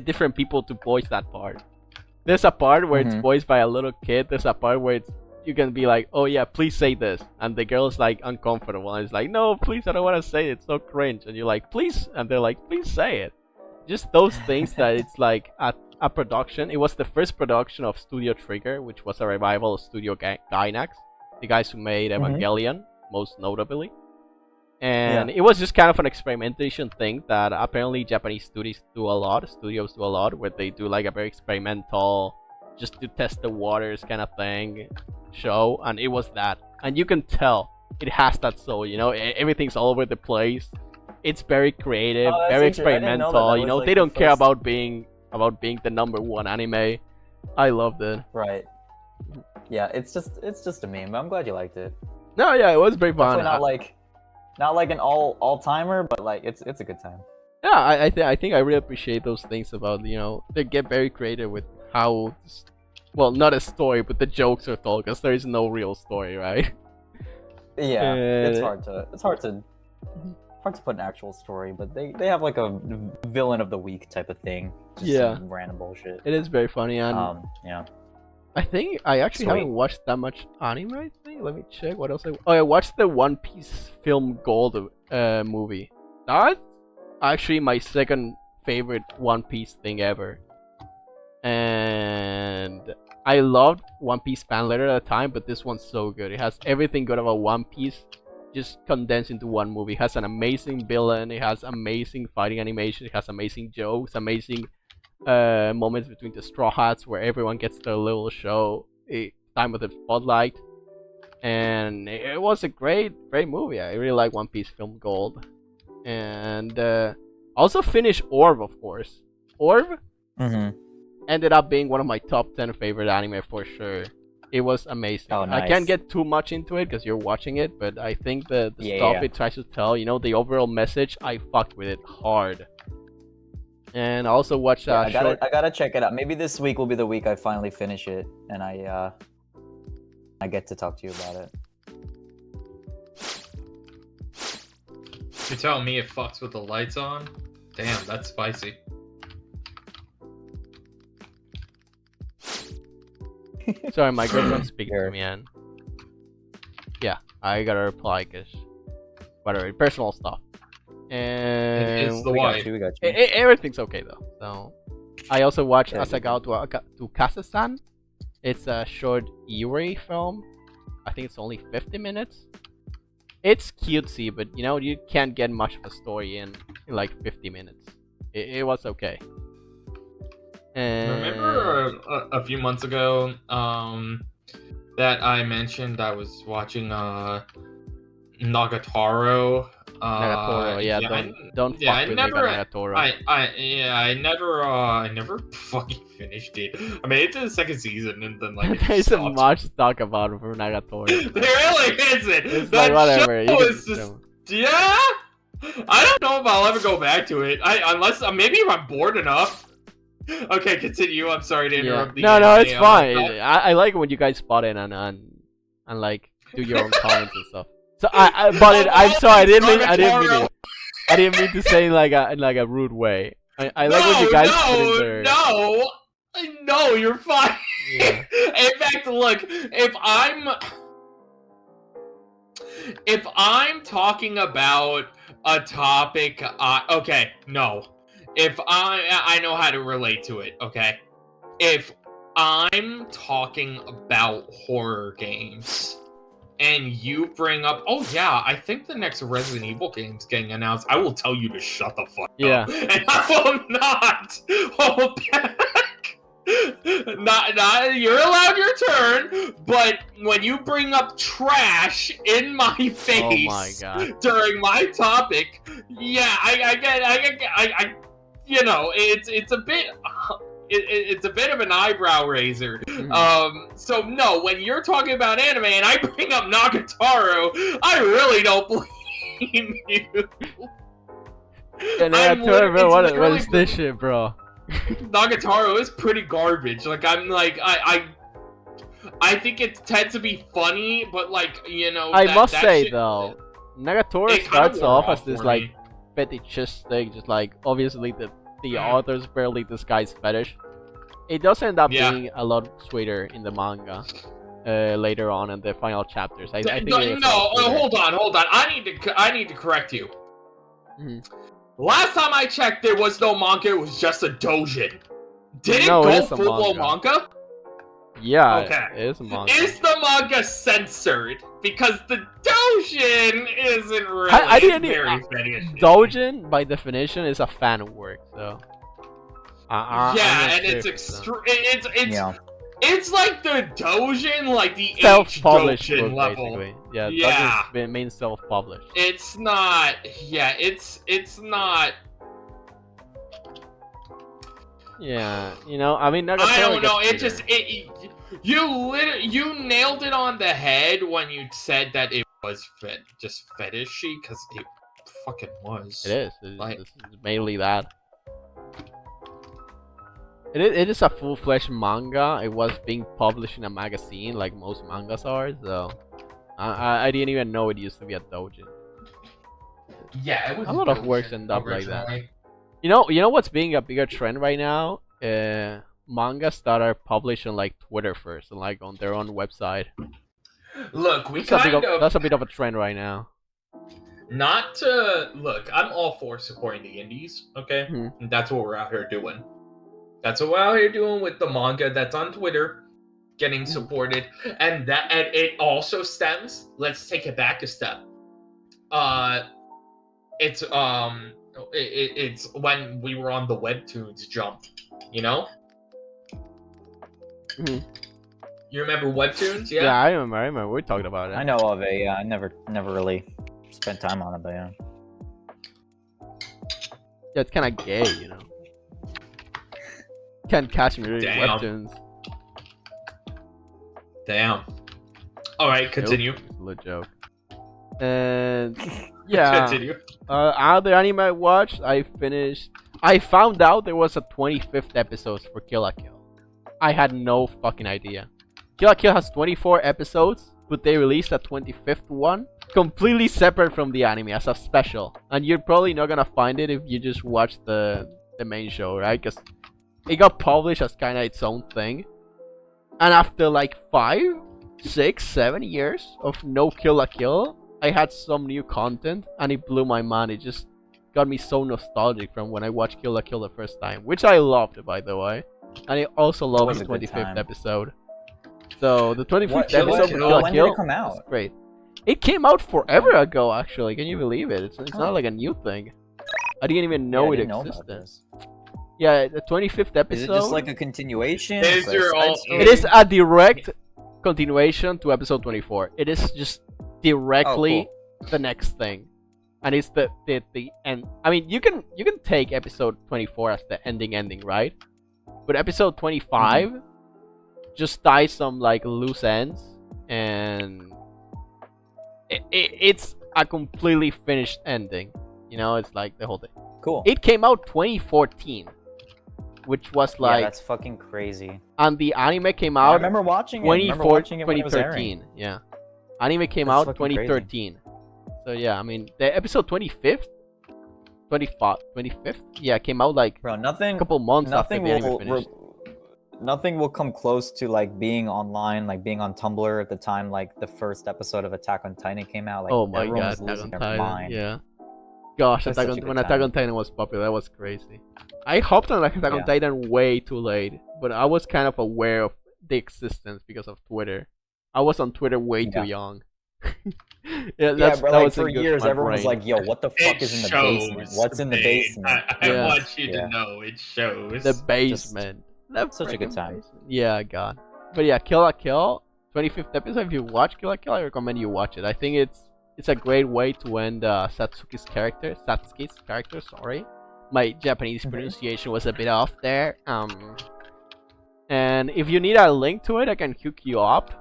different people to voice that part. There's a part where it's voiced by a little kid. There's a part where you can be like, oh yeah, please say this, and the girl's like uncomfortable, and it's like, no, please, I don't want to say it. It's so cringe, and you're like, please, and they're like, please say it. Just those things that it's like a production. It was the first production of Studio Trigger, which was a revival of Studio Gainax, the guys who made Evangelion, most notably. And it was just kind of an experimentation thing that apparently Japanese studios do a lot, where they do like a very experimental, just to test the waters kind of thing show, and it was that. And you can tell it has that soul, you know, everything's all over the place. It's very creative, very experimental. You know, like they don't care first... about being the #1 anime. I loved it. Right. Yeah, it's just a meme. But I'm glad you liked it. No, yeah, it was very fun. Definitely not like an all timer, but like it's a good time. Yeah, I think I really appreciate those things about, you know, they get very creative with how, well, not a story, but the jokes are told, because there is no real story, right? Yeah, it's hard to put an actual story, but they have like a villain of the week type of thing. Just some random bullshit. It is very funny, and yeah. I think I actually haven't watched that much anime. I think. Let me check what else I watched the One Piece film Gold movie. That's actually my second favorite One Piece thing ever. And I loved One Piece fan letter at the time, but this one's so good. It has everything good about One Piece, just condensed into one movie. It has an amazing villain. It has amazing fighting animation. It has amazing jokes, amazing moments between the Straw Hats where everyone gets their little show. Time with the spotlight, and it was a great movie. I really like One Piece Film Gold, and also finished Orb, of course. Orb ended up being one of my top 10 favorite anime for sure. It was amazing. Oh, nice. I can't get too much into it because you're watching it, but I think the stuff it tries to tell, you know, the overall message, I fucked with it hard. And I also watched I gotta check it out. Maybe this week will be the week I finally finish it, and I get to talk to you about it. You're telling me it fucks with the lights on? Damn, that's spicy. Sorry, my girlfriend's speaking to me, and yeah, I gotta reply because whatever, personal stuff. And it's the wife. We got you. Everything's okay though. So I also watched Asagao to Kasa-san. It's a short Yuri film. I think it's only 50 minutes. It's cutesy, but you know, you can't get much of a story in like 50 minutes. It was okay. And Remember a few months ago that I mentioned I was watching Nagatoro. Nagatoro, yeah, don't fuck with Nagatoro. I never fucking finished it. I made it to the second season and then like there's so much to talk about for Nagatoro. There really isn't. It's that like whatever. show is just, yeah. I don't know if I'll ever go back to it. Unless maybe if I'm bored enough. Okay, continue. I'm sorry to interrupt. Yeah. No, it's fine. I like it when you guys spot in and like do your own comments and stuff. So I'm sorry. I didn't mean it. I didn't mean to say in like a rude way. I like when you guys put in there. No, you're fine. Yeah. In fact, look, if I'm talking about a topic, okay, no. If I know how to relate to it, okay? If I'm talking about horror games and you bring up, oh yeah, I think the next Resident Evil game's getting announced, I will tell you to shut the fuck up. And I will not hold back. Not you're allowed your turn, but when you bring up trash in my face oh my God. during my topic, yeah, I you know, it's a bit it's a bit of an eyebrow raiser. So no, when you're talking about anime and I bring up Nagatoro, I really don't blame you. Yeah, Nagatoro, what is this shit, bro? Nagatoro is pretty garbage. Like I think it tends to be funny, but like, you know, I must say though, Nagatoro starts off as this like fetishistic, just like obviously the author's barely disguised fetish. It does end up being a lot sweeter in the manga later on in the final chapters. I think hold on. I need to correct you. Last time I checked, there was no manga. It was just a doujin. Did it go full-blown manga? Yeah, okay. It is a manga. Is the manga censored? Because the doujin isn't really very finished. Doujin, by definition, is a fan work, so... and it's it's like the doujin, like the self-published H book, level. Basically. Yeah, doujin means self-published. It's not. Yeah, it's not. Yeah, you know, I mean, I don't know. It just you nailed it on the head when you said that it was just fetishy, because it fucking was. It is. It's mainly that. It is a full-fledged manga. It was being published in a magazine, like most mangas are. So I didn't even know it used to be a doujin. Yeah, it was a lot of works end up like that. You know what's being a bigger trend right now? Mangas that are published on like Twitter first and like on their own website. Look, that's a bit of a trend right now. not to look. I'm all for supporting the indies. Okay, and that's what we're out here doing. That's what we're out here doing with the manga that's on Twitter, getting supported, and it also stems. Let's take it back a step. It's it's when we were on the webtoons jump, you know. You remember webtoons? Yeah. Yeah, I remember. We talked about it. I know of it. Yeah, I never really spent time on it, but yeah. Yeah, it's kind of gay, you know. Can't catch me reading Damn. webtoons. Damn. All right, continue. Nope, it's a little joke. And yeah, Continue. Other anime I watched, I finished. I found out there was a 25th episode for Kill la Kill. I had no fucking idea. Kill la Kill has 24 episodes, but they released a 25th one, completely separate from the anime as a special. And you're probably not gonna find it if you just watch the main show, right? Because it got published as kind of its own thing. And after like 5, 6, 7 years of no Kill la Kill, I had some new content, and it blew my mind. It just got me so nostalgic from when I watched Kill la Kill the first time, which I loved, by the way. And I also loved the 25th episode. So the 25th episode of Kill la Kill was great. It came out forever ago, actually. Can you believe it? It's not like a new thing. I didn't even know it existed. Yeah, the 25th episode. Is it just like a continuation? It is a direct continuation to episode 24. It is just directly the next thing, and it's the end. I mean, you can take episode 24 as the ending, right? But episode 25 just ties some like loose ends, and it's a completely finished ending. You know, it's like the whole thing. Cool. It came out 2014, which was like that's fucking crazy. And the anime came out. I remember watching it. 2013. Yeah. Anime came out 2013. So yeah, I mean the episode 25th, 25th, yeah, came out like a couple months after the anime finished. Nothing will come close to like being online, like being on Tumblr at the time, like the first episode of Attack on Titan came out. Like, oh my god, Attack on Titan, yeah. Gosh, when Attack on Titan was popular, that was crazy. I hopped on Attack on Titan way too late, but I was kind of aware of the existence because of Twitter. I was on Twitter way too young. That was for years. Everyone was like, "Yo, what the fuck is in the basement? What's in the basement?" I want you to know it shows. The basement. That's such a good time. Yeah, God. But yeah, Kill la Kill, 25th episode. If you watch Kill la Kill, I recommend you watch it. I think it's a great way to end Satsuki's character. Sorry, my Japanese pronunciation was a bit off there. And if you need a link to it, I can hook you up.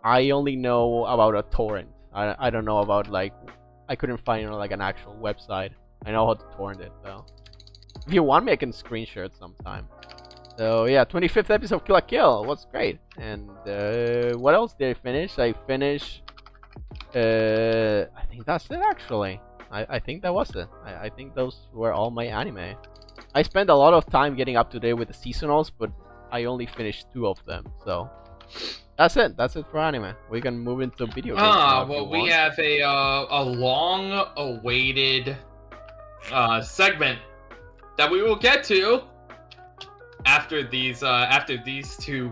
I only know about a torrent. I don't know about like I couldn't find like an actual website. I know how to torrent it though. If you want me, I can screenshare it sometime. So yeah, 25th episode of Kill la Kill was great. And what else did I finish? I finished. I think that's it actually. I think that was it. I think those were all my anime. I spent a lot of time getting up to date with the seasonals, but I only finished 2 of them. So that's it. That's it for anime. We can move into video games. Well, we have a long-awaited segment that we will get to after these 2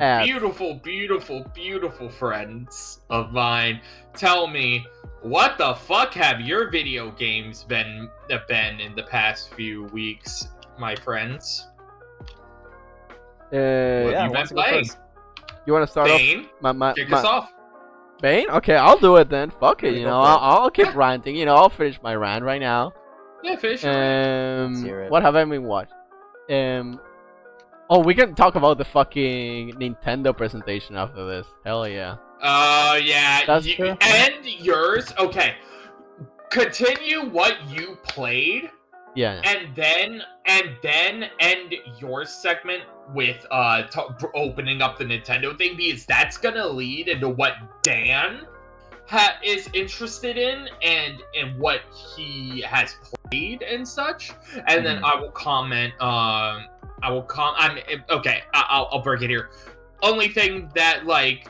beautiful friends of mine tell me what the fuck have your video games been in the past few weeks, my friends. Yeah, you been playing? You want to start Bane? off? Kick us off. Bane? Okay, I'll do it then. Fuck it, you know. I'll keep ranting. You know, I'll finish my rant right now. Yeah, finish it. What have I been watching? Oh, we can talk about the fucking Nintendo presentation after this. Hell yeah. Yeah. That's true. And yours. Okay. Continue what you played. Yeah. And then end your segment with opening up the Nintendo thing, because that's gonna lead into what Dan is interested in and what he has played and such. And then I will comment. I'll break it here. Only thing that like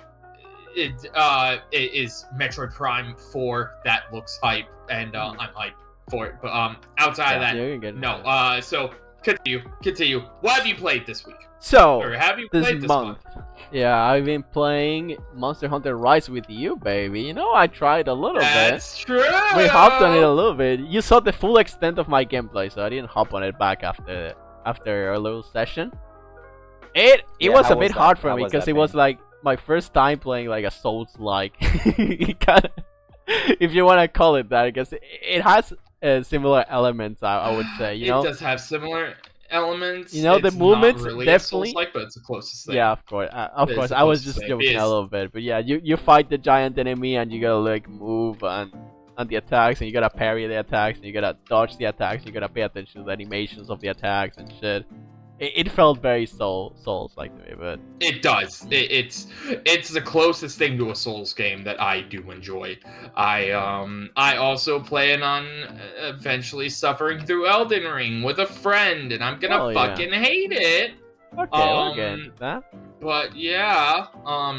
it is Metroid Prime 4 that looks hype, and I'm hyped for it. But outside of that, no. So continue. What have you played this week? So or have you this played this month? Yeah, I've been playing Monster Hunter Rise with you, baby. You know, I tried a little bit. That's true. We hopped on it a little bit. You saw the full extent of my gameplay, so I didn't hop on it back after our little session. It was a bit hard for me because it was like my first time playing like a Souls-like. If you want to call it that, because it has similar elements, I would say. You know, it does have similar elements. You know, the movements really definitely like, but it's the closest thing. Yeah, of course. I was just joking a little bit, but yeah, you fight the giant enemy and you gotta like move on the attacks, and you gotta parry the attacks, and you gotta dodge the attacks, and you gotta pay attention to the animations of the attacks and shit. It felt very Souls-like to me, but it does. It's the closest thing to a Souls game that I do enjoy. I also plan on eventually suffering through Elden Ring with a friend, and I'm gonna fucking hate it. Okay, we'll get into that. But yeah,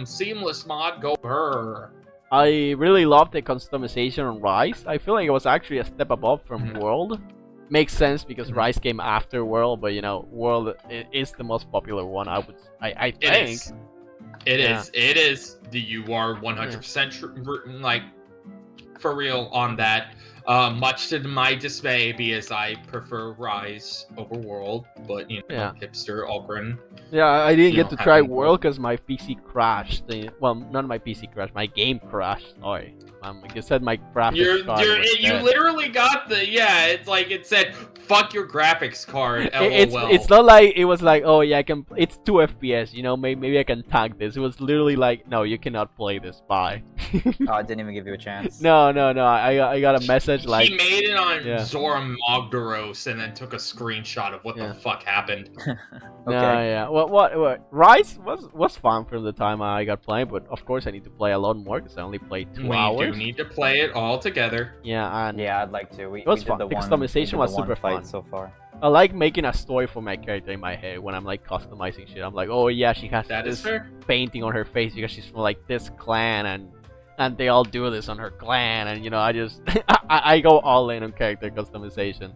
seamless mod, go her. I really love the customization on Rise. I feel like it was actually a step above from World. Makes sense because Rise came after World, but you know, World is the most popular one. I think. It is. You are 100% like for real on that. Much to my dismay, because I prefer Rise over World, but you know, hipster Ogren. Yeah, I didn't get to try World because my PC crashed. Well, not my PC crashed, my game crashed. Sorry. Like you said, my graphics card. You literally got the it's like it said, "Fuck your graphics card." LOL. It's not like it was like, oh yeah, I can. It's 2 FPS. You know, maybe I can tag this. It was literally like, no, you cannot play this. Bye. Oh, I didn't even give you a chance. No. I got a message like he made it on Zora Mogdaros and then took a screenshot of what the fuck happened. Okay. No, yeah. What? Rise was fun from the time I got playing, but of course I need to play a lot more because I only played 2 hours. We need to play it all together. Yeah, and I'd like to. It was fun. The customization was super fun so far. I like making a story for my character in my head when I'm like customizing shit. I'm like, oh yeah, she has this painting on her face because she's from like this clan, and they all do this on her clan, and you know, I just I go all in on character customization.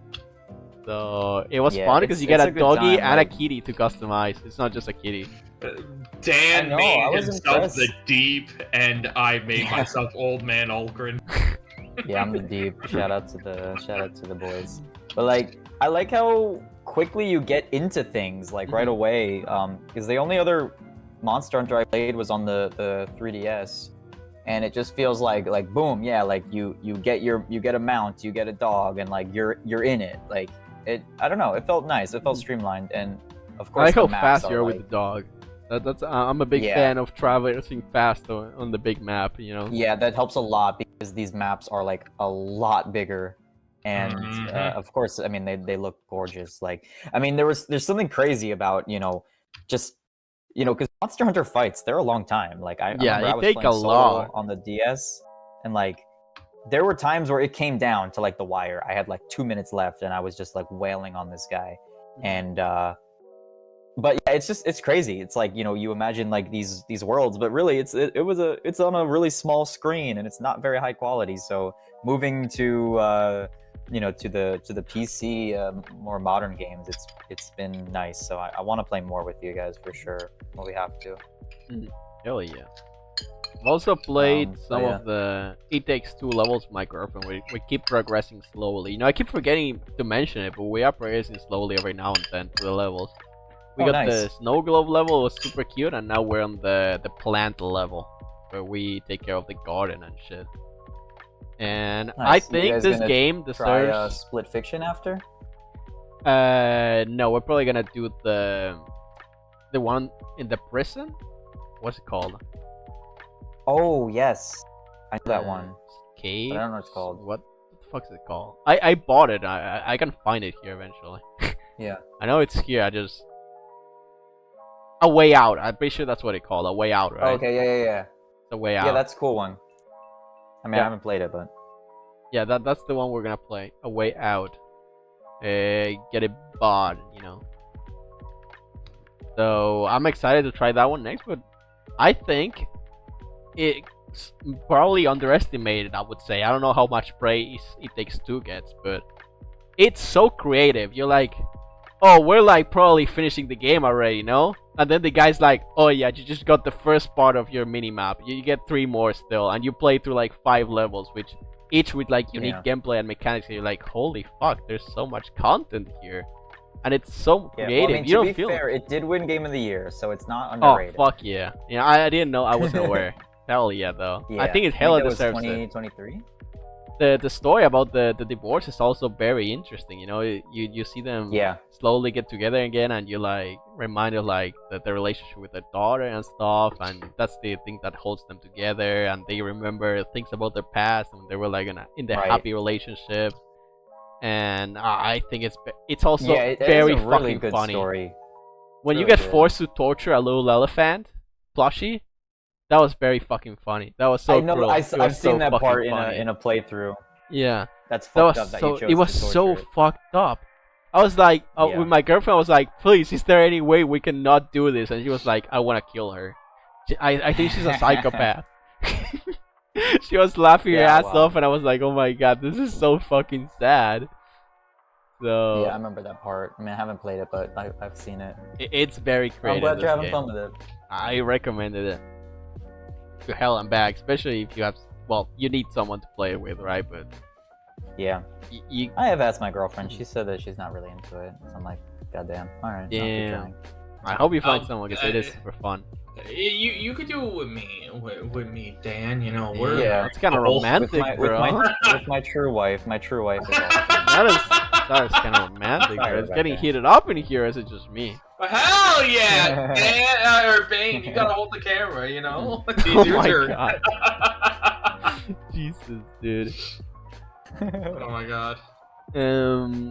So it was fun because you get a doggy and a kitty to customize. It's not just a kitty. Dan made himself the deep, and I made myself old man Olgren. Yeah, I'm the deep. Shout out to the boys. But like, I like how quickly you get into things like right away. Because the only other Monster Hunter I played was on the 3DS, and it just feels like boom, yeah, like you get a mount, you get a dog, and like you're in it. Like it, I don't know, it felt nice, it felt streamlined, and of course I like how fast you're with the dog. I'm a big fan of traversing fast on the big map, you know. Yeah, that helps a lot because these maps are like a lot bigger, and of course, I mean they look gorgeous. Like, I mean there's something crazy about just because Monster Hunter fights, they're a long time. Like I remember I was take playing a lot on the DS, and like there were times where it came down to like the wire. I had like 2 minutes left, and I was just like wailing on this guy, and. But yeah, it's crazy. It's like you imagine like these worlds, but really it's on a really small screen, and it's not very high quality. So moving to to the PC more modern games, it's been nice. So I want to play more with you guys for sure. Well, we have to. Hell yeah! I've also played some of the It Takes Two levels with my girlfriend. We keep progressing slowly. I keep forgetting to mention it, but we are progressing slowly every now and then to the levels. We got the Snow Globe level, it was super cute, and now we're on the plant level, where we take care of the garden and shit. And I think this game deserves... Split Fiction after? No, we're probably gonna do the one in the prison? What's it called? Oh, yes. I know that one. Cave? I don't know what it's called. What the fuck is it called? I bought it, I can find it here eventually. Yeah. I know it's here, I just... A Way Out. I'm pretty sure that's what it's called. A Way Out, right? Oh, okay, yeah. The Way Out. Yeah, that's a cool one. I mean, I haven't played it, but... Yeah, that's the one we're gonna play. A Way Out. Get it bought, So, I'm excited to try that one next, but I think it's probably underestimated, I would say. I don't know how much praise It Takes Two gets, but it's so creative. You're like, oh, we're like probably finishing the game already, no? And then the guy's like, oh yeah, you just got the first part of your mini-map. You get 3 more still, and you play through like 5 levels, which each with like unique gameplay and mechanics, and you're like, holy fuck, there's so much content here. And it's so creative. Well, I mean, you don't to be feel fair, it did win Game of the Year, so it's not underrated. Oh, fuck yeah. Yeah, I didn't know. I wasn't aware. Hell yeah, though. Yeah, I think it hella deserves 2023? The story about the divorce is also very interesting. You know, you see them slowly get together again, and you like reminded like the relationship with their daughter and stuff, and that's the thing that holds them together. And they remember things about their past when they were like in the happy relationship. And I think it's also very fucking really good funny. Story. When you get forced to torture a little elephant plushie. That was very fucking funny. That was so cool. I've seen that part in a playthrough. Yeah. That's fucked up that you chose it was so fucked up. I was like, with my girlfriend, I was like, please, is there any way we can not do this? And she was like, I want to kill her. I think she's a psychopath. She was laughing her ass off, and I was like, oh my god, this is so fucking sad. So yeah, I remember that part. I mean, I haven't played it, but I've seen it. It's very creative. I'm glad you're having fun with it. I recommended it. To hell and back, especially if you have, well, you need someone to play it with, right? But yeah, I have asked my girlfriend. She said that she's not really into it. So I'm like, goddamn. All right. Yeah. I hope you find someone because it is super fun. You could do it with me, Dan. You know, we're it's kind of romantic, bro. With my true wife. My true wife is awesome. that is kind of romantic, bro. It's getting heated up in here. Is it just me? Hell yeah, Dan or Bane, you gotta hold the camera, you know. Oh my god. Jesus, dude. Oh my god.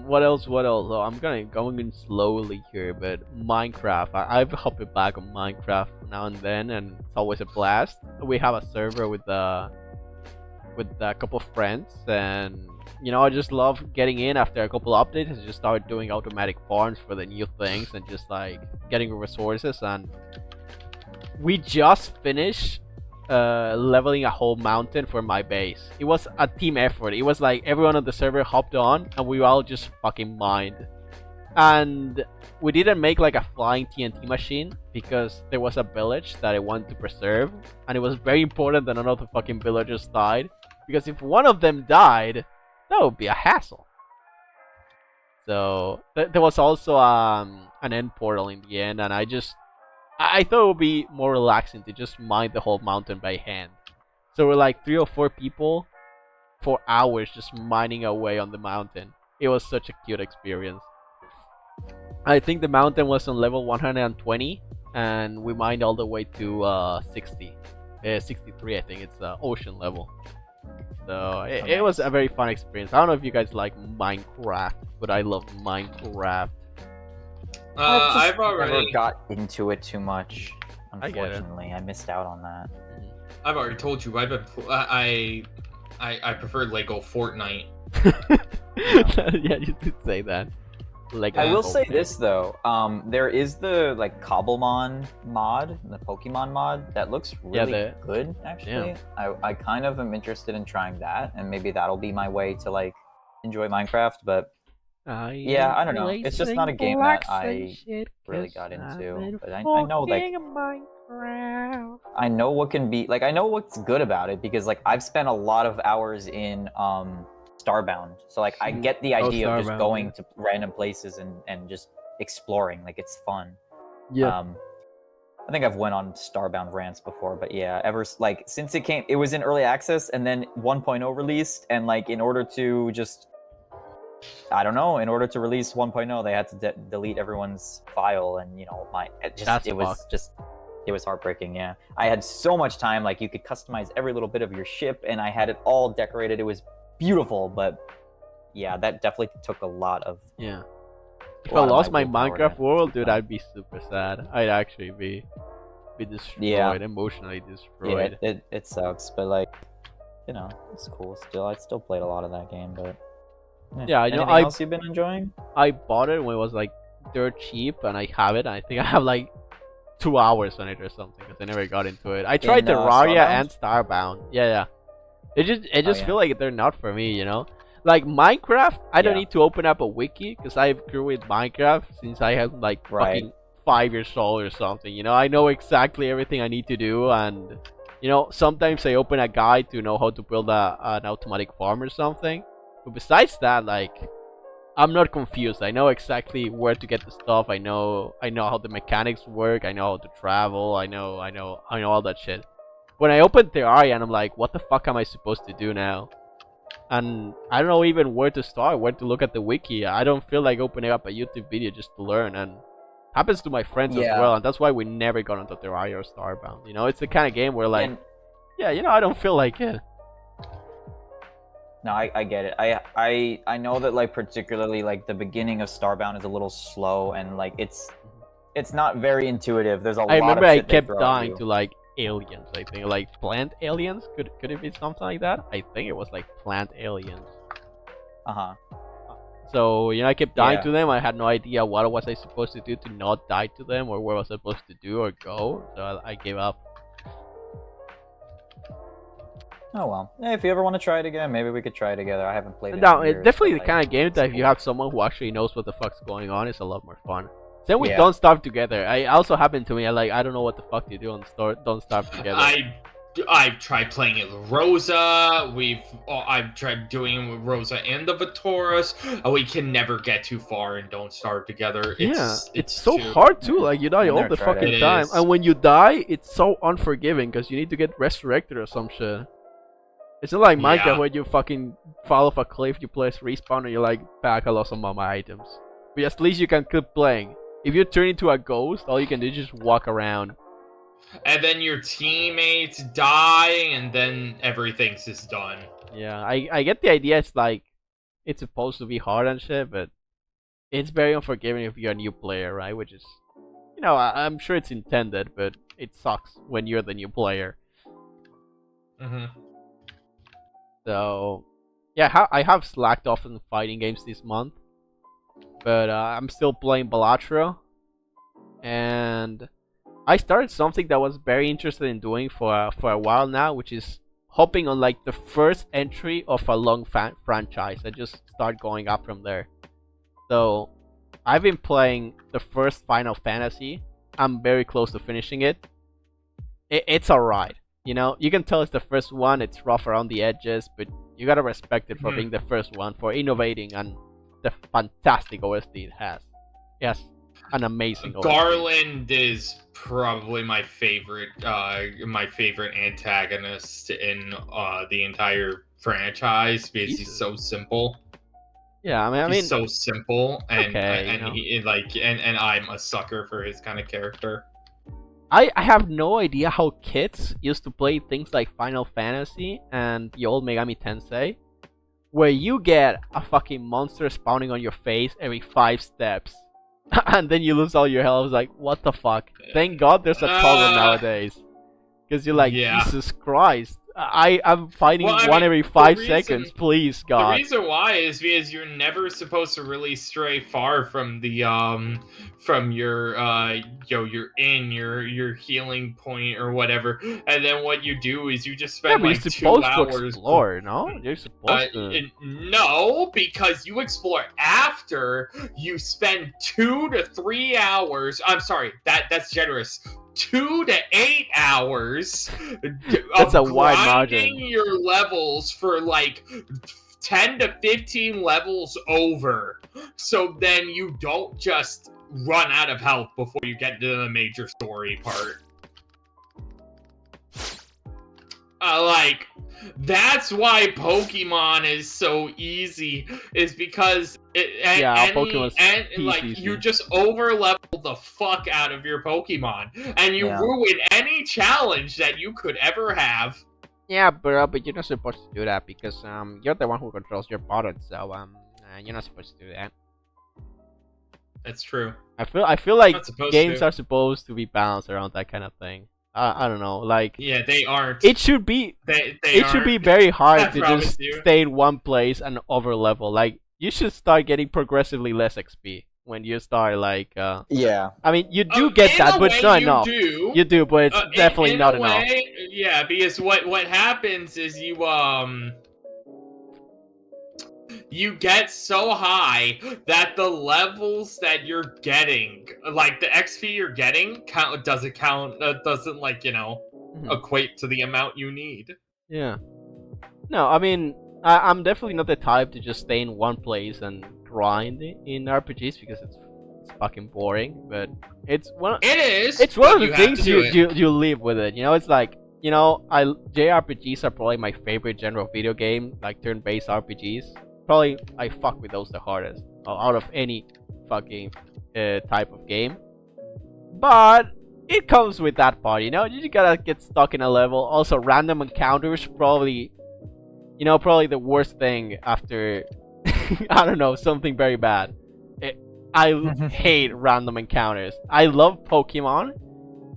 What else? Oh, I'm going in slowly here, but Minecraft. I've hopped back on Minecraft now and then, and it's always a blast. We have a server with a couple of friends, and you know, I just love getting in after a couple of updates and just start doing automatic farms for the new things and just like getting resources. And we just finished leveling a whole mountain for my base. It was a team effort. It was like everyone on the server hopped on and we all just fucking mined. And we didn't make like a flying TNT machine because there was a village that I wanted to preserve, and it was very important that none of the fucking villagers died, because if one of them died, that would be a hassle. So there was also an end portal in the end, and I thought it would be more relaxing to just mine the whole mountain by hand. So we're like 3 or 4 people for hours just mining away on the mountain. It was such a cute experience. I think the mountain was on level 120, and we mined all the way to 63. I think it's ocean level. So it was a very fun experience. I don't know if you guys like Minecraft, but I love Minecraft. I've already never got into it too much. Unfortunately, I missed out on that. I've already told you. I prefer Lego Fortnite. Yeah, you did say that. I will say this though, there is the like Cobblemon mod, the Pokemon mod, that looks really good actually. Yeah. I kind of am interested in trying that, and maybe that'll be my way to like enjoy Minecraft, but yeah, I don't know. It's just not a game that I really got into. But I know like I know what can be like, I know what's good about it because like I've spent a lot of hours in Starbound, so like I get the idea of just going to random places and just exploring. Like it's fun. Yeah. I think I've went on Starbound rants before, but yeah, like since it was in early access and then 1.0 released, and like in order to just in order to release 1.0, they had to delete everyone's file, and you know it was heartbreaking. Yeah, I had so much time. Like you could customize every little bit of your ship, and I had it all decorated. It was beautiful, but yeah, that definitely took a lot of. Yeah. If I lost my Minecraft world, dude, I'd be super sad. I'd actually be destroyed, emotionally destroyed. Yeah, it sucks, but like, you know, it's cool still. I still played a lot of that game, but yeah, you know, anything else you've been enjoying? I bought it when it was like dirt cheap, and I have it. I think I have like 2 hours on it or something because I never got into it. I tried Terraria and Starbound. Yeah. It just feel like they're not for me, you know. Like Minecraft, I don't need to open up a wiki because I grew with Minecraft since I have like fucking 5 years old or something. You know, I know exactly everything I need to do, and you know, sometimes I open a guide to know how to build an automatic farm or something. But besides that, like, I'm not confused. I know exactly where to get the stuff. I know how the mechanics work. I know how to travel. I know all that shit. When I open Terraria and I'm like, what the fuck am I supposed to do now? And I don't know even where to start, where to look at the wiki. I don't feel like opening up a YouTube video just to learn, and happens to my friends as well, and that's why we never got into Terraria or Starbound. You know, it's the kind of game where like, yeah, you know, I don't feel like it. No, I get it. I know that like particularly like the beginning of Starbound is a little slow and like it's not very intuitive. There's a lot of shit. I remember I kept dying to like aliens. I think like plant aliens. Could it be something like that? I think it was like plant aliens. So you know, I kept dying to them. I had no idea what was I supposed to do to not die to them, or where was I supposed to do or go. So I gave up. Oh well. Yeah, if you ever want to try it again, maybe we could try it together. I haven't played it. No, it's definitely the kind of game that if you have someone who actually knows what the fuck's going on, it's a lot more fun. Same with Don't Starve Together. I also happened to me. I don't know what the fuck to do on Don't Starve Together. I've tried playing it with Rosa. I've tried doing it with Rosa and the Vitoras. We can never get too far and Don't Starve Together. It's so hard too. Like you die all the fucking time, and when you die, it's so unforgiving because you need to get resurrected or some shit. It's not like Minecraft where you fucking fall off a cliff, you place respawn, and you're like, back, I lost some of my items. But at least you can keep playing. If you turn into a ghost, all you can do is just walk around. And then your teammates die, and then everything's just done. Yeah, I get the idea. It's like, it's supposed to be hard and shit, but it's very unforgiving if you're a new player, right? Which is, you know, I'm sure it's intended, but it sucks when you're the new player. So, yeah, I have slacked off in fighting games this month, but I'm still playing Balatro, and I started something that I was very interested in doing for a while now, which is hopping on like the first entry of a long franchise and just start going up from there. So, I've been playing the first Final Fantasy. I'm very close to finishing it. It's alright. You know, you can tell it's the first one, it's rough around the edges, but you gotta respect it for being the first one, for innovating, and the fantastic OST it has. Yes, an amazing OST. Garland is probably my favorite antagonist in the entire franchise because he's so simple. Yeah, I mean, he's so simple, and okay, and I'm a sucker for his kind of character. I have no idea how kids used to play things like Final Fantasy and the old Megami Tensei, where you get a fucking monster spawning on your face every 5 steps, and then you lose all your health. I was like, what the fuck? Thank God there's a toggle nowadays, because you're like, Jesus Christ. I'm fighting one every 5 seconds, please, God. The reason why is because you're never supposed to really stray far from the from your your healing point or whatever, and then what you do is you just spend like 2 hours to explore. No, you're supposed to. No, because you explore after you spend 2 to 3 hours. I'm sorry, that's generous. 2 to 8 hours. That's a wide margin. Your levels for like 10 to 15 levels over, so then you don't just run out of health before you get to the major story part. Like, that's why Pokemon is so easy, is because Pokemon's like easy. You just over level the fuck out of your Pokemon, and you ruin any challenge that you could ever have. Yeah, but you're not supposed to do that because you're the one who controls your button, so you're not supposed to do that. That's true. I feel like games are supposed to be balanced around that kind of thing. I don't know, like they aren't. It should be. It should be very hard to just stay in one place and over level. Like you should start getting progressively less XP when you start like. Yeah. I mean, you do get that, but it's not enough. Do. You do, but it's definitely not enough. Yeah, because what happens is you get so high that the levels that you're getting, like the XP you're getting, doesn't like equate to the amount you need. Yeah. No, I mean, I'm definitely not the type to just stay in one place and grind in RPGs because it's fucking boring. But it's one. It is. It's one of the things you live with it. You know, it's like JRPGs are probably my favorite genre of video game, like turn-based RPGs. Probably I fuck with those the hardest out of any fucking type of game. But it comes with that part, you know. You gotta get stuck in a level. Also, random encounters probably the worst thing after I don't know, something very bad. I hate random encounters. I love Pokemon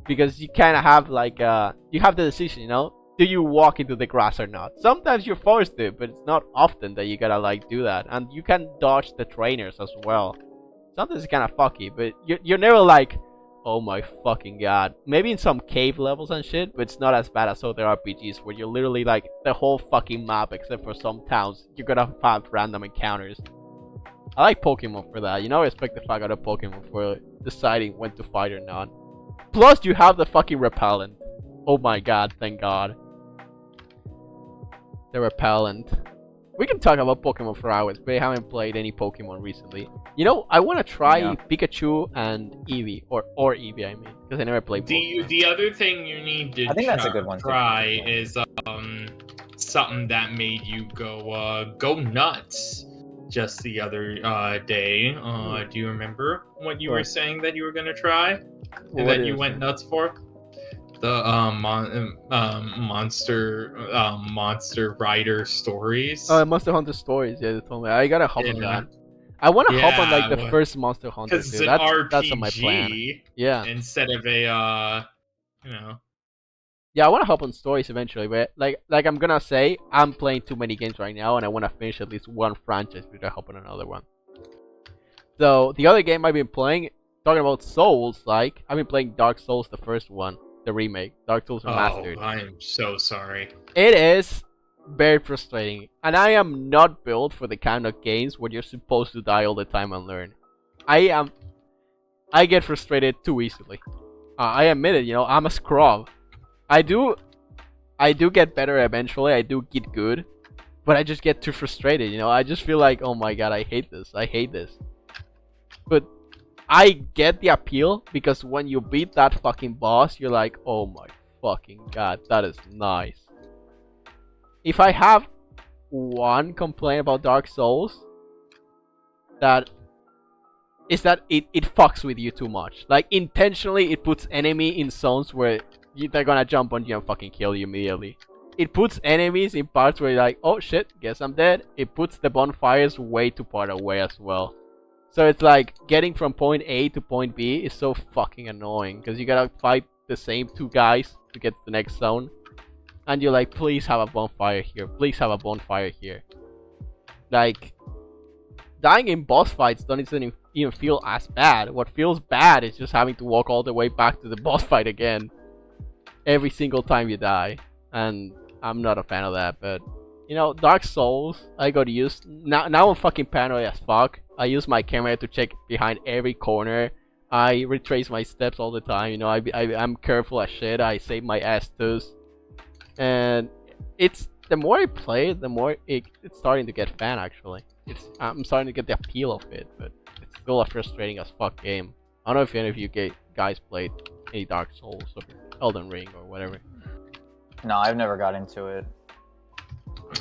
because you kind of have like you have the decision, you know. Do you walk into the grass or not? Sometimes you're forced to, but it's not often that you gotta like do that. And you can dodge the trainers as well. Sometimes it's kind of fucky, but you're never like, oh my fucking god. Maybe in some cave levels and shit, but it's not as bad as other RPGs where you're literally like the whole fucking map except for some towns. You're gonna have random encounters. I like Pokemon for that. You know, I respect the fuck out of Pokemon for deciding when to fight or not. Plus, you have the fucking repellent. Oh my god, thank god. The repellent. We can talk about Pokemon for hours, but I haven't played any Pokemon recently. You know, I want to try Pikachu and Eevee, or Eevee, I mean, because I never played Pokemon. The other thing you need to that's a good one try is something that made you go nuts just the other day. Do you remember what you were saying that you were gonna try? That you went nuts for? The Monster Rider stories. Oh, Monster Hunter stories. Yeah, they told me. I gotta hop on that. I want to hop on like the first Monster Hunter. Because it's an RPG that's on my plan. Yeah. Instead of a, Yeah, I want to hop on stories eventually, but like I'm gonna say, I'm playing too many games right now, and I want to finish at least one franchise before I hop on another one. So the other game I've been playing, talking about Souls, like I've been playing Dark Souls, the first one. The remake, Dark Souls Remastered. Oh, I am so sorry. It is very frustrating, and I am not built for the kind of games where you're supposed to die all the time and learn. I get frustrated too easily. I admit it, you know, I'm a scrub. I do get better eventually. I do get good, but I just get too frustrated. You know, I just feel like, oh my god, I hate this. I hate this. But I get the appeal because when you beat that fucking boss, you're like, oh my fucking god, that is nice. If I have one complaint about Dark Souls, that it fucks with you too much. Like, intentionally, it puts enemy in zones where they're gonna jump on you and fucking kill you immediately. It puts enemies in parts where you're like, oh shit, guess I'm dead. It puts the bonfires way too far away as well. So it's like, getting from point A to point B is so fucking annoying. Because you gotta fight the same two guys to get to the next zone. And you're like, please have a bonfire here. Please have a bonfire here. Like, dying in boss fights doesn't even feel as bad. What feels bad is just having to walk all the way back to the boss fight again. Every single time you die. And I'm not a fan of that, but... You know, Dark Souls, I got used... Now I'm fucking paranoid as fuck. I use my camera to check behind every corner. I retrace my steps all the time, you know, I'm careful as shit. I save my S2s. And it's... The more I play it, the more it's starting to get fan, actually. I'm starting to get the appeal of it, but it's still a frustrating as fuck game. I don't know if any of you guys played any Dark Souls or Elden Ring or whatever. No, I've never got into it.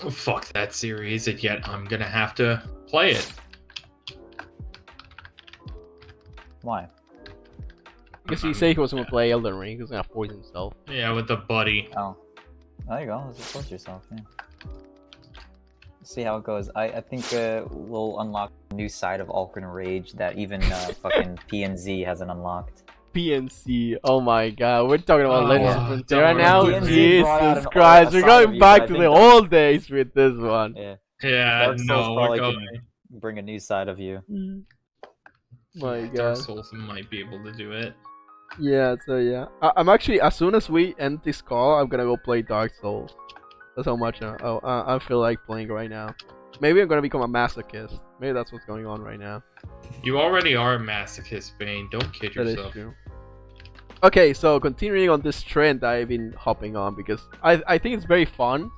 Oh, fuck that series, and yet I'm gonna have to play it. Why? Because he said he was gonna play Elden Ring, he was gonna force himself. Yeah, with the buddy. Oh. There you go, just force yourself, yeah. See how it goes. I think we'll unlock a new side of Alkren Rage that even fucking PNZ hasn't unlocked. PNC, oh my god, we're talking about Legends of Frontier now? PNC Jesus Christ, we're going back to the old days with this one. Yeah. Yeah, Dark Souls probably can bring a new side of you. My Dark God. Souls might be able to do it. Yeah, so yeah. I'm actually, as soon as we end this call, I'm gonna go play Dark Souls. That's how much I feel like playing right now. Maybe I'm gonna become a masochist. Maybe that's what's going on right now. You already are a masochist, Bane. Don't kid That is yourself. true. Okay, so continuing on this trend that I've been hopping on, because I think it's very fun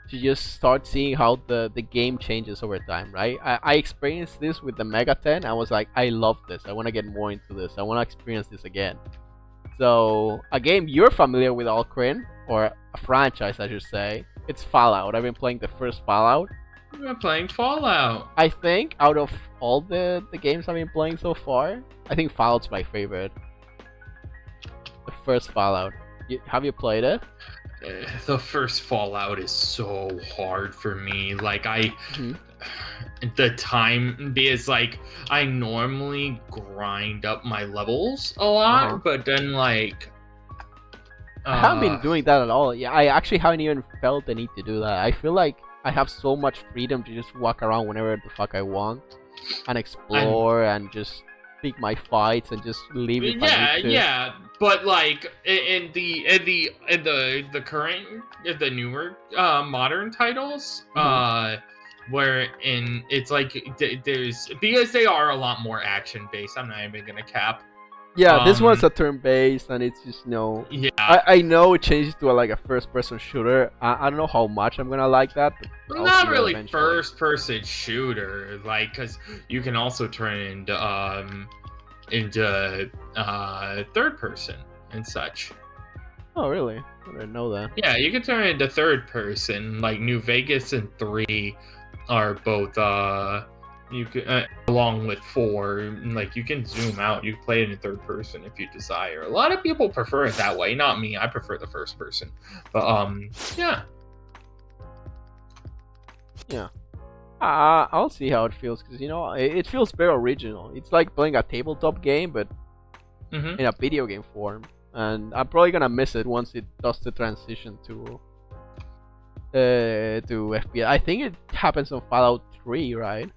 to just start seeing how the game changes over time, right? I experienced this with the Mega 10. I was like, I love this. I want to get more into this. I want to experience this again. So, a game you're familiar with, Alcrin, or a franchise, I should say, it's Fallout. I've been playing the first Fallout. We're playing Fallout. I think out of all the games I've been playing so far, I think Fallout's my favorite. The first Fallout. Have you played it? The first Fallout is so hard for me. Like the time is like I normally grind up my levels a lot, but then like I haven't been doing that at all. Yeah, I actually haven't even felt the need to do that. I feel like I have so much freedom to just walk around whenever the fuck I want and explore and just pick my fights and just leave if I need to. Yeah, but like in the current, the newer modern titles, where it's like there's, because they are a lot more action based. I'm not even gonna cap. Yeah, this one's a turn-based, and it's just Yeah. I know it changes to a first-person shooter. I don't know how much I'm gonna like that. But not really first-person shooter, like, because you can also turn into third-person and such. Oh, really? I didn't know that. Yeah, you can turn into third-person. Like New Vegas and 3 are both you can, along with 4, like you can zoom out. You can play it in third person if you desire. A lot of people prefer it that way. Not me. I prefer the first person. But yeah. Yeah. I'll see how it feels, because it feels very original. It's like playing a tabletop game, but in a video game form. And I'm probably gonna miss it once it does the transition to FPS. I think it happens on Fallout 3, right?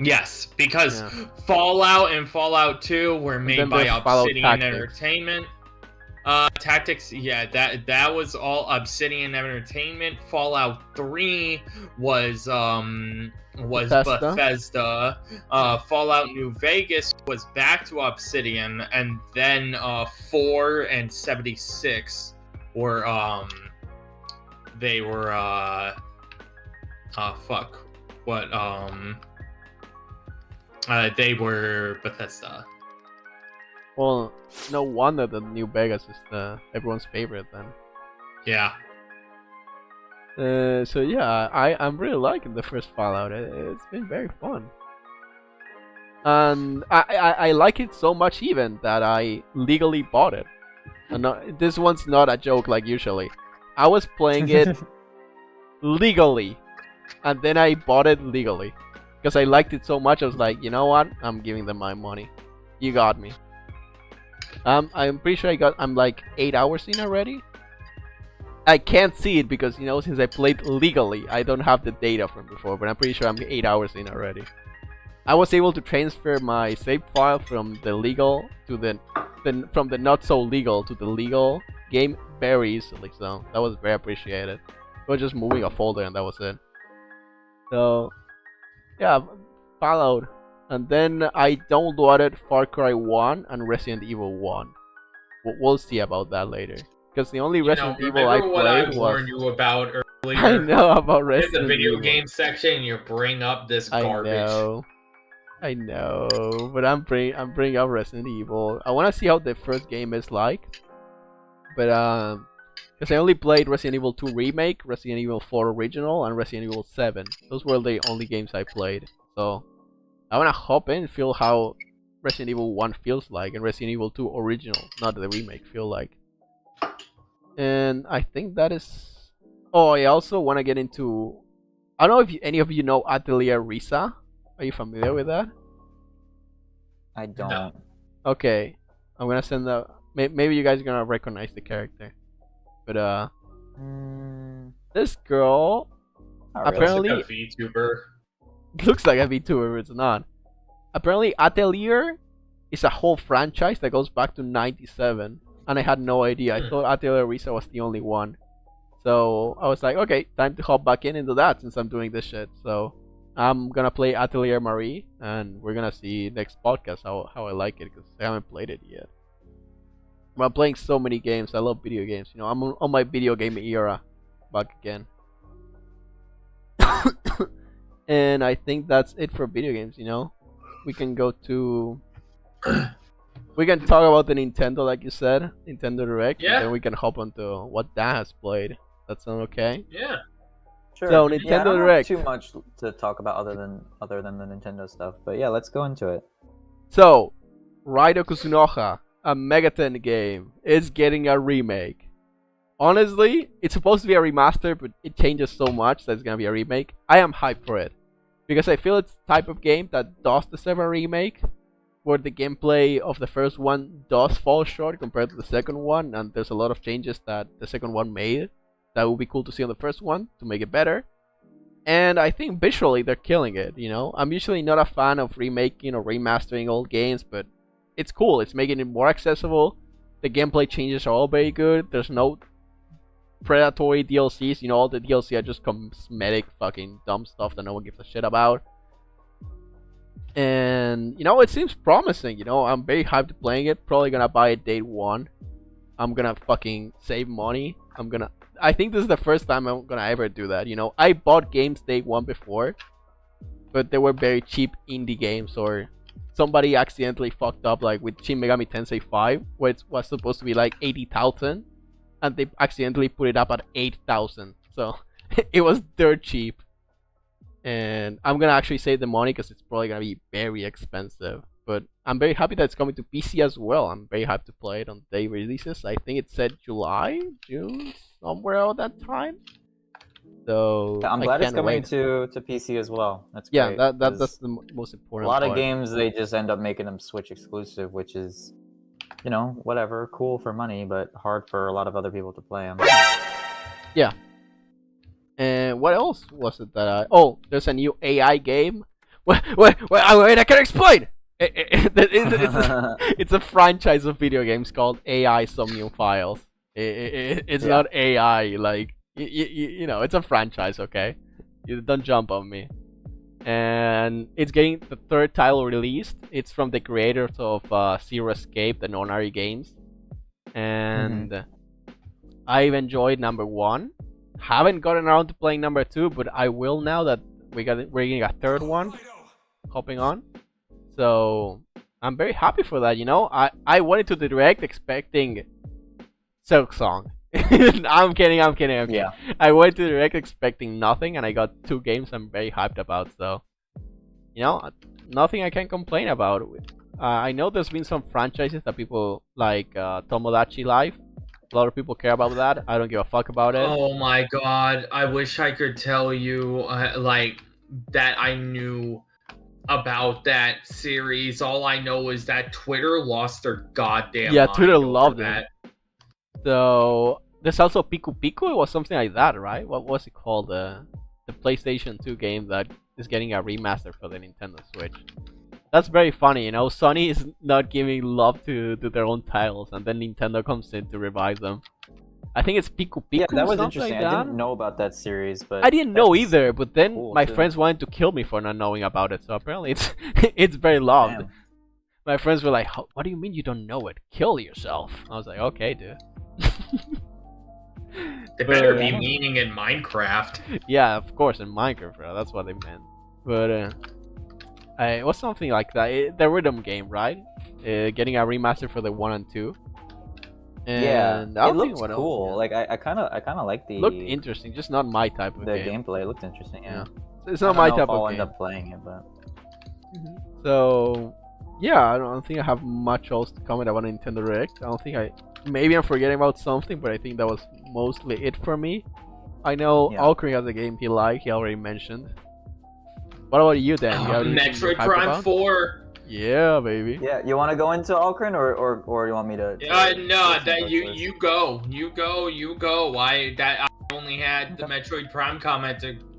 Yes, because Fallout and Fallout 2 were made by Obsidian Entertainment. Tactics, yeah, that was all Obsidian Entertainment. Fallout 3 was Bethesda. Fallout New Vegas was back to Obsidian, and then 4 and 76 were they were they were Bethesda. Well, no wonder that New Vegas is everyone's favorite then. Yeah. So yeah, I'm really liking the first Fallout. It's been very fun. And I like it so much even that I legally bought it. And this one's not a joke like usually. I was playing it legally, and then I bought it legally. Because I liked it so much, I was like, you know what? I'm giving them my money. You got me. I'm pretty sure I'm like 8 hours in already. I can't see it because, since I played legally, I don't have the data from before, but I'm pretty sure I'm 8 hours in already. I was able to transfer my save file from the legal to from the not so legal to the legal game very easily, so that was very appreciated. I was just moving a folder and that was it. So yeah, Fallout. And then I downloaded Far Cry 1 and Resident Evil 1. We'll see about that later. Because the only Resident Evil I played was... Remember what I warned you about earlier? I know about Resident Evil. In the video game section, you bring up this garbage. I know. But I'm bringing up Resident Evil. I want to see how the first game is like. But because I only played Resident Evil 2 Remake, Resident Evil 4 Original, and Resident Evil 7. Those were the only games I played. So I want to hop in and feel how Resident Evil 1 feels like, and Resident Evil 2 Original, not the remake, feel like. And I think that is... Oh, I also want to get into... I don't know if any of you know Atelier Risa. Are you familiar with that? I don't. No. Okay. I'm going to send the... Maybe you guys are going to recognize the character. But, this girl... Not really. apparently... Like a VTuber. Looks like a VTuber, but it's not. apparently Atelier is a whole franchise that goes back to '97, and I had no idea. I thought Atelier Risa was the only one. So I was like, okay, time to hop back into that since I'm doing this shit. So I'm gonna play Atelier Marie, and we're gonna see next podcast how I like it, because I haven't played it yet. But I'm playing so many games. I love video games. You know, I'm on my video game era back again. And I think that's it for video games. You know, we can go to. We can talk about the Nintendo, like you said, Nintendo Direct. Yeah. And then we can hop onto what Dan has played. That sound okay? Yeah. Sure. So Yeah, I Nintendo don't have Direct. too much to talk about other than the Nintendo stuff, but yeah, let's go into it. So, Raido Kusunoha, a Megaten game, is getting a remake. Honestly, it's supposed to be a remaster, but it changes so much that it's gonna be a remake. I am hyped for it, because I feel it's the type of game that does deserve a remake, where the gameplay of the first one does fall short compared to the second one, and there's a lot of changes that the second one made that would be cool to see on the first one to make it better. And I think visually they're killing it, you know? I'm usually not a fan of remaking or remastering old games, but it's cool. It's making it more accessible. The gameplay changes are all very good. There's no predatory DLCs, you know, all the DLC are just cosmetic fucking dumb stuff that no one gives a shit about. And, you know, it seems promising, you know? I'm very hyped to playing it. Probably gonna buy it day one. I'm gonna fucking save money. I think this is the first time I'm gonna ever do that, you know? I bought games day one before, but they were very cheap indie games, or somebody accidentally fucked up, like with Shin Megami Tensei 5, where it was supposed to be like 80,000, and they accidentally put it up at 8,000. So it was dirt cheap. And I'm gonna actually save the money because it's probably gonna be very expensive. But I'm very happy that it's coming to PC as well. I'm very happy to play it on day releases. I think it said July, June, somewhere around that time. So I'm glad it's coming to PC as well. That's yeah, great, that's the most important. A lot part. of games they just end up making them Switch exclusive, which is, you know, whatever, cool for money, but hard for a lot of other people to play them. Yeah. And what else was it that I... Oh, there's a new AI game. Wait, I can explain! It's a franchise of video games called AI Somnium Files. It's not AI, like... You know, it's a franchise, okay? You don't jump on me. And it's getting the third title released. It's from the creators of Zero Escape, the Nonary games. And I've enjoyed number 1. Haven't gotten around to playing number 2, but I will now that we're getting a third one hopping on. So I'm very happy for that, you know? I went into the direct expecting Silk Song. I'm kidding. Yeah. I went to the direct expecting nothing, and I got 2 games I'm very hyped about, so you know, nothing I can complain about. I know there's been some franchises that people like, Tomodachi Life. A lot of people care about that. I don't give a fuck about it. Oh my god, I wish I could tell you like that I knew about that series. All I know is that Twitter lost their goddamn mind. Twitter loved that. So there's also Piku Piku. It was something like that, right? What was it called? The PlayStation 2 game that is getting a remaster for the Nintendo Switch. That's very funny, you know. Sony is not giving love to their own titles, and then Nintendo comes in to revive them. I think it's Piku Piku. Yeah, that was interesting. Like I didn't know about that series, but I didn't know either. But then cool my too. friends wanted to kill me for not knowing about it. So apparently it's it's very loved. Damn. My friends were like, "What do you mean you don't know it? Kill yourself." I was like, "Okay, dude." They better be meaning in Minecraft. Yeah, of course, in Minecraft, bro. That's what they meant. But it was something like that. The rhythm game, right? Getting a remaster for the 1 and 2. And yeah, it looked Else, cool. yeah. Like I kind of like the. Looked interesting, just not my type of game. The gameplay looked interesting. Yeah. It's not my type of I'll game. end up playing it, but. So yeah, I don't think I have much else to comment about Nintendo Direct. I don't think maybe I'm forgetting about something, but I think that was mostly it for me. I know Alcree has a game he liked. He already mentioned. What about you, Dan? You Metroid Prime 4. Yeah, baby. Yeah, you want to go into Alcreen or you want me to? No, that you go. I only had the Metroid Prime comment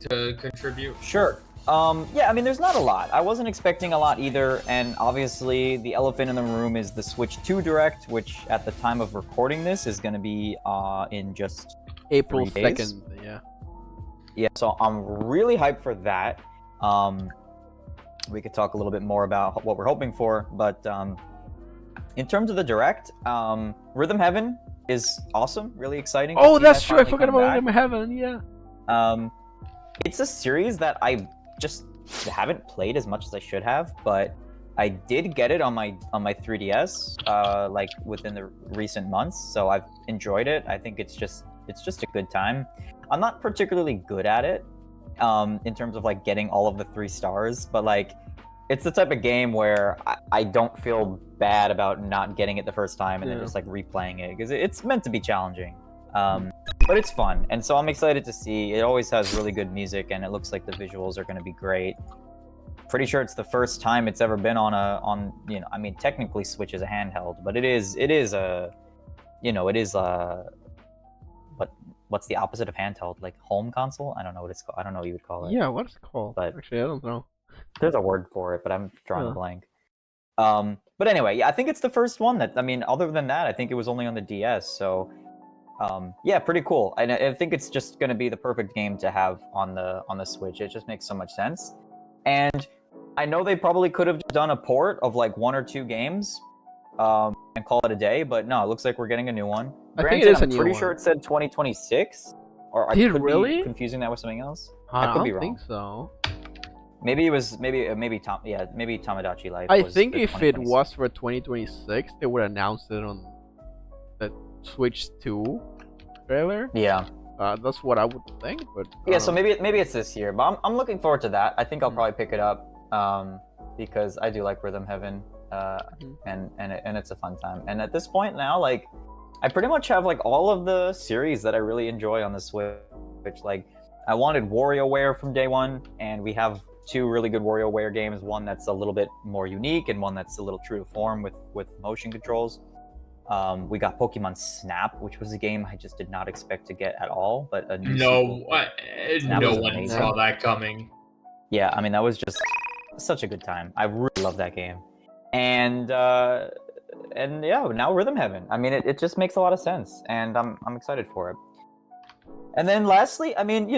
to contribute. Sure. Yeah, I mean, there's not a lot. I wasn't expecting a lot either, and obviously the elephant in the room is the Switch 2 Direct, which at the time of recording this is going to be in just April 3 days. 2nd, yeah. Yeah, so I'm really hyped for that. We could talk a little bit more about what we're hoping for, but in terms of the Direct, Rhythm Heaven is awesome, really exciting. Oh, that's true. I forgot about Rhythm Heaven. Yeah. It's a series that I just haven't played as much as I should have, but I did get it on my 3DS, like within the recent months. So I've enjoyed it. I think it's just a good time. I'm not particularly good at it, in terms of like getting all of the 3 stars, but like it's the type of game where I don't feel bad about not getting it the first time and then just like replaying it, because it's meant to be challenging. But it's fun, and so I'm excited to see. It always has really good music, and it looks like the visuals are going to be great. Pretty sure it's the first time it's ever been on I mean, technically Switch is a handheld, but it is what's the opposite of handheld? Like home console? I don't know what it's called. I don't know what you would call it. Yeah, what's it called? But actually, I don't know. There's a word for it, but I'm drawing a blank. But anyway, yeah, I think it's the first one that, I mean, other than that, I think it was only on the DS, so yeah, pretty cool. And I think it's just going to be the perfect game to have on the Switch. It just makes so much sense. And I know they probably could have done a port of like 1 or 2 games and call it a day, but no, it looks like we're getting a new one. I think it is a new one. I'm pretty sure it said 2026, or I could be confusing that with something else. I could be wrong. I think so. Maybe it was maybe Tamagotchi Life. I think if it was for 2026, they would announce it on the Switch 2 trailer. Yeah. That's what I would think, but yeah. So maybe it's this year, but I'm looking forward to that. I think I'll probably pick it up because I do like Rhythm Heaven, and it's a fun time. And at this point now, like, I pretty much have like all of the series that I really enjoy on the Switch. Like, I wanted WarioWare from day one, and we have 2 really good WarioWare games. One that's a little bit more unique, and one that's a little true to form with motion controls. We got Pokemon Snap, which was a game I just did not expect to get at all. But no one saw that coming. Yeah, I mean, that was just such a good time. I really love that game. And yeah, now Rhythm Heaven. I mean, it just makes a lot of sense, and I'm excited for it. And then lastly, I mean,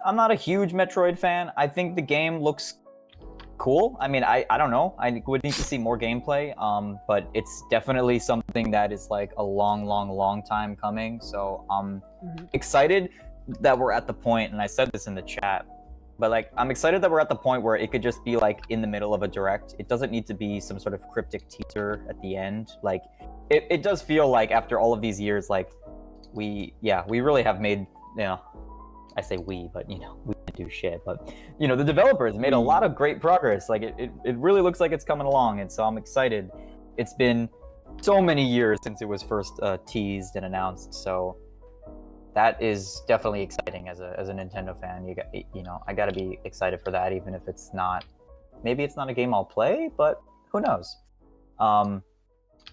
I'm not a huge Metroid fan. I think the game looks cool. I mean, I don't know. I would need to see more gameplay. But it's definitely something that is like a long time coming. So I'm excited that we're at the point, and I said this in the chat, but like, I'm excited that we're at the point where it could just be like in the middle of a direct. It doesn't need to be some sort of cryptic teaser at the end. Like, it does feel like after all of these years, like we really have made, I say we, but we didn't do shit. But the developers made a lot of great progress. Like, it really looks like it's coming along, and so I'm excited. It's been so many years since it was first teased and announced, so that is definitely exciting as a Nintendo fan. I gotta be excited for that, even if it's not. Maybe it's not a game I'll play, but who knows? And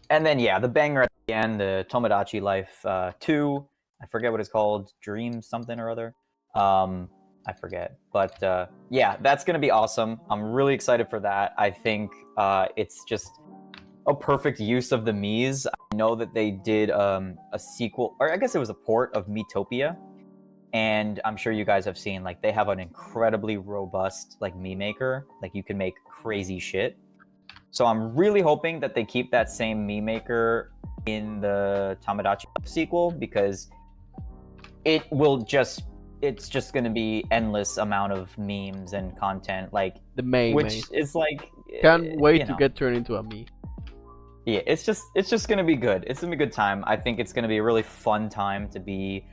then the banger at the end, the Tomodachi Life 2. I forget what it's called, Dream something or other. I forget, but yeah, that's gonna be awesome. I'm really excited for that. I think it's just a perfect use of the Miis. I know that they did a sequel, or I guess it was a port of Miitopia, and I'm sure you guys have seen, like, they have an incredibly robust like Mii maker. Like, you can make crazy shit. So I'm really hoping that they keep that same Mii maker in the Tomodachi sequel, because it's just going to be endless amount of memes and content, like the main, which is like, can't wait to get turned into a Mii. Yeah, it's just going to be good. It's going to be a good time. I think it's going to be a really fun time to be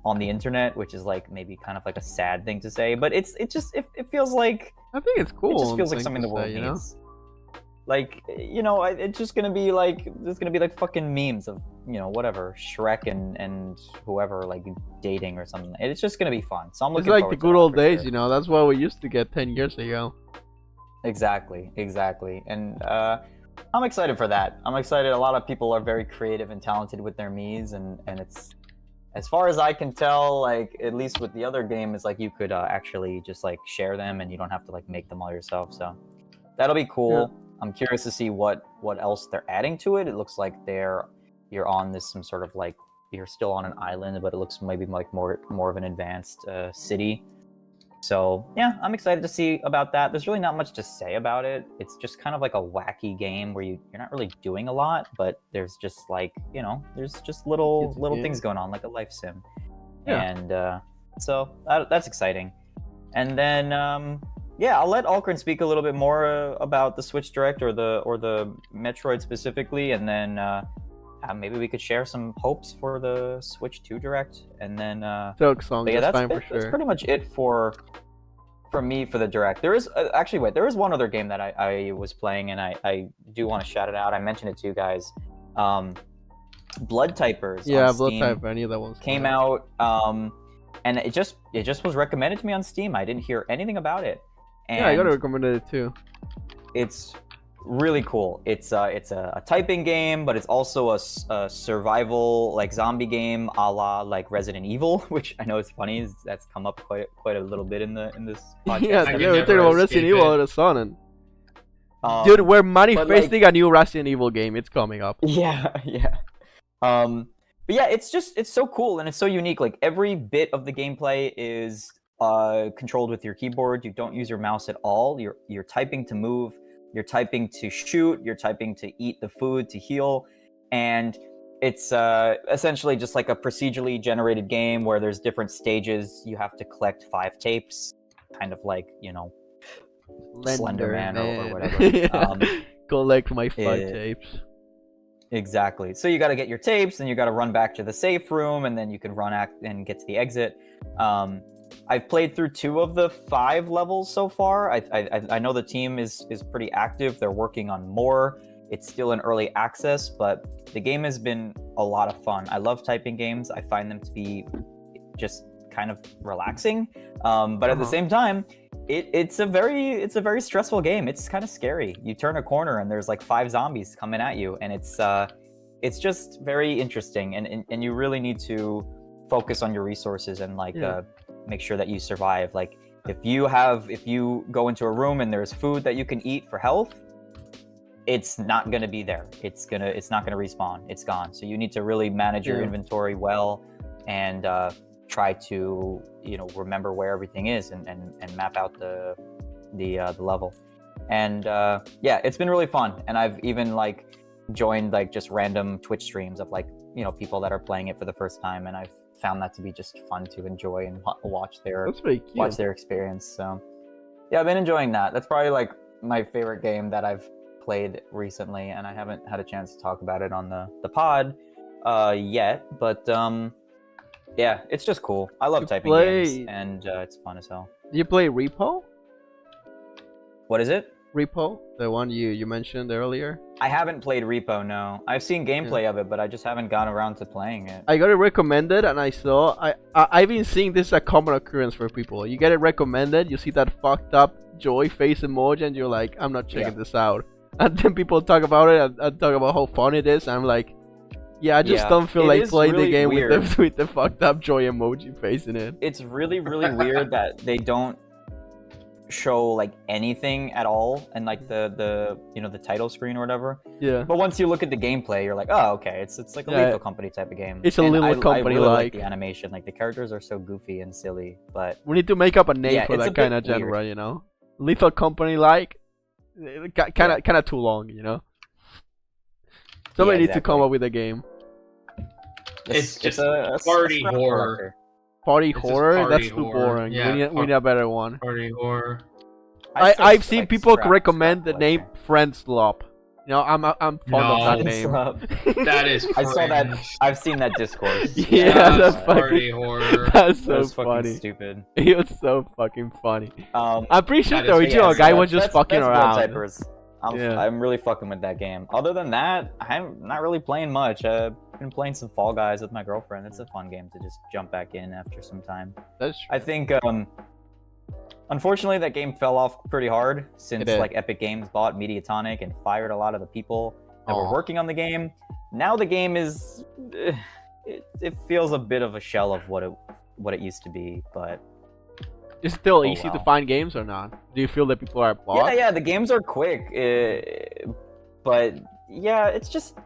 on the internet, which is like maybe kind of like a sad thing to say, but it feels like, I think it's cool. It just feels like something the world needs. Like, it's just gonna be like, there's gonna be like fucking memes of, whatever, Shrek and whoever, like, dating or something. It's just gonna be fun. So I'm looking forward to that. It's like the good old days, that's what we used to get 10 years ago. Exactly. And I'm excited for that. I'm excited. A lot of people are very creative and talented with their Miis, and as far as I can tell, like at least with the other game, is like you could actually just like share them, and you don't have to like make them all yourself. So that'll be cool. Yeah. I'm curious to see what else they're adding to it. It looks like you're on this some sort of like you're still on an island, but it looks maybe like more of an advanced city. So yeah, I'm excited to see about that. There's really not much to say about it. It's just kind of like a wacky game where you're not really doing a lot, but there's just like, you know, there's just little things going on, like a life sim. Yeah. And so that's exciting. And then yeah, I'll let Alkrin speak a little bit more about the Switch Direct or the Metroid specifically, and then maybe we could share some hopes for the Switch 2 Direct, and then Silk Song, yeah, that's fine for sure. That's pretty much it for me for the Direct. There is actually wait, there is one other game that I was playing, and I do want to shout it out. I mentioned it to you guys. Blood Typers. Yeah, Blood Typer. I knew that one came out, and it just was recommended to me on Steam. I didn't hear anything about it. And yeah, I got to recommend it too. It's really cool. It's a typing game, but it's also a survival like zombie game a la like Resident Evil, which I know is funny. That's come up quite a little bit in this podcast. Yeah, I never talked about Resident Evil all of a sudden. Dude, we're manifesting a new Resident Evil game. It's coming up. Yeah, yeah. But yeah, it's so cool and it's so unique. Like every bit of the gameplay is controlled with your keyboard. You don't use your mouse at all. You're typing to move. You're typing to shoot, you're typing to eat the food, to heal, and it's essentially just like a procedurally generated game where there's different stages. You have to collect 5 tapes, kind of like, you know, Slender Man or whatever. Yeah. Collect my 5 tapes. Exactly. So you got to get your tapes, and you got to run back to the safe room, and then you can run and get to the exit. I've played through 2 of the 5 levels so far. I know the team is pretty active. They're working on more. It's still in early access, but the game has been a lot of fun. I love typing games. I find them to be just kind of relaxing. But at the same time, it's a very stressful game. It's kind of scary. You turn a corner and there's like 5 zombies coming at you, and it's just very interesting. And you really need to focus on your resources and like make sure that you survive. Like if you go into a room and there's food that you can eat for health, it's not going to be there. It's not going to respawn. It's gone. So you need to really manage your inventory well, and try to, you know, remember where everything is, and map out the level. And yeah, it's been really fun. And I've even like joined like just random Twitch streams of like, you know, people that are playing it for the first time, and I've found that to be just fun to enjoy and watch their experience. So yeah, I've been enjoying that. That's probably like my favorite game that I've played recently, and I haven't had a chance to talk about it on the pod yet, but yeah, it's just cool. I love typing games, and it's fun as hell. You play Repo? What is it? Repo, the one you mentioned earlier. I haven't played Repo, no. I've seen gameplay of it, but I just haven't gone around to playing it. I got it recommended, and I've been seeing this as a common occurrence for people. You get it recommended, you see that fucked up joy face emoji, and you're like, I'm not checking this out. And then people talk about it and talk about how fun it is, and I'm like, yeah, I just don't feel like playing the game with the fucked up joy emoji face in it. It's really, really weird that they don't show like anything at all, and like the you know, the title screen or whatever. Yeah. But once you look at the gameplay, you're like, oh, okay, it's like a Lethal Company type of game. It's a Lethal Company I really like the animation, like the characters are so goofy and silly. But we need to make up a name for that kind of genre, you know. Lethal Company like, kind of too long, you know. Somebody needs to come up with a game. It's just a party horror. Party horror? That's too boring. Yeah, we need a better one. Party horror. I've seen people recommend the name Friend Slop. You know, I'm fond of that name. That is cringe. I saw that. I've seen that discourse. Yeah, that's party horror. That's so funny. Stupid. It was so fucking funny. I'm pretty sure the original guy was just fucking around. I'm really fucking with that game. Other than that, I'm not really playing much. I've been playing some Fall Guys with my girlfriend. It's a fun game to just jump back in after some time. That's true. I think, unfortunately, that game fell off pretty hard since like Epic Games bought Mediatonic and fired a lot of the people that were working on the game. Now the game is, it feels a bit of a shell of what it used to be, but it's still easy to find games or not? Do you feel that people are bots? Yeah, the games are quick, but yeah, it's just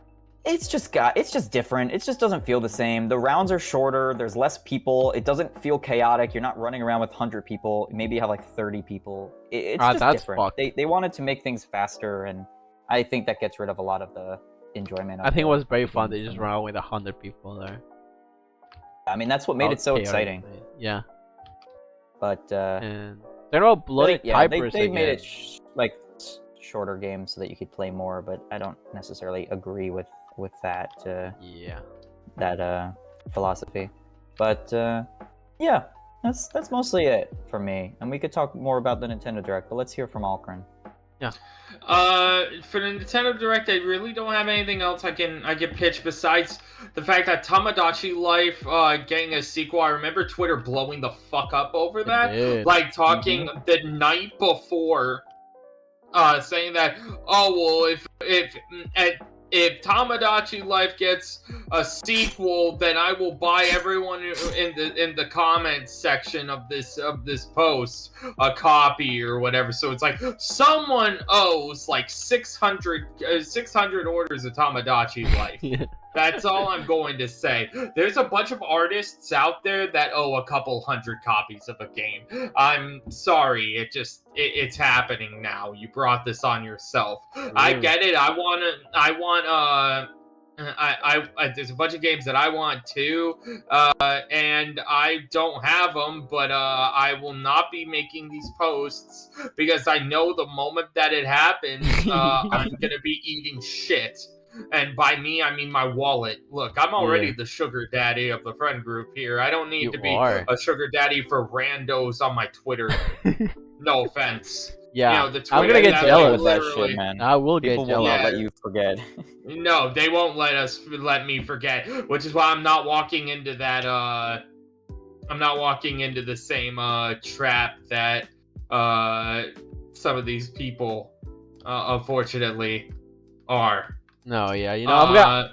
different. It just doesn't feel the same. The rounds are shorter. There's less people. It doesn't feel chaotic. You're not running around with 100 people. Maybe you have like 30 people. It's just different. They wanted to make things faster, and I think that gets rid of a lot of the enjoyment. I think it was very fun. They just run around with 100 people there. I mean, that's what made it so exciting. Yeah. But and they're all bloody typers. They made it like shorter games so that you could play more, but I don't necessarily agree with that. That philosophy. But yeah, that's mostly it for me. And we could talk more about the Nintendo Direct, but let's hear from Alcrin. Yeah. For the Nintendo Direct, I really don't have anything else I can pitch besides the fact that Tamagotchi Life getting a sequel. I remember Twitter blowing the fuck up over that, like talking the night before, saying that, oh well, if Tamagotchi Life gets a sequel, then I will buy everyone in the comments section of this post a copy or whatever. So it's like someone owes like 600 orders of Tamagotchi Life. Yeah. That's all I'm going to say. There's a bunch of artists out there that owe a couple hundred copies of a game. I'm sorry, it's happening now. You brought this on yourself. Really? I get it. There's a bunch of games that I want too, and I don't have them, but I will not be making these posts because I know the moment that it happens, I'm gonna be eating shit. And by me, I mean my wallet. Look, I'm already the sugar daddy of the friend group here. I don't need to be a sugar daddy for randos on my Twitter. No offense. Yeah, you know, the Twitter, I'm gonna get jealous of that shit, man. I will get jealous. People will not let you forget. No, they won't let me forget. Which is why I'm not walking into that. I'm not walking into the same trap that some of these people, unfortunately, are. No, yeah, you know,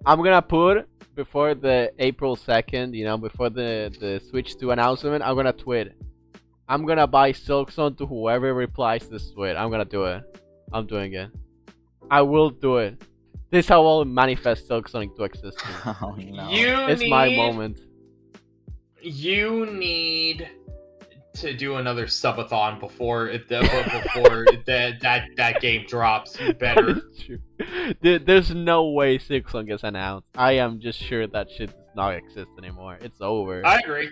I'm gonna put before the April 2nd, you know, before the Switch 2 announcement, I'm gonna tweet. I'm gonna buy Silksong to whoever replies to this tweet. I'm gonna do it. I'm doing it. I will do it. This is how I'll manifest Silksong into existence. Oh no. It's my moment. You need to do another subathon before that game drops. You better. Dude, there's no way Silksong gets announced. I am just sure that shit does not exist anymore. It's over. I agree.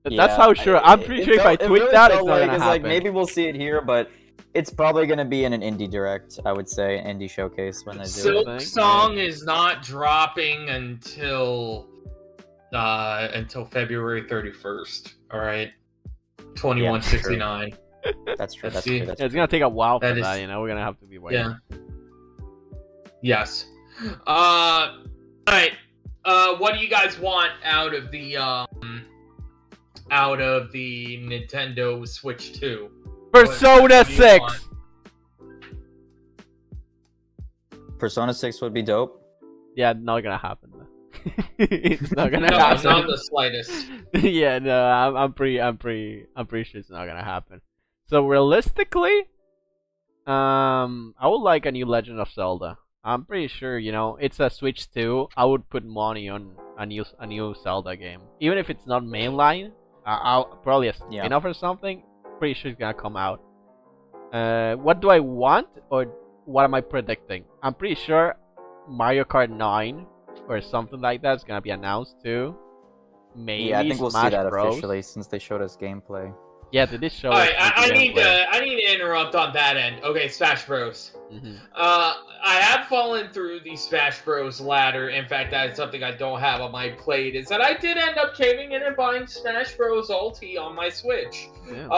That's how sure. I'm pretty sure if I tweet really that, it's not gonna happen. Like, maybe we'll see it here, but it's probably gonna be in an indie direct. I would say indie showcase when they do it. Silksong is not dropping until February 31st. All right. 2169. That's true. That's true. It's gonna take a while for that. You know, we're gonna have to be waiting. Yeah. Yes. All right. What do you guys want out of the Nintendo Switch 2? Persona 6. Persona 6 would be dope. Yeah, not gonna happen though. It's not gonna happen. No, not the slightest. Yeah, no, I'm pretty sure it's not gonna happen. So realistically, I would like a new Legend of Zelda. I'm pretty sure, you know, it's a Switch 2. I would put money on a new Zelda game, even if it's not mainline. I'll probably a spin-off or something. Pretty sure it's gonna come out. What do I want, or what am I predicting? I'm pretty sure Mario Kart 9 or something like that is gonna be announced too. Maybe I think we'll Smash see that Bros. Officially since they showed us gameplay. Yeah, they did show. Alright, I need to interrupt on that end. Okay, Smash Bros. I have fallen through the Smash Bros. Ladder. In fact, that is something I don't have on my plate. Is that I did end up caving in and buying Smash Bros. Ulti on my Switch. Yeah.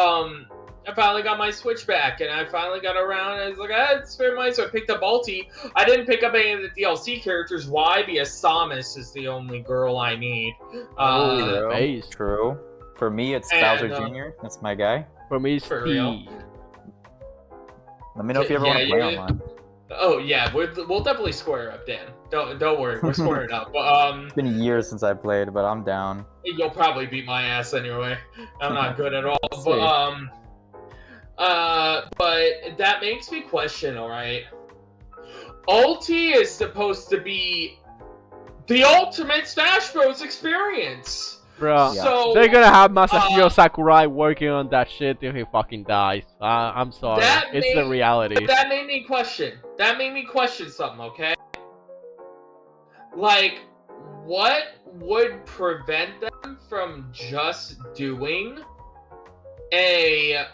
I finally got my Switch back, and I finally got around, and I was like, I had spare money, so I picked up Ulti. I didn't pick up any of the DLC characters. Why? Because Samus is the only girl I need. True. For me, it's Bowser Jr. That's my guy. For me, it's Steve. Let me know if you ever want to play online. Oh yeah, we'll definitely square up, Dan. Don't worry, we're squaring up. But It's been years since I played, but I'm down. you'll probably beat my ass anyway. I'm not good at all. But that makes me question. All right, Ulti is supposed to be the ultimate Smash Bros. Experience. Bro, so they're gonna have Masahiro Sakurai working on that shit till he fucking dies. I'm sorry. It's the reality. That made me question. That made me question something, okay? Like, what would prevent them from just doing a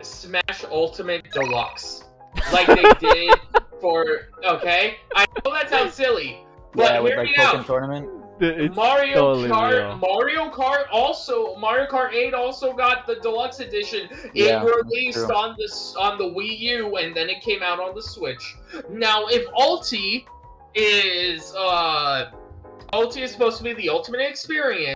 Smash Ultimate Deluxe? Like they did for... Okay? I know that sounds silly, but yeah, with hear like me Pokken out. Tournament. Mario totally Kart, real. Mario Kart 8 also got the deluxe edition. Yeah, it released true. on the Wii U, and then it came out on the Switch. Now, if Ulti is supposed to be the ultimate experience,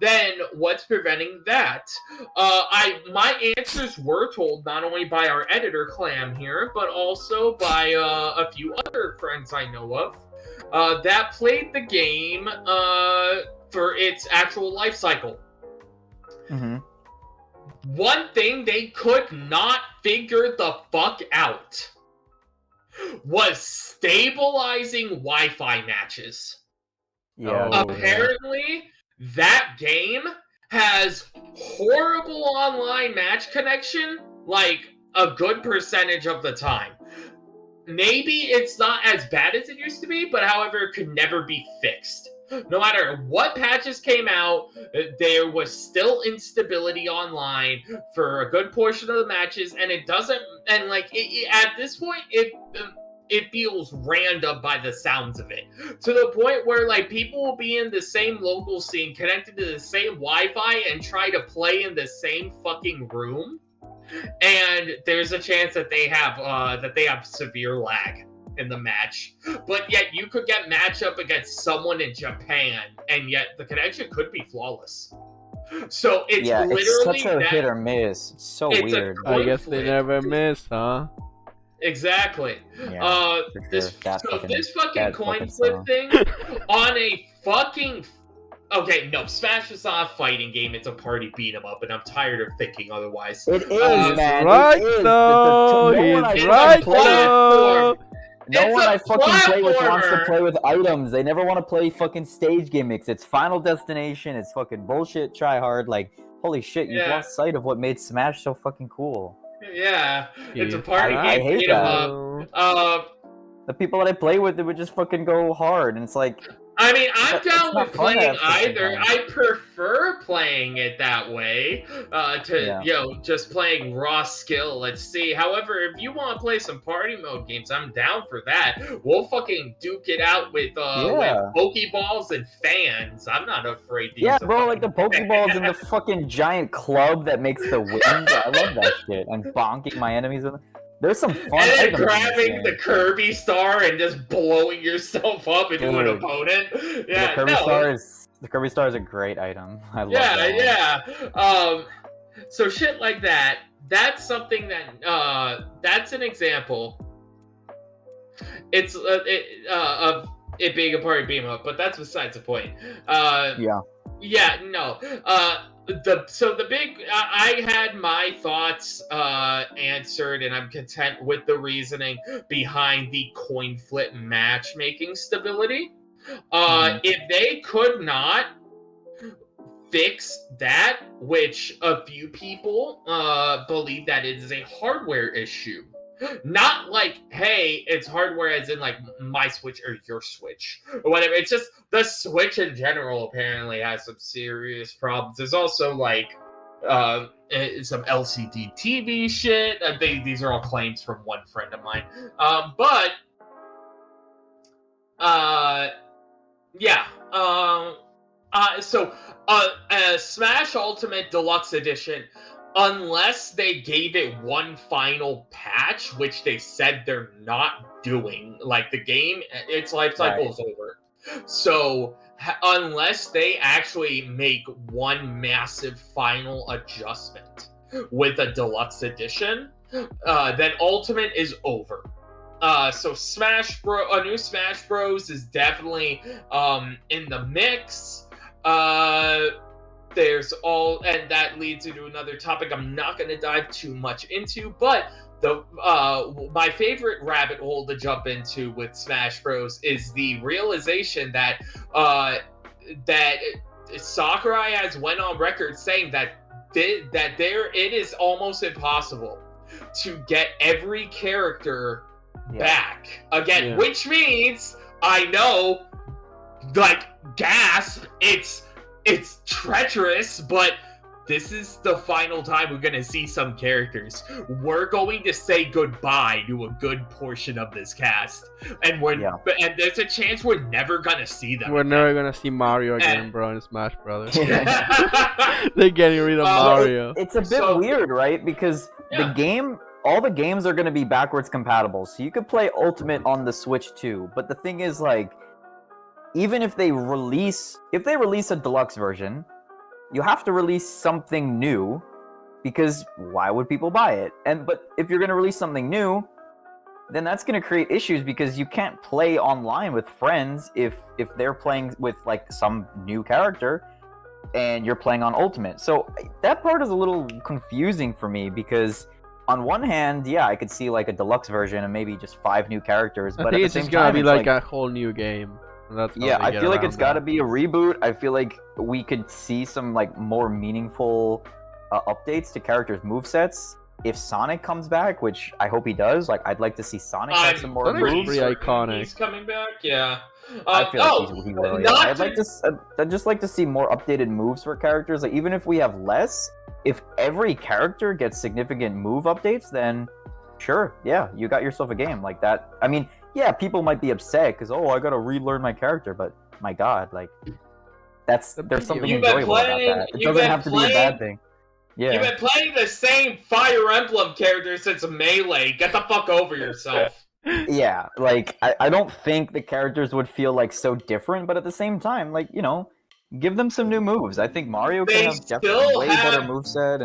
then what's preventing that? My answers were told not only by our editor Clam here, but also by a few other friends I know of. That played the game for its actual life cycle. Mm-hmm. One thing they could not figure the fuck out was stabilizing Wi-Fi matches. Yeah. Apparently, that game has horrible online match connection, like a good percentage of the time. Maybe it's not as bad as it used to be, but however, it could never be fixed. No matter what patches came out, there was still instability online for a good portion of the matches, and it doesn't. And like at this point, it feels random by the sounds of it, to the point where like people will be in the same local scene, connected to the same Wi-Fi, and try to play in the same fucking room. And there's a chance that they have severe lag in the match, but yet you could get matched up against someone in Japan, and yet the connection could be flawless. So it's literally it's such a hit or miss. It's so weird. I guess they never miss, huh? Exactly. Yeah, This fucking coin flip song. thing on a fucking. Okay, no, Smash is not a fighting game, it's a party beat 'em up, and I'm tired of thinking otherwise. It is, man. Right, it is. though. He's right, though. No one I fucking play with wants to play with items. They never want to play fucking stage gimmicks. It's Final Destination. It's fucking bullshit. Try hard. Like, holy shit, you've lost sight of what made Smash so fucking cool. Yeah, it's a party game. I hate that. The people that I play with, they would just fucking go hard, and it's like. I mean, I'm down with playing either. I prefer playing it that way just playing raw skill. Let's see. However, if you want to play some party mode games, I'm down for that. We'll fucking duke it out with Pokeballs and fans. I'm not afraid to use bro, like the Pokeballs and the fucking giant club that makes the wind. I love that shit. And bonking my enemies with it. There's some fun. And then grabbing the Kirby star and just blowing yourself up into an opponent. Yeah, the Kirby star is a great item. I love that. Yeah. So shit like that. That's something that that's an example. It's of it being a party beam up, but that's besides the point. Yeah. No. I had my thoughts answered, and I'm content with the reasoning behind the coin flip matchmaking stability. If they could not fix that, which a few people believe that it is a hardware issue. Not like, hey, it's hardware as in like my Switch or your Switch or whatever. It's just the Switch in general apparently has some serious problems. There's also like some LCD TV shit. These are all claims from one friend of mine. Smash Ultimate Deluxe Edition, unless they gave it one final patch, which they said they're not doing, like the game, its life cycle is over. So unless they actually make one massive final adjustment with a deluxe edition, then Ultimate is over. So a new Smash Bros is definitely in the mix. There's and that leads into another topic I'm not going to dive too much into, but my favorite rabbit hole to jump into with Smash Bros is the realization that Sakurai has went on record saying that it is almost impossible to get every character back again, which means I know, like, gasp, it's treacherous, but this is the final time we're gonna see some characters. We're going to say goodbye to a good portion of this cast, and and there's a chance we're never gonna see them. We're never gonna see Mario again, bro, in Smash Brothers. They're getting rid of Mario. It's a bit weird, right? Because all the games are gonna be backwards compatible, so you could play Ultimate on the Switch too. But the thing is, like, even if they release a deluxe version, you have to release something new, because why would people buy it? But if you're going to release something new, then that's going to create issues, because you can't play online with friends if they're playing with, like, some new character and you're playing on Ultimate. So that part is a little confusing for me, because on one hand, yeah, I could see, like, a deluxe version and maybe just 5 new characters, but at the same time, it's going to be like a whole new game. I feel like it's got to be a reboot. I feel like we could see some, like, more meaningful updates to characters' movesets if Sonic comes back, which I hope he does. Like, I'd like to see Sonic have some more moves. Pretty iconic. He's coming back, yeah. I feel like he really is. I'd just like to see more updated moves for characters. Like, even if we have less, if every character gets significant move updates, then sure, yeah, you got yourself a game like that. I mean, yeah, people might be upset because, I gotta relearn my character, but my god, like, there's something enjoyable about that. It doesn't have to be a bad thing. Yeah. You've been playing the same Fire Emblem character since Melee. Get the fuck over yourself. Yeah, like, I don't think the characters would feel, like, so different, but at the same time, like, give them some new moves. I think Mario can have definitely way better moveset,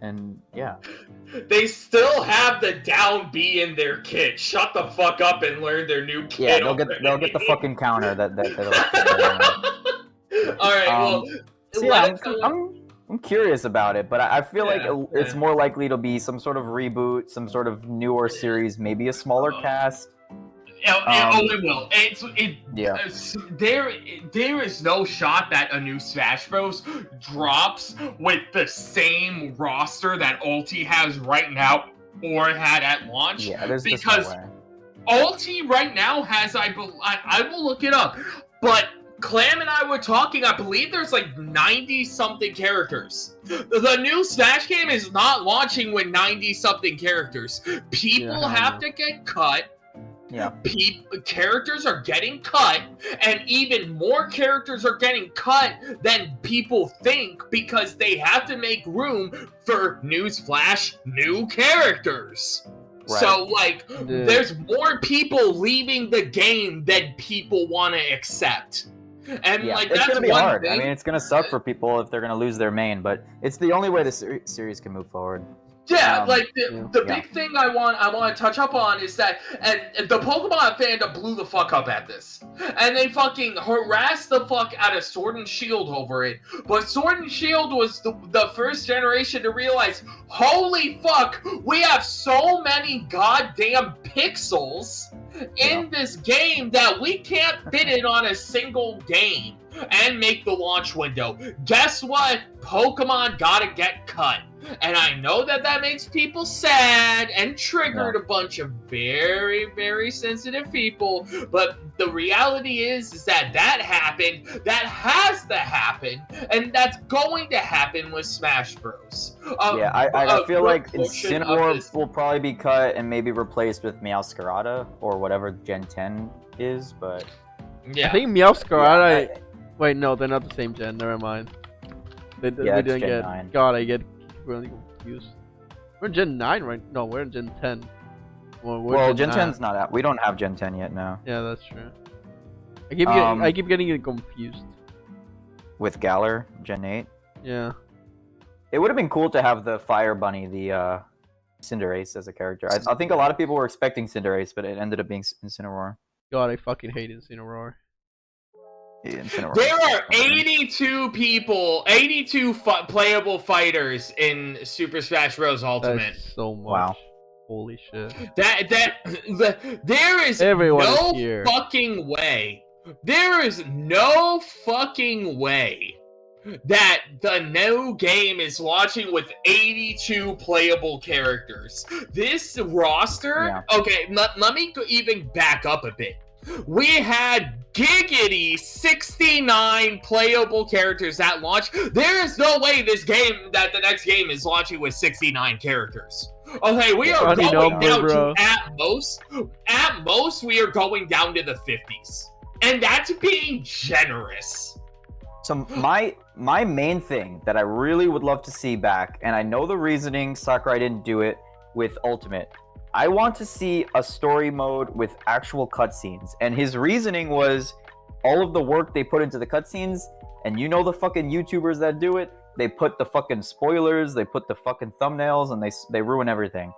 and yeah. They still have the down B in their kit. Shut the fuck up and learn their new kit. Yeah, they'll get the fucking counter that. All right. I'm curious about it, but I feel like it's more likely to be some sort of reboot, some sort of newer series, maybe a smaller cast. It will. There is no shot that a new Smash Bros drops with the same roster that Ulti has right now or had at launch. Yeah, there's because no way. Ulti right now has, I will look it up, but Clam and I were talking, I believe there's like 90-something characters. The new Smash game is not launching with 90-something characters. People have to get cut. Yeah. Characters are getting cut, and even more characters are getting cut than people think, because they have to make room for newsflash, new characters. Right. So, like, there's more people leaving the game than people want to accept. And like, it's that's gonna be one hard. thing. I mean, it's gonna suck for people if they're gonna lose their main, but it's the only way the series can move forward. Yeah, like the big thing I want to touch up on is that, and the Pokemon fandom blew the fuck up at this, and they fucking harassed the fuck out of Sword and Shield over it. But Sword and Shield was the first generation to realize, holy fuck, we have so many goddamn pixels in this game that we can't fit it on a single game and make the launch window. Guess what? Pokemon gotta get cut. And I know that makes people sad and triggered a bunch of very, very sensitive people. But the reality is that happened, that has to happen, and that's going to happen with Smash Bros. I feel like Incineroar will probably be cut and maybe replaced with Meowscarada or whatever Gen 10 is, but... Yeah. I think Meowscarada... Wait, no, they're not the same gen, never mind. They didn't get... 9. God, I get really confused. We're in Gen 9 right? No, we're in Gen 10. Well, Gen 10's not out. We don't have Gen 10 yet now. Yeah, that's true. I keep getting it confused. With Galar, Gen 8? Yeah. It would have been cool to have the Fire Bunny, the Cinderace as a character. I think a lot of people were expecting Cinderace, but it ended up being Incineroar. God, I fucking hate Incineroar. There are 82 people, 82 playable fighters in Super Smash Bros. Ultimate. That's so much. Wow. Holy shit. There is no fucking way. There is no fucking way that the new game is launching with 82 playable characters. This roster, okay, let me even back up a bit. We had giggity 69 playable characters that launch. There is no way that the next game is launching with 69 characters. Okay, we are going down to at most we are going down to the 50s. And that's being generous. So my main thing that I really would love to see back, and I know the reasoning Sakurai didn't do it with Ultimate, I want to see a story mode with actual cutscenes. And his reasoning was all of the work they put into the cutscenes, and you know the fucking YouTubers that do it, they put the fucking spoilers, they put the fucking thumbnails, and they ruin everything.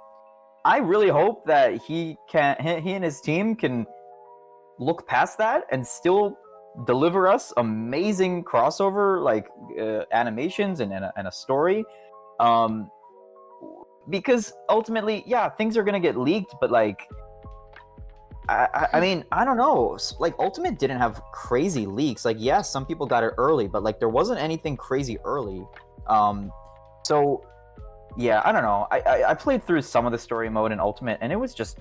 I really hope that he and his team can look past that and still deliver us amazing crossover like animations and a story. Because ultimately, yeah, things are gonna get leaked, but like, I mean, I don't know. Like, Ultimate didn't have crazy leaks. Like, yes, some people got it early, but like, there wasn't anything crazy early. So, yeah, I don't know. I played through some of the story mode in Ultimate, and it was just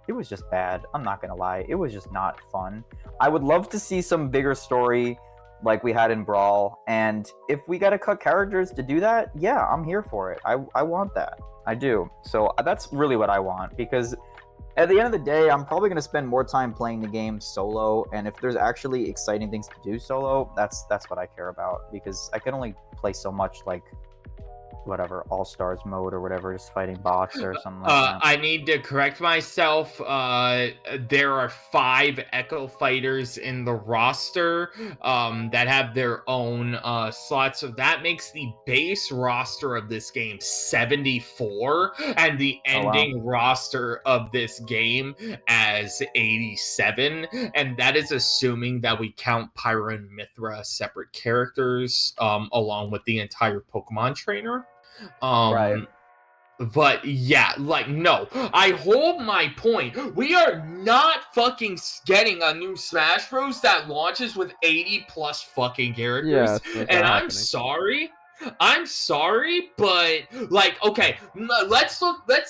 it was just bad. I'm not gonna lie. It was just not fun. I would love to see some bigger story like we had in Brawl, and if we gotta cut characters to do that, yeah, I'm here for it. I want that. I do. So that's really what I want, because at the end of the day, I'm probably gonna spend more time playing the game solo, and if there's actually exciting things to do solo, that's what I care about, because I can only play so much, like, whatever, All-Stars mode or whatever, just fighting bots or something like that. I need to correct myself. There are 5 Echo Fighters in the roster that have their own slots, so that makes the base roster of this game 74, and the ending roster of this game as 87, and that is assuming that we count Pyra and Mithra as separate characters, along with the entire Pokemon trainer. Right. But yeah, like, no, I hold my point. We are not fucking getting a new Smash Bros. That launches with 80 plus fucking characters. Yeah, and I'm sorry, but like, okay, let's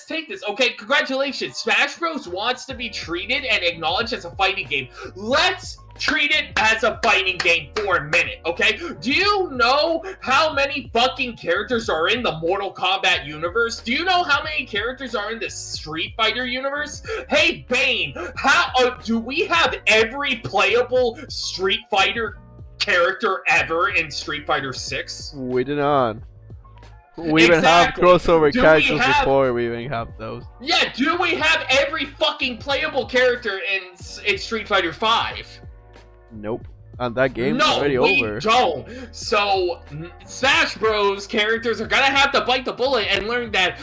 take this. Okay, congratulations, Smash Bros. Wants to be treated and acknowledged as a fighting game. Let's treat it as a fighting game for a minute, okay? Do you know how many fucking characters are in the Mortal Kombat universe? Do you know how many characters are in the Street Fighter universe? Hey, Bane, how do we have every playable Street Fighter character ever in Street Fighter 6? We do not. We even have crossover characters before we even have those. Yeah, do we have every fucking playable character in Street Fighter 5? Nope. And that game's already over. We don't. So Smash Bros. Characters are gonna have to bite the bullet and learn that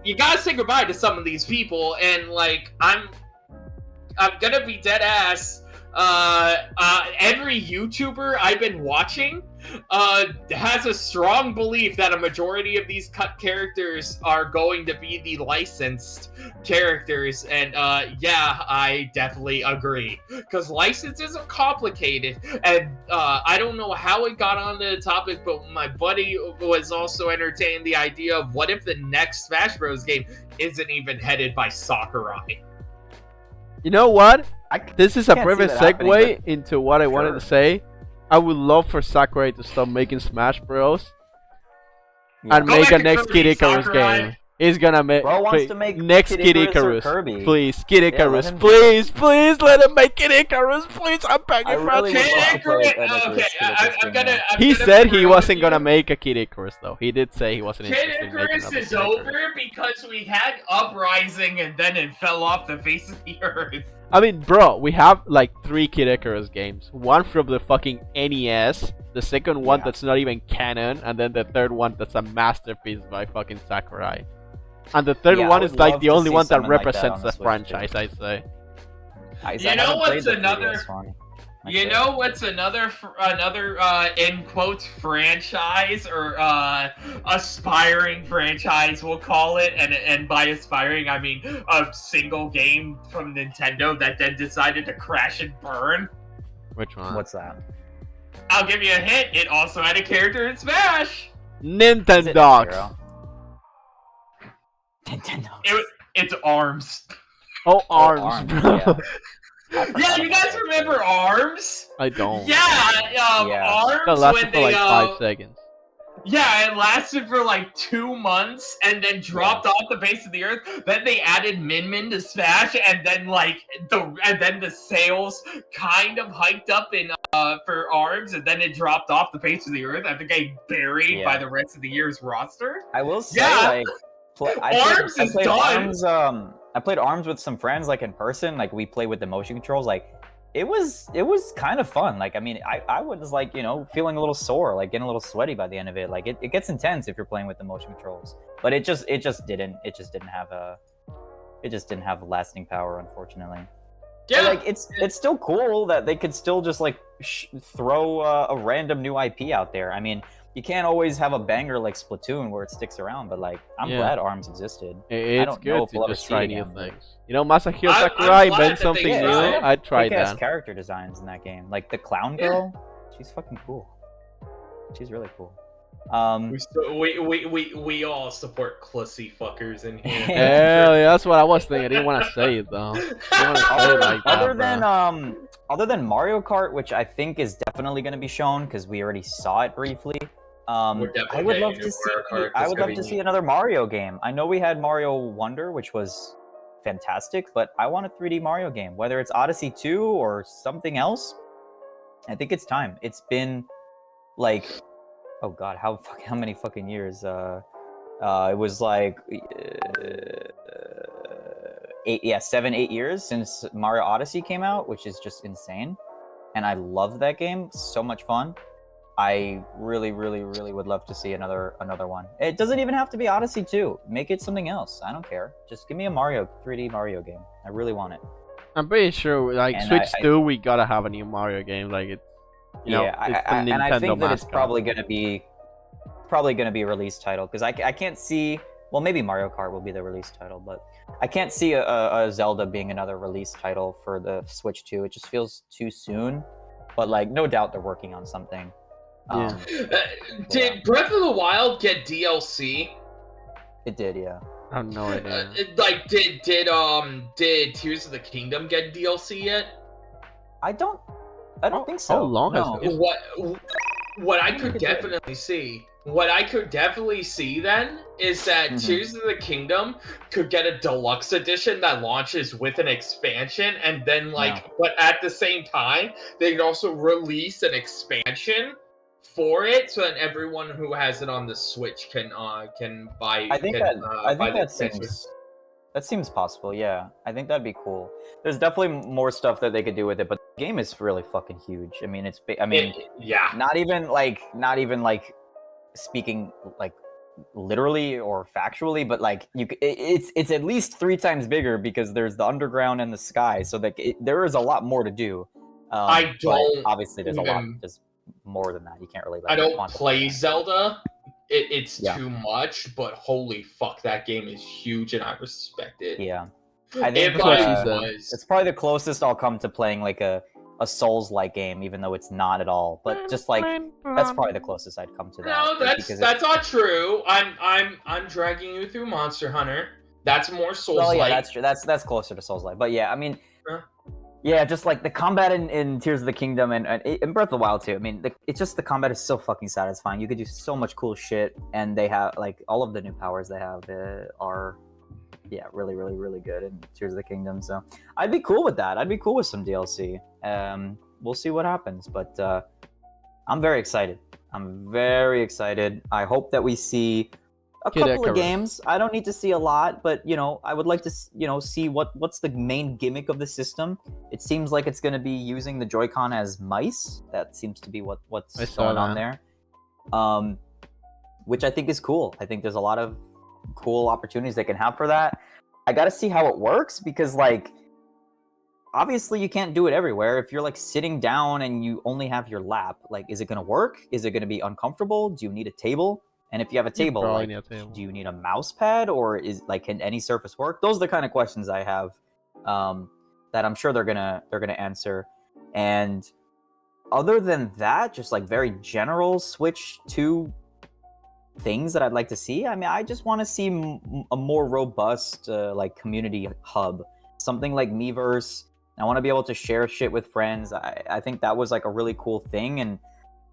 you gotta say goodbye to some of these people. And like, I'm gonna be dead ass. Every YouTuber I've been watching has a strong belief that a majority of these cut characters are going to be the licensed characters, and yeah, I definitely agree, because licenses are complicated, and I don't know how it got onto the topic, but my buddy was also entertaining the idea of what if the next Smash Bros. Game isn't even headed by Sakurai. You know what? This is a perfect segue into what I wanted to say. I would love for Sakurai to stop making Smash Bros. And make a next Kid Icarus game. He's gonna make next Kid Icarus. Please, Kid Icarus. Please let him make Kid Icarus. Please, I'm begging for Kid Icarus. He said he wasn't gonna make a Kid Icarus though. He did say he wasn't interested in making a Kid Icarus. Kid Icarus is over because we had Uprising and then it fell off the face of the earth. I mean, bro, we have like 3 Kid Icarus games. One from the fucking NES, the second one that's not even canon, and then the third one that's a masterpiece by fucking Sakurai. And the third Yeah, one I is would like love the to only see one that something like that represents on the the Switch, too. franchise, I'd say. You know what's another? You know what's another in quotes franchise or aspiring franchise we'll call it, and by aspiring I mean a single game from Nintendo that then decided to crash and burn? Which one? What's that? I'll give you a hint. It also had a character in Smash. Nintendo. Nintendo. It's Arms. Oh, Arms, bro. Yeah. Yeah, you guys remember Arms? I don't. Yeah, Arms That lasted when for like 5 seconds. Yeah, it lasted for like 2 months and then dropped off the face of the earth. Then they added Min Min to Smash, and then the sales kind of hiked up in for Arms, and then it dropped off the face of the earth. I think I buried by the rest of the year's roster. I will say, like, Arms is done. I played Arms with some friends, like in person. Like we played with the motion controls. Like it was kind of fun. Like I mean, I was like, you know, feeling a little sore, like getting a little sweaty by the end of it. Like it gets intense if you're playing with the motion controls. But it just didn't have a lasting power, unfortunately. Yeah, but, like it's still cool that they could still just like throw a random new IP out there. I mean, you can't always have a banger like Splatoon where it sticks around, but like I'm glad Arms existed. It's good to just try new things. You know, Masahiro Sakurai invent something new. I'd try that. Character designs in that game, like the clown girl, she's fucking cool. She's really cool. We all support clussy fuckers in here. Hell yeah, that's what I was thinking. I didn't want to say it though. Other than Mario Kart, which I think is definitely going to be shown because we already saw it briefly. I would love to see another Mario game. I know we had Mario Wonder, which was fantastic, but I want a 3D Mario game, whether it's Odyssey 2 or something else. I think it's time. It's been like, oh god, how many fucking years? It was like 7, 8 years since Mario Odyssey came out, which is just insane. And I love that game. So much fun. I really, really, really would love to see another one. It doesn't even have to be Odyssey 2. Make it something else. I don't care. Just give me a 3D Mario game. I really want it. I'm pretty sure, like, Switch 2, we gotta have a new Mario game. Like, it's, you know, it's the Nintendo and I think that mascot. it's probably gonna be a release title, because I can't see. Well, maybe Mario Kart will be the release title, but I can't see a Zelda being another release title for the Switch 2. It just feels too soon. But like, no doubt they're working on something. Did Breath of the Wild get DLC? It did, yeah. I have no idea. Did Tears of the Kingdom get DLC yet? I don't think so. How long has it? What I could definitely see. What I could definitely see then is that Tears of the Kingdom could get a deluxe edition that launches with an expansion, and then but at the same time, they could also release an expansion for it, so that everyone who has it on the Switch can buy. I think that seems possible. Yeah, I think that'd be cool. There's definitely more stuff that they could do with it, but the game is really fucking huge. I mean, not even like speaking like literally or factually, but like it's at least 3 times bigger because there's the underground and the sky, so that there is a lot more to do. Obviously there's a lot. There's more than that. You can't really. I don't play Zelda. It's too much, but holy fuck, that game is huge, and I respect it. Yeah, I think it's probably the closest I'll come to playing like a Souls-like game, even though it's not at all. But just like that's probably the closest I'd come to that. No, that's not true. I'm dragging you through Monster Hunter. That's more Souls-like. Oh yeah, that's true. That's closer to Souls-like. But yeah, I mean. Yeah, just like the combat in Tears of the Kingdom and Breath of the Wild too. I mean, it's just the combat is so fucking satisfying. You could do so much cool shit, and they have like all of the new powers they have are, really, really, really good in Tears of the Kingdom. So I'd be cool with that. I'd be cool with some DLC. We'll see what happens, but I'm very excited. I hope that we see a couple of games. I don't need to see a lot, but I would like to see what's the main gimmick of the system. It seems like it's going to be using the Joy-Con as mice. That seems to be what's going on there, which I think is cool. I think there's a lot of cool opportunities they can have for that. I got to see how it works because, like, obviously you can't do it everywhere. If you're like sitting down and you only have your lap, like, is it going to work? Is it going to be uncomfortable? Do you need a table? And if you have a table, like, do you need a mouse pad, or is like, can any surface work? Those are the kind of questions I have that I'm sure they're gonna answer. And other than that, just like very general Switch 2 things that I'd like to see. I mean, I just want to see a more robust like community hub, something like Miiverse. I want to be able to share shit with friends. I think that was like a really cool thing, and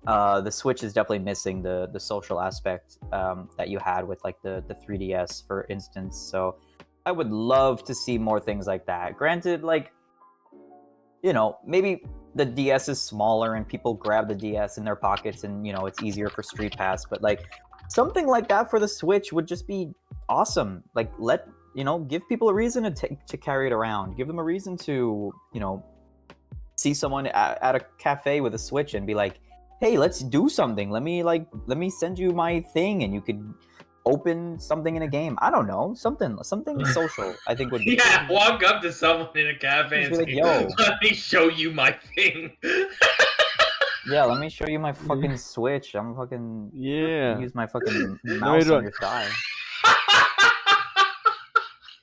the Switch is definitely missing the social aspect that you had with like the 3DS, for instance. So I would love to see more things like that. Granted, like, you know, maybe the DS is smaller and people grab the DS in their pockets and, you know, it's easier for Street Pass, but like something like that for the Switch would just be awesome. Like, give people a reason to carry it around. Give them a reason to, you know, see someone at a cafe with a Switch and be like, hey, let's do something. Let me send you my thing and you could open something in a game. I don't know, something social. I think would be cool. Walk up to someone in a cafe and say, like, yo, let me show you my thing. Yeah, let me show you my fucking Switch. I'm fucking use my fucking mouse on your thigh.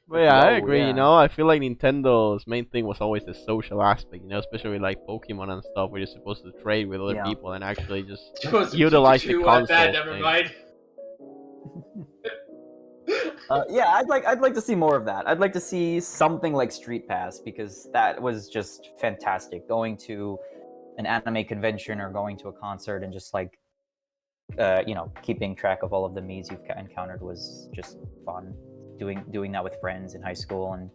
But yeah, I agree. You know, I feel like Nintendo's main thing was always the social aspect. You know, especially with like Pokemon and stuff, where you're supposed to trade with other people and actually just utilize the console. Never mind. Yeah, I'd like to see more of that. I'd like to see something like Street Pass, because that was just fantastic. Going to an anime convention or going to a concert and just like, you know, keeping track of all of the Miis you've encountered was just fun. Doing that with friends in high school, and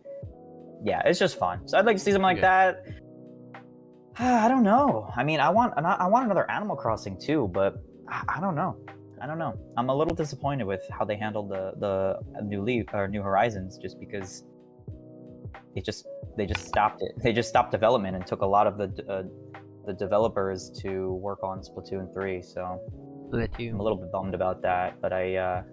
yeah, it's just fun. So I'd like to see something like that. I don't know. I mean, I want another Animal Crossing too, but I don't know. I'm a little disappointed with how they handled the New Leaf or New Horizons, just because they just stopped it. They just stopped development and took a lot of the developers to work on Splatoon 3. So I'm a little bit bummed about that, but I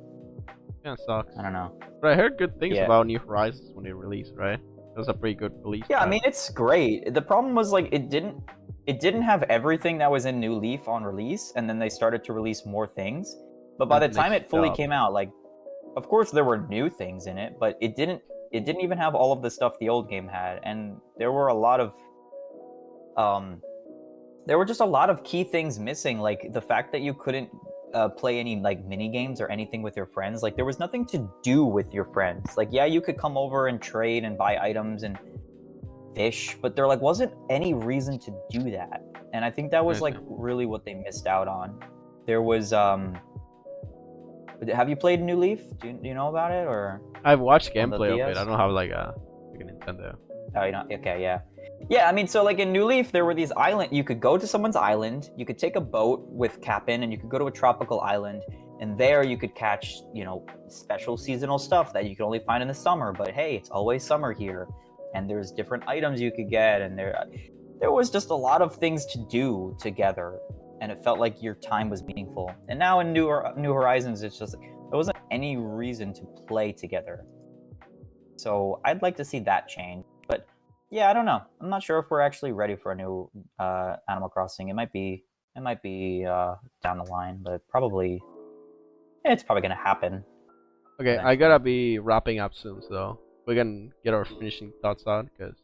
kind of sucks. I don't know. But I heard good things about New Horizons when it released, right? It was a pretty good release. Yeah, I mean, it's great. The problem was, like, it didn't have everything that was in New Leaf on release, and then they started to release more things. But by the time it fully came out, like, of course there were new things in it, but it didn't even have all of the stuff the old game had, and there were a lot of there were just a lot of key things missing, like the fact that you couldn't play any like mini games or anything with your friends. Like, there was nothing to do with your friends. Like, yeah, you could come over and trade and buy items and fish, but there like wasn't any reason to do that. And I think that was like really what they missed out on. There was have you played New Leaf? Do you know about it? Or I've watched gameplay of it. I don't have like a Nintendo. Oh, you know, okay, yeah. Yeah, I mean, so like in New Leaf, there were these islands. You could go to someone's island, you could take a boat with Cap'n, and you could go to a tropical island, and there you could catch, you know, special seasonal stuff that you can only find in the summer. But hey, it's always summer here, and there's different items you could get, and there was just a lot of things to do together, and it felt like your time was meaningful. And now in New Horizons, it's just there wasn't any reason to play together. So I'd like to see that change. But yeah, I don't know. I'm not sure if we're actually ready for a new Animal Crossing. It might be down the line, but probably it's probably gonna happen. Okay, eventually. I gotta be wrapping up soon, so we can get our finishing thoughts on, because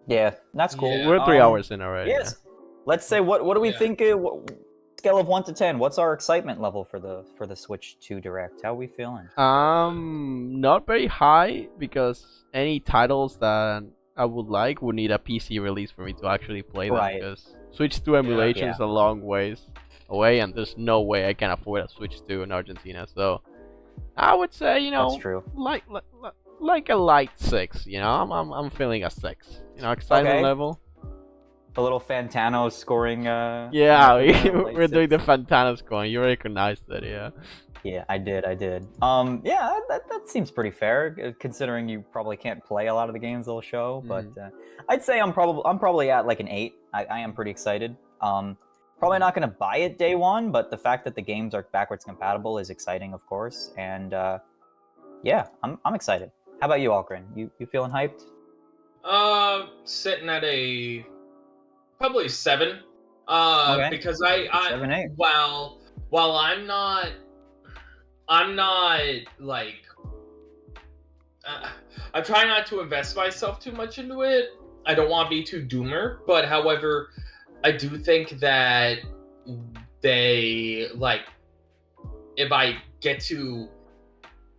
yeah, that's cool. Yeah. We're 3 hours in already. Yes. Yeah. Let's say what do we think? Scale of 1 to 10. What's our excitement level for the Switch 2 Direct? How are we feeling? Not very high, because any titles that I would like would need a PC release for me to actually play them. Right. Because Switch 2 emulation is a long ways away, and there's no way I can afford a Switch 2 in Argentina. So I would say, you know, that's true. Like a light 6. You know, I'm feeling a 6. You know, excitement level. A little Fantano scoring. Yeah, we're doing the Fantano scoring. You recognized it, yeah. Yeah, I did. Yeah, that seems pretty fair, considering you probably can't play a lot of the games they'll show. But I'd say I'm probably at like an 8. I am pretty excited. Probably not gonna buy it day one, but the fact that the games are backwards compatible is exciting, of course. And yeah, I'm excited. How about you, Algren? You feeling hyped? Sitting at a probably 7. Okay. Because 7, 8. while I'm not like I try not to invest myself too much into it. I don't want to be too doomer, but however, I do think that they like if I get too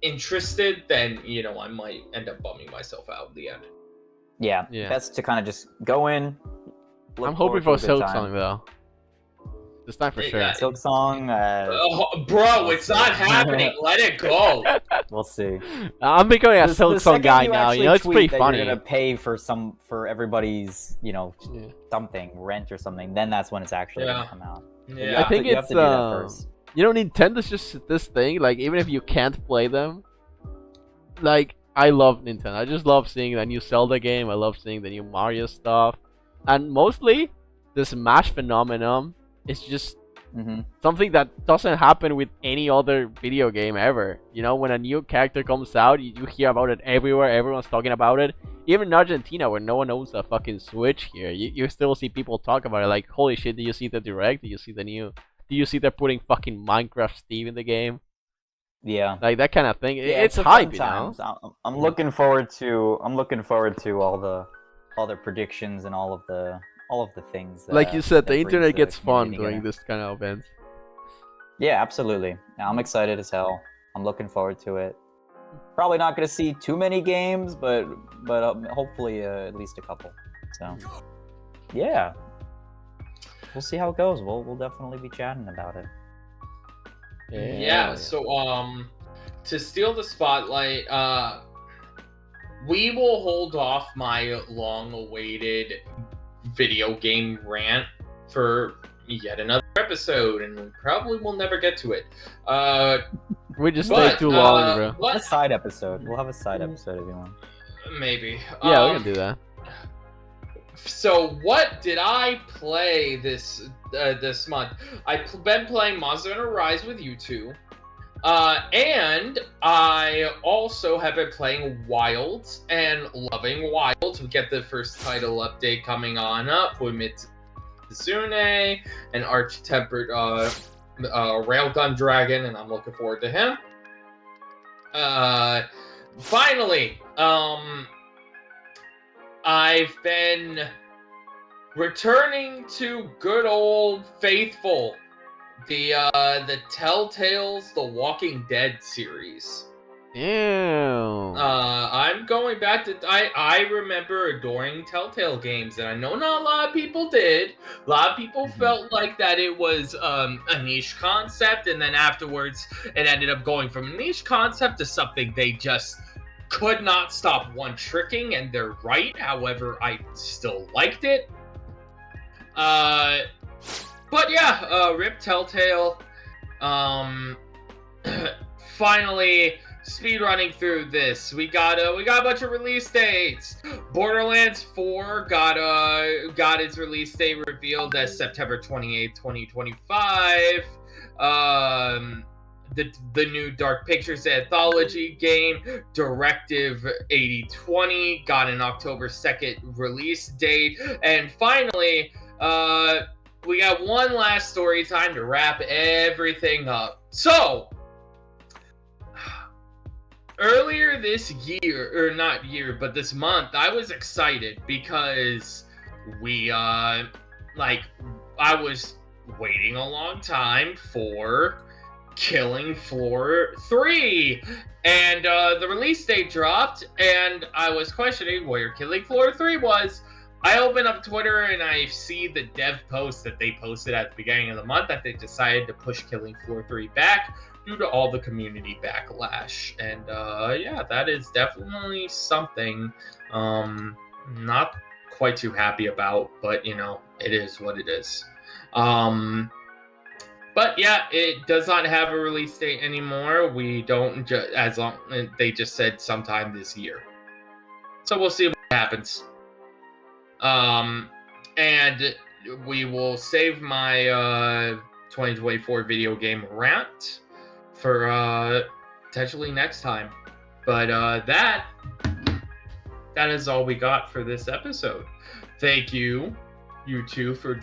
interested, then I might end up bumming myself out in the end. Yeah, best to kind of just go in. I'm hoping for Silk Song though. This time for sure. Yeah. Silk Song. Bro, it's not happening. Let it go. We'll see. I'm becoming a Silk Song guy now. It's pretty funny. You're gonna pay for everybody's, something, rent or something. Then that's when it's actually gonna come out. Yeah. I think you have to do that first. Nintendo's just this thing. Like, even if you can't play them, like, I love Nintendo. I just love seeing the new Zelda game. I love seeing the new Mario stuff, and mostly the Smash phenomenon. It's just something that doesn't happen with any other video game ever. When a new character comes out, you hear about it everywhere. Everyone's talking about it. Even in Argentina, where no one owns a fucking Switch here, you still see people talk about it. Like, holy shit, did you see the Direct? Did you see the new? Did you see they're putting fucking Minecraft Steve in the game? Yeah, like that kind of thing. Yeah, it's hype, I'm looking forward to all the predictions and all of the things. Like you said, the internet gets fun during this kind of events. Yeah, absolutely. I'm excited as hell. I'm looking forward to it. Probably not going to see too many games, but hopefully at least a couple. So, yeah, we'll see how it goes. We'll definitely be chatting about it. Yeah. So to steal the spotlight, we will hold off my long-awaited video game rant for yet another episode, and we probably will never get to it. We just stay too long, bro. A side episode. We'll have a side episode if you want. Maybe. Yeah, we can do that. So what did I play this month? I've been playing Monster Hunter Rise with you two. And I also have been playing Wilds and loving Wilds. We get the first title update coming on up with Mitsune, an arch-tempered railgun dragon, and I'm looking forward to him. Finally, I've been returning to good old faithful, the Telltale's The Walking Dead series. Ew. I'm going back to I remember adoring Telltale games, and I know not a lot of people did. A lot of people felt like that it was a niche concept, and then afterwards it ended up going from a niche concept to something they just could not stop one-tricking, and they're right. However, I still liked it. But yeah, rip Telltale. Finally speedrunning through this. We got a bunch of release dates. Borderlands 4 got its release date revealed as September 28th, 2025. The new Dark Pictures anthology game, Directive 8020, got an October 2nd release date. And finally, we got one last story time to wrap everything up. So, earlier this year, or not year, but this month, I was excited because I was waiting a long time for Killing Floor 3, and the release date dropped, and I was questioning where Killing Floor 3 was. I open up Twitter and I see the dev post that they posted at the beginning of the month that they decided to push Killing Floor 3 back due to all the community backlash. And yeah, that is definitely something not quite too happy about, but it is what it is. But yeah, it does not have a release date anymore. We don't they just said sometime this year. So we'll see what happens. And we will save my 2024 video game rant for potentially next time. But that is all we got for this episode. Thank you, you two, for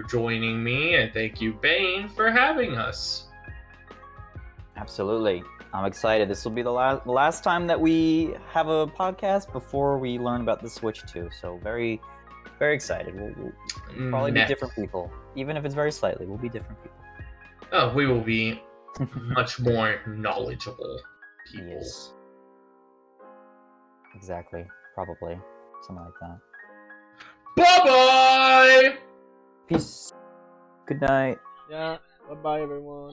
joining me, and thank you, Bane, for having us. Absolutely. I'm excited. This will be the last time that we have a podcast before we learn about the Switch 2. So very, very excited. We'll probably be different people. Even if it's very slightly, we'll be different people. Oh, we will be much more knowledgeable people. Yes. Exactly. Probably. Something like that. Bye-bye! Peace. Good night. Yeah. Bye-bye, everyone.